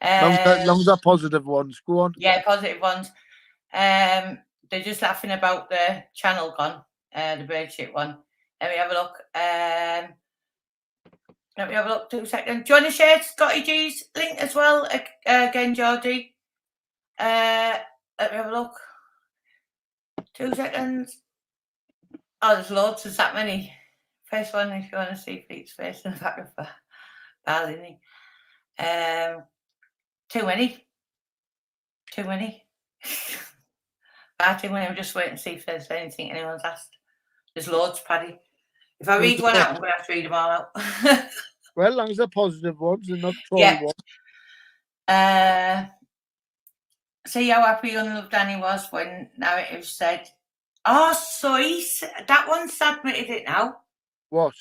Speaker 2: Long as they're positive ones. Go on.
Speaker 1: Yeah, positive ones. They're just laughing about the channel gone, the bird shit one. Let me have a look. Let me have a look. 2 seconds. Do you want to share Scotty G's link as well? Again, Georgie. Let me have a look. 2 seconds. Oh, there's loads. There's that many. First one, if you want to see Pete's face in the back of Paddy. Too many. Too many. Far too many. I'm just waiting to see if there's anything anyone's asked. There's loads, Paddy. If I read one out, I'm going to have to read them all out.
Speaker 2: Well, as long as they're positive ones and not troll
Speaker 1: Yeah.
Speaker 2: ones.
Speaker 1: See how happy Unloved Danny was when Narrative said, "Oh, so that one's admitted it now."
Speaker 2: What?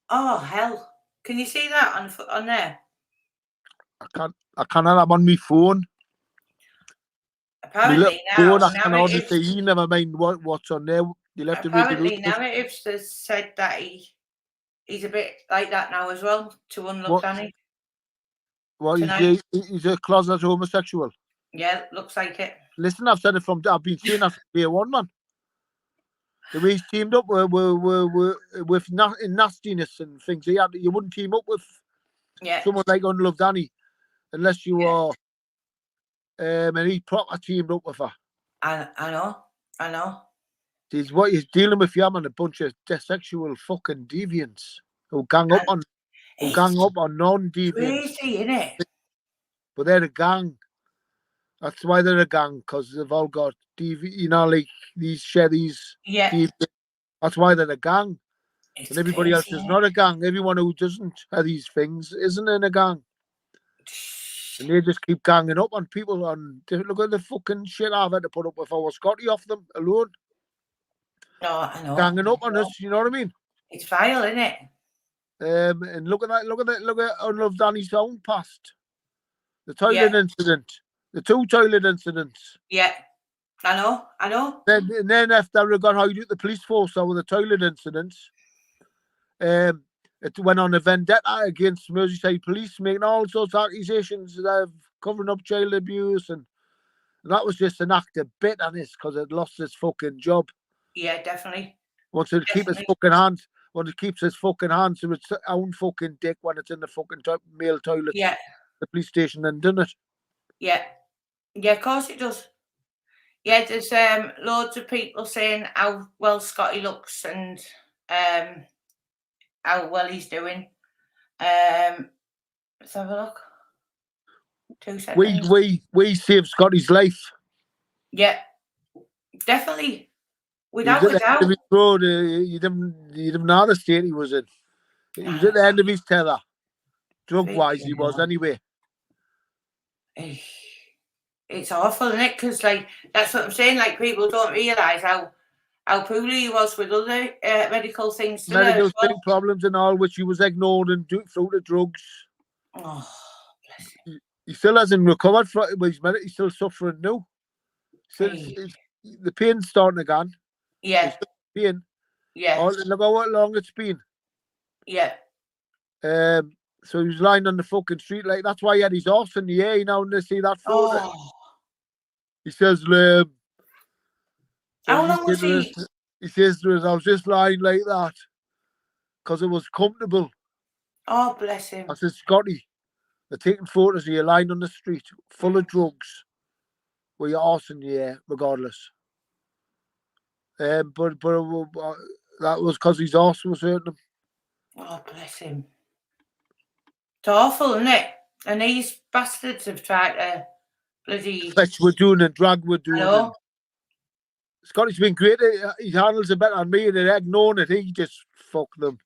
Speaker 1: Oh hell! Can you see that on there?
Speaker 2: I can't have them on my phone.
Speaker 1: Apparently
Speaker 2: now,
Speaker 1: now,
Speaker 2: I can hardly see. Never mind what's on there. You'll have to read it.
Speaker 1: Apparently, Narratives has said that he's a bit like that now as well. To Unloved Danny.
Speaker 2: Well, he's a closet homosexual.
Speaker 1: Yeah, looks like it.
Speaker 2: Listen, I've been saying that from day one, man. The way he's teamed up with nastiness and things. You wouldn't team up with someone like Unloved Danny unless you are. And he proper teamed up with her.
Speaker 1: I know.
Speaker 2: He's what he's dealing with, yeah, man. A bunch of sexual fucking deviants who gang up on non-deviants.
Speaker 1: Crazy, innit?
Speaker 2: But they're a gang. That's why they're a gang, because they've all got like these sheddies.
Speaker 1: Yeah.
Speaker 2: Deviants. That's why they're a gang.
Speaker 1: It's
Speaker 2: and everybody
Speaker 1: crazy,
Speaker 2: else is not a gang. Everyone who doesn't have these things isn't in a gang. And they just keep ganging up on people. Look at the fucking shit I've had to put up with our Scotty off them alone.
Speaker 1: No, I know.
Speaker 2: Ganging up on us, you know what I mean?
Speaker 1: It's vile, isn't it?
Speaker 2: And look at Unloved Danny's own past. The toilet incident. The 2 toilet incidents.
Speaker 1: Yeah. I know.
Speaker 2: Then after we got hired at the police force over the toilet incidents, it went on a vendetta against Merseyside police, making all sorts of accusations of covering up child abuse, and that was just an act of bitterness because it lost its fucking job.
Speaker 1: Yeah, definitely.
Speaker 2: Wants to keep his fucking hands. Wants to keep his fucking hands to its own fucking dick when it's in the fucking male toilet.
Speaker 1: Yeah.
Speaker 2: The police station, and done it.
Speaker 1: Yeah. Yeah, of course it does. Yeah, there's loads of people saying how well Scotty looks and how well he's doing. Let's have a look. 2 seconds.
Speaker 2: We saved Scotty's life.
Speaker 1: Yeah, definitely. Without a doubt.
Speaker 2: Road, you didn't know the state he was in. He was at the end of his tether. Drug-wise, he was anyway.
Speaker 1: It's awful, isn't it? Because that's what I'm saying. Like, people don't realise how poorly he was with other medical things.
Speaker 2: Medical problems and all, which he was ignored and through the drugs.
Speaker 1: Oh, bless him.
Speaker 2: He still hasn't recovered from it. He's still suffering now. The pain's starting again.
Speaker 1: Yeah.
Speaker 2: Pain.
Speaker 1: Yeah.
Speaker 2: Oh, look how long it's been.
Speaker 1: Yeah.
Speaker 2: So he was lying on the fucking street like that's why he had his horse in the air. You know, when they see that photo.
Speaker 1: Oh.
Speaker 2: He says,
Speaker 1: how long was he?
Speaker 2: He says to us, I was just lying like that because it was comfortable.
Speaker 1: Oh, bless him.
Speaker 2: I said, Scotty, they're taking photos of you lying on the street full of drugs with your horse in the air, regardless. But that was because his horse was hurting him.
Speaker 1: Oh, bless him. It's awful, isn't it? And these bastards have tried to bloody...
Speaker 2: Fetch we're doing and drag we're doing.
Speaker 1: Hello?
Speaker 2: Scotty's been great. He handles it better than me, and they're ignoring it. He just fuck them.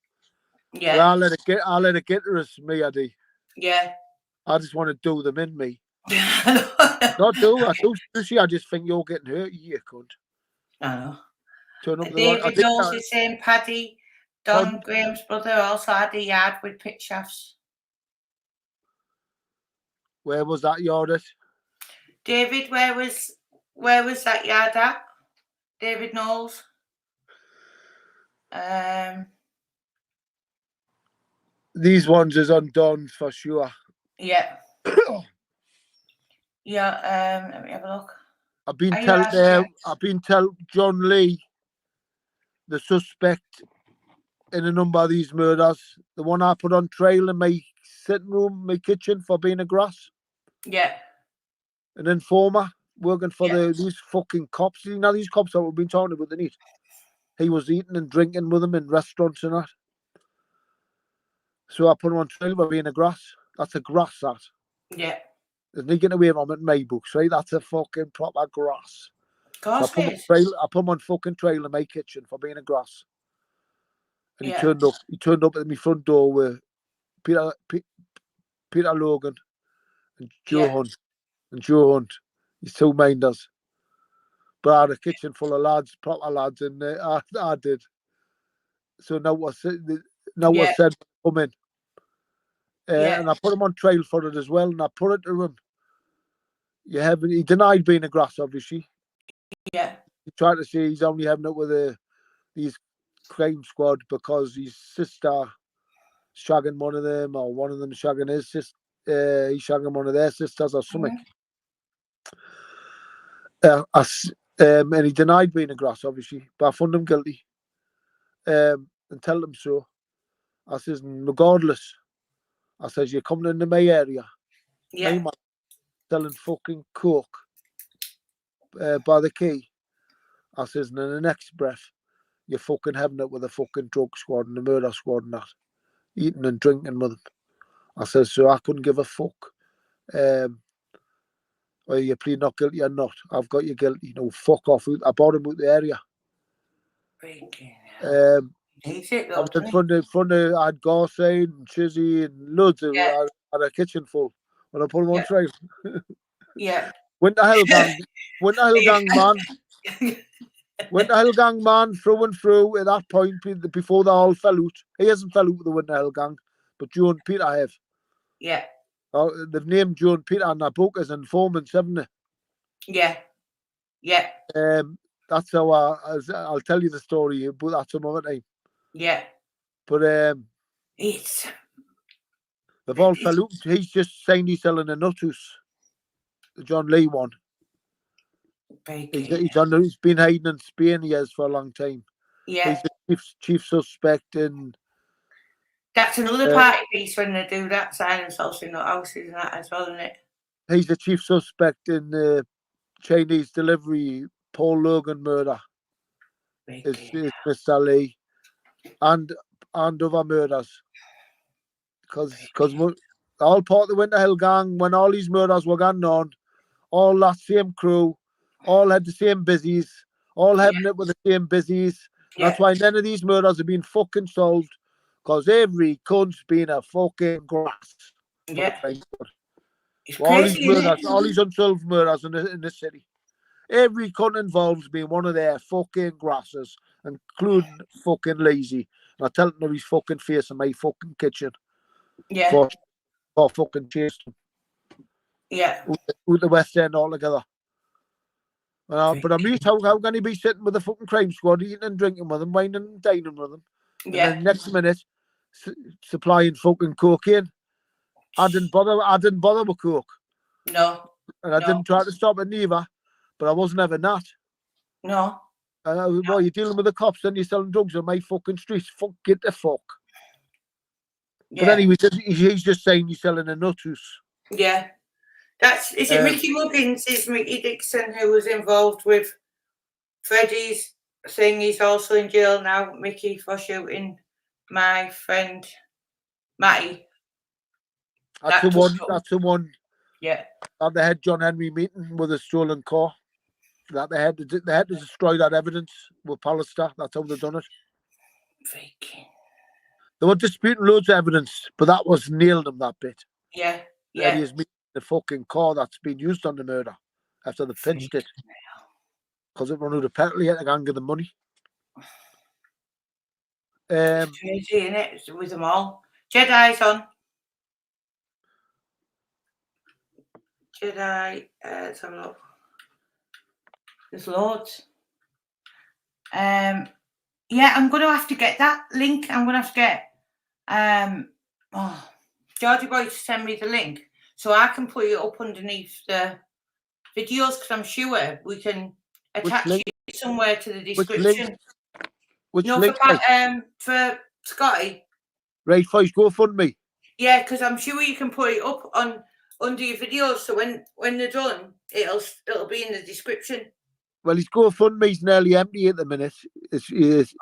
Speaker 1: Yeah.
Speaker 2: But I'll let it get to us, me, Addy.
Speaker 1: Yeah.
Speaker 2: I just want to do them in me. Not do. I do. I just think you're getting hurt, you cunt.
Speaker 1: I know.
Speaker 2: Turn up
Speaker 1: David Knowles is saying Paddy, Don Graham's brother, also had a yard with pit shafts.
Speaker 2: Where was that yard at?
Speaker 1: David, where was that yard at? David Knowles.
Speaker 2: These ones is undone for sure.
Speaker 1: Yeah. Yeah. Let me have a look.
Speaker 2: I've been told John Lee, the suspect in a number of these murders, the one I put on trial in my sitting room, my kitchen for being a grass.
Speaker 1: Yeah.
Speaker 2: An informer working for these fucking cops. You know, these cops that we've been talking about the night. He was eating and drinking with them in restaurants and that. So I put him on trial for being a grass. That's a grass, that.
Speaker 1: Yeah.
Speaker 2: There's no getting away from it in my books, right? That's a fucking proper grass. So I put him on fucking trial in my kitchen for being a grass. And he turned up. He turned up at my front door with Peter Logan and Joe Hunt. And Joe Hunt. He's two minders. But I had a kitchen full of lads, proper lads, and I did. So now what's said, come in. And I put him on trial for it as well, and I put it to him. He denied being a grass, obviously.
Speaker 1: Yeah.
Speaker 2: He tried to say he's only having it with these crime squad because his sister shagging one of them, or one of them shagging his sister. He's shagging one of their sisters or something. And he denied being a grass, obviously, but I found him guilty. And tell them so. I says, regardless, I says, you're coming into my area.
Speaker 1: Yeah.
Speaker 2: My man selling fucking coke by the key. I says, and in the next breath, you're fucking having it with a fucking drug squad and the murder squad and that. Eating and drinking with them. I says, so I couldn't give a fuck. Whether you plead not guilty or not, I've got you guilty. No, fuck off. I bought him out the area. I was in front of I had Garside and Chizzy and loads of I had a kitchen full when I put him on trial.
Speaker 1: Yeah.
Speaker 2: Went to Hell Gang man. Went to Hell Gang man through and through at that point before they all fell out. He hasn't fell out with the Winter Hell Gang, but Joe and Peter have.
Speaker 1: Yeah.
Speaker 2: They've named Joe and Peter in their book as informants, haven't they?
Speaker 1: Yeah. Yeah.
Speaker 2: That's how I'll tell you the story, but that's some other time.
Speaker 1: Yeah.
Speaker 2: But
Speaker 1: it's
Speaker 2: they've all fell out. He's just saying he's selling a nutus. The John Lee one. He's been hiding in Spain, he has, for a long time.
Speaker 1: Yeah.
Speaker 2: He's the chief suspect in.
Speaker 1: That's another party piece when they do that, sign themselves in the houses and that as well, isn't it?
Speaker 2: He's the chief suspect in the Chinese delivery Paul Logan murder. It's Mr. Lee. And other murders. Because all part of the Winter Hill Gang, when all these murders were going on, all that same crew, all had the same busies, all having it with the same busies. That's why none of these murders have been fucking solved, because every cunt's been a fucking grass.
Speaker 1: Yeah.
Speaker 2: It's all crazy, these murders, all these unsolved murders in the city. Every cunt involved has been one of their fucking grasses, including fucking Lazy. And I tell him to his fucking face in my fucking kitchen.
Speaker 1: Yeah.
Speaker 2: For fucking chased him.
Speaker 1: Yeah.
Speaker 2: With the West End altogether. But I mean, how can he be sitting with the fucking crime squad, eating and drinking with them, whining and dining with them? And then next minute, supplying fucking cocaine. I didn't bother with coke.
Speaker 1: No.
Speaker 2: And I didn't try to stop it neither, but I wasn't having that.
Speaker 1: No.
Speaker 2: Well, you're dealing with the cops and you're selling drugs on my fucking streets. Fuck, get the fuck. Yeah. But anyway, he's just saying he's selling a nutus.
Speaker 1: Yeah. Is it Mickey Muggins? Is Mickey Dixon, who was involved with Freddie's thing? He's also in jail now, Mickey, for shooting my friend Matty.
Speaker 2: That's the one.
Speaker 1: Yeah.
Speaker 2: That they had John Henry meeting with a stolen car. That they had to destroy that evidence with Pallister. That's how they done it.
Speaker 1: Freaking.
Speaker 2: They were disputing loads of evidence, but that was nailed them, that bit.
Speaker 1: Yeah. Yeah.
Speaker 2: Eddie is meeting the fucking car that's been used on the murder after they pinched it. Because it run out of petrol, he had to go and give them money.
Speaker 1: It's crazy, isn't it? With them all. Jedi's on. Should I? Let's have a look. There's loads. Yeah, I'm going to have to get that link. I'm going to have to get Georgie Boy to send me the link so I can put it up underneath the videos, because I'm sure we can attach it somewhere to the description.
Speaker 2: Which
Speaker 1: no,
Speaker 2: link?
Speaker 1: For Scotty.
Speaker 2: Right, for his GoFundMe.
Speaker 1: Yeah, because I'm sure you can put it up on under your videos, so when they're done, it'll be in the description.
Speaker 2: Well, his GoFundMe's nearly empty at the minute. It is.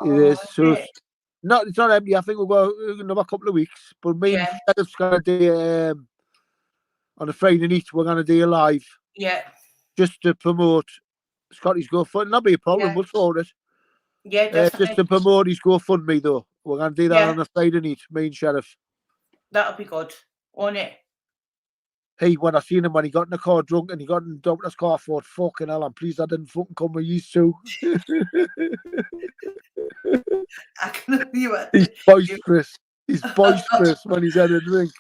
Speaker 2: So it's not empty. I think we'll go another couple of weeks. But me and Sheriff's gonna do on a Friday night. We're gonna do a live.
Speaker 1: Yeah.
Speaker 2: Just to promote Scotty's GoFundMe. Not be a problem.
Speaker 1: Yeah.
Speaker 2: We'll sort it.
Speaker 1: Yeah, definitely.
Speaker 2: Just to promote his GoFundMe, though. We're gonna do that on a Friday night. Me and Sheriff. That'll
Speaker 1: be good, won't it?
Speaker 2: Hey, when I seen him when he got in the car drunk and he got in the doctor's car, I thought, fucking hell, I'm pleased I didn't fucking come with you two.
Speaker 1: I can you are.
Speaker 2: He's boisterous. He's boisterous when he's had a drink.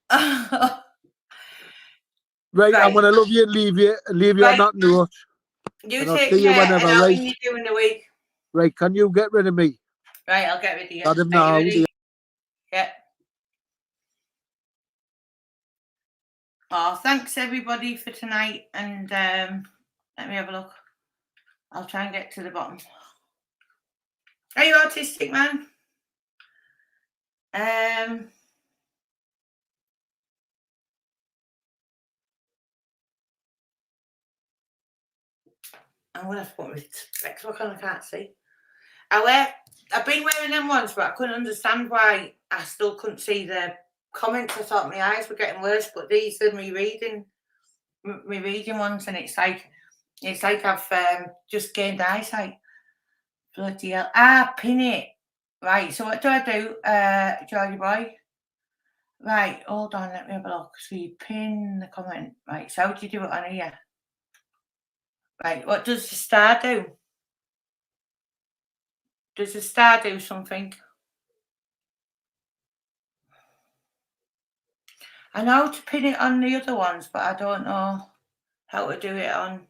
Speaker 2: Right, I'm gonna love you and leave you on that note.
Speaker 1: You take care, and I'll ring you during the week.
Speaker 2: Right, can you get rid of me?
Speaker 1: Right, I'll get rid of you.
Speaker 2: Let him know.
Speaker 1: Yeah. Oh, thanks everybody for tonight, and let me have a look. I'll try and get to the bottom. Are you autistic, man? I'm gonna have to put my specs on. I can't see. I've been wearing them once, but I couldn't understand why I still couldn't see the comments. I thought my eyes were getting worse, but these are me reading ones, and it's like I've just gained eyesight. Bloody hell! Pin it. Right. So what do I do, Georgie Boy? Right. Hold on. Let me have a look. So you pin the comment. Right. So how do you do it on here? Right. What does the star do? Does the star do something? I know how to pin it on the other ones, but I don't know how to do it on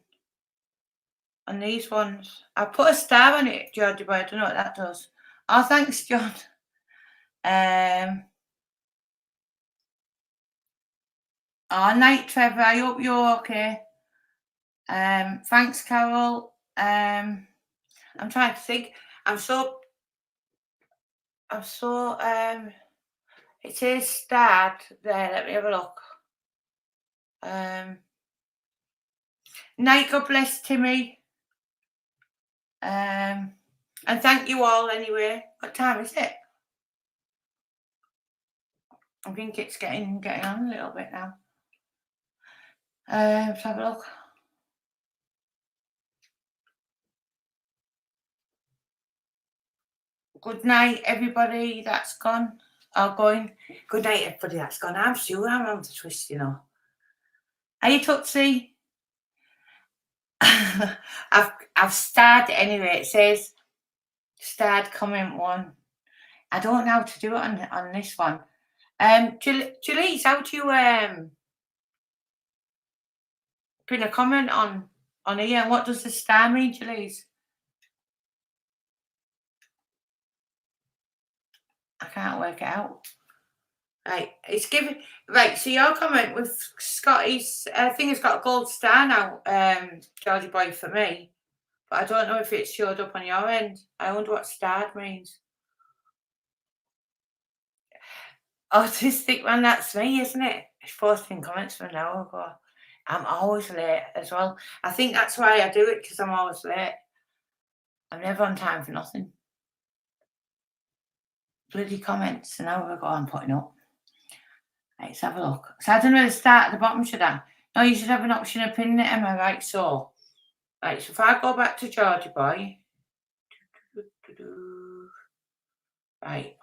Speaker 1: these ones. I put a star on it, Georgie, but I don't know what that does. Oh, thanks, John. Oh, night, Trevor. I hope you're okay. Thanks, Carol. I'm trying to think. It says start there. Let me have a look. Night, God bless Timmy. And thank you all anyway. What time is it? I think it's getting on a little bit now. Let's have a look. Good night, everybody that's gone. Going. Good night, everybody that's gone. I'm sure I'm on the twist, you know. Are you Tootsie? I've starred anyway. It says starred comment 1. I don't know how to do it on this one. Julie's, how do you pin a comment on here? What does the star mean, Julie's? I can't work it out. Right, it's giving. Right, so your comment with Scotty's thing has got a gold star now, Georgie Boy, for me. But I don't know if it showed up on your end. I wonder what starred means. Autistic, man, that's me, isn't it? It's posting comments from an hour ago. I'm always late as well. I think that's why I do it, because I'm always late. I'm never on time for nothing. Bloody comments an hour ago I'm putting up. Let's have a look. So I don't know where to start at the bottom, should I? No, you should have an option of pinning it, am I right? So if I go back to Georgie Boy, right,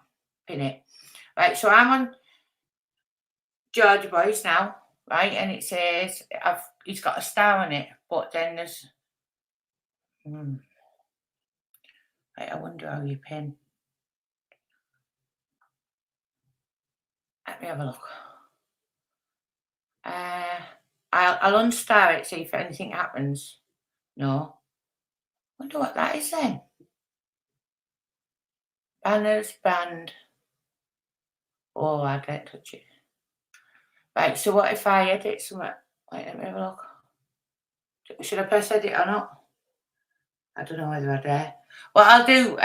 Speaker 1: pin it. Right, so I'm on Georgie Boy's now, right, and it says he's got a star on it, but then there's right, I wonder how you pin. Let me have a look. I'll unstar it, see if anything happens. No. Wonder what that is then. Banners, banned. Oh, I don't touch it. Right, so what if I edit something? Wait, let me have a look. Should I press edit or not? I don't know whether I dare. Well, I'll do.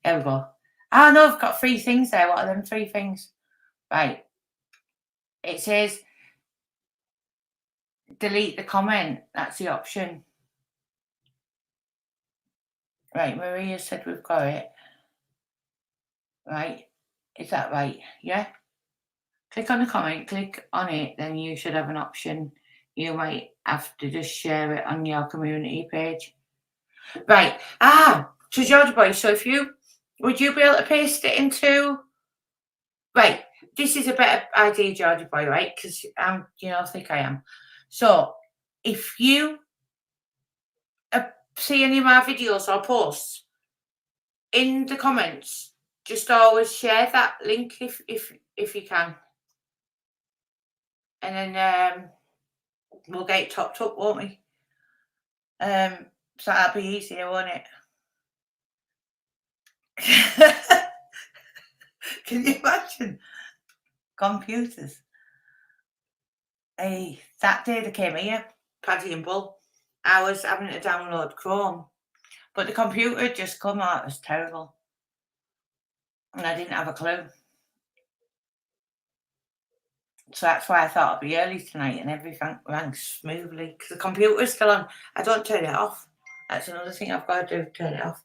Speaker 1: There we go. Oh no, I've got 3 things there. What are them 3 things? Right. It says delete the comment. That's the option. Right, Maria said we've got it. Right. Is that right? Yeah. Click on the comment, click on it, then you should have an option. You might have to just share it on your community page. Right. So George Boy, so would you be able to paste it into, right, this is a better idea, George Boy, right? Because I think I am. So if you see any of my videos or posts, in the comments, just always share that link if you can. And then we'll get it topped up, won't we? So that'll be easier, won't it? Can you imagine? Computers. Hey, that day they came here, Paddy and Bull, I was having to download Chrome, but the computer had just come out. It was terrible. And I didn't have a clue. So that's why I thought it'd be early tonight and everything ran smoothly. Because the computer's still on. I don't turn it off. That's another thing I've got to do, turn it off.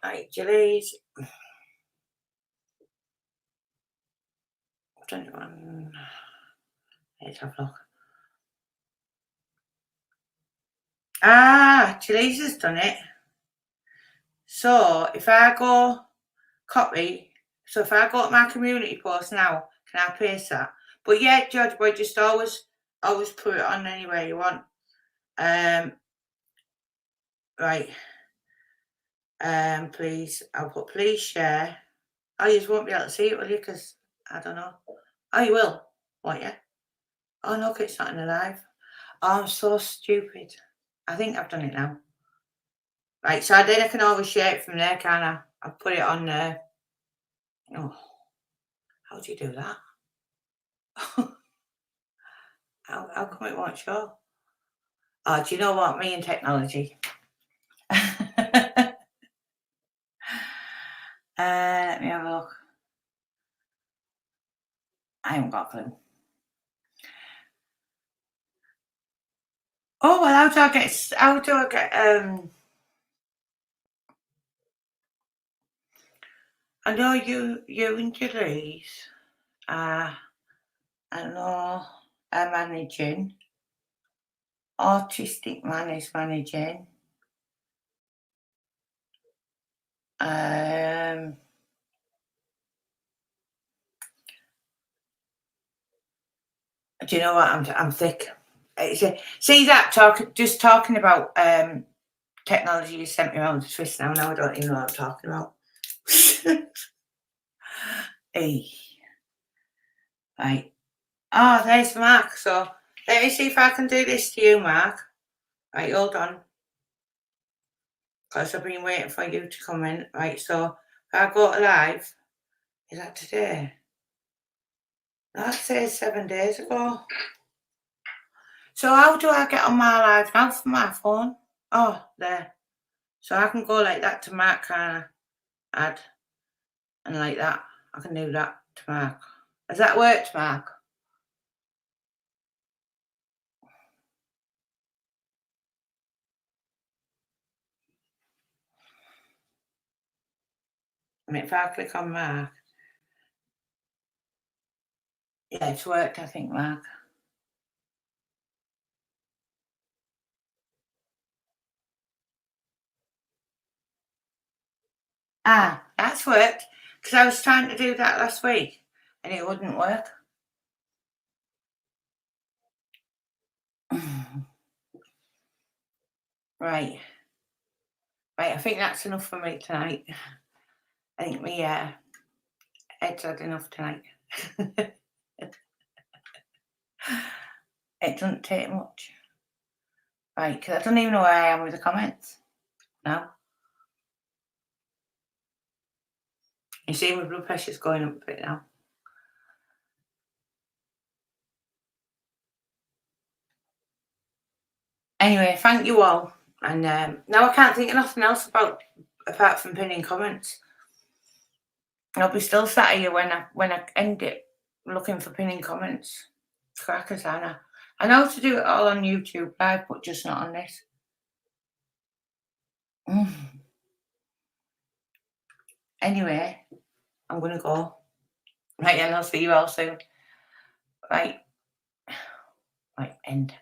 Speaker 1: Right, Julie's. 21. Let's have a look. Julie's has done it. So if I go copy, so if I go to my community post now, can I paste that? But yeah, George Boy, just always put it on anywhere you want. Right. Please, I'll put please share. Oh, you just won't be able to see it, will you? Because I don't know. Oh, you will, won't you? Oh no, it's not in the live. Oh, I'm so stupid. I think I've done it now. Right, so then I can always share it from there, can't I? I'll put it on there. Oh, how do you do that? How come it won't show? Oh, do you know what? Me and technology. Let me have a look. I haven't got a clue. Oh well, how do I get? I know you and Julie's. I know are managing. Autistic Man is managing. Do you know what? I'm thick. See that talking about technology you sent me around the twist now. Now I don't even know what I'm talking about. Hey. Right. Oh, there's Mark. So let me see if I can do this to you, Mark. Right, hold on. Because I've been waiting for you to come in. Right, so if I go to live, is that today? That says 7 days ago. So how do I get on my live now from my phone? Oh, there. So I can go like that to Mark, add, and like that. I can do that to Mark. Has that worked, Mark? I mean, if I click on Mark. Yeah, it's worked, I think, Mark. That's worked. Because I was trying to do that last week and it wouldn't work. Right. Right, I think that's enough for me tonight. I think me head's had enough tonight. It doesn't take much. Right, because I don't even know where I am with the comments now. You see my blood pressure's going up a bit now. Anyway, thank you all. And now I can't think of nothing else apart from pinning comments. I'll be still sat here when I end it, looking for pinning comments. Crackers, Anna. I know how to do it all on YouTube Live, but just not on this. Anyway, I'm gonna go. Right, and I'll see you all soon. Right, end.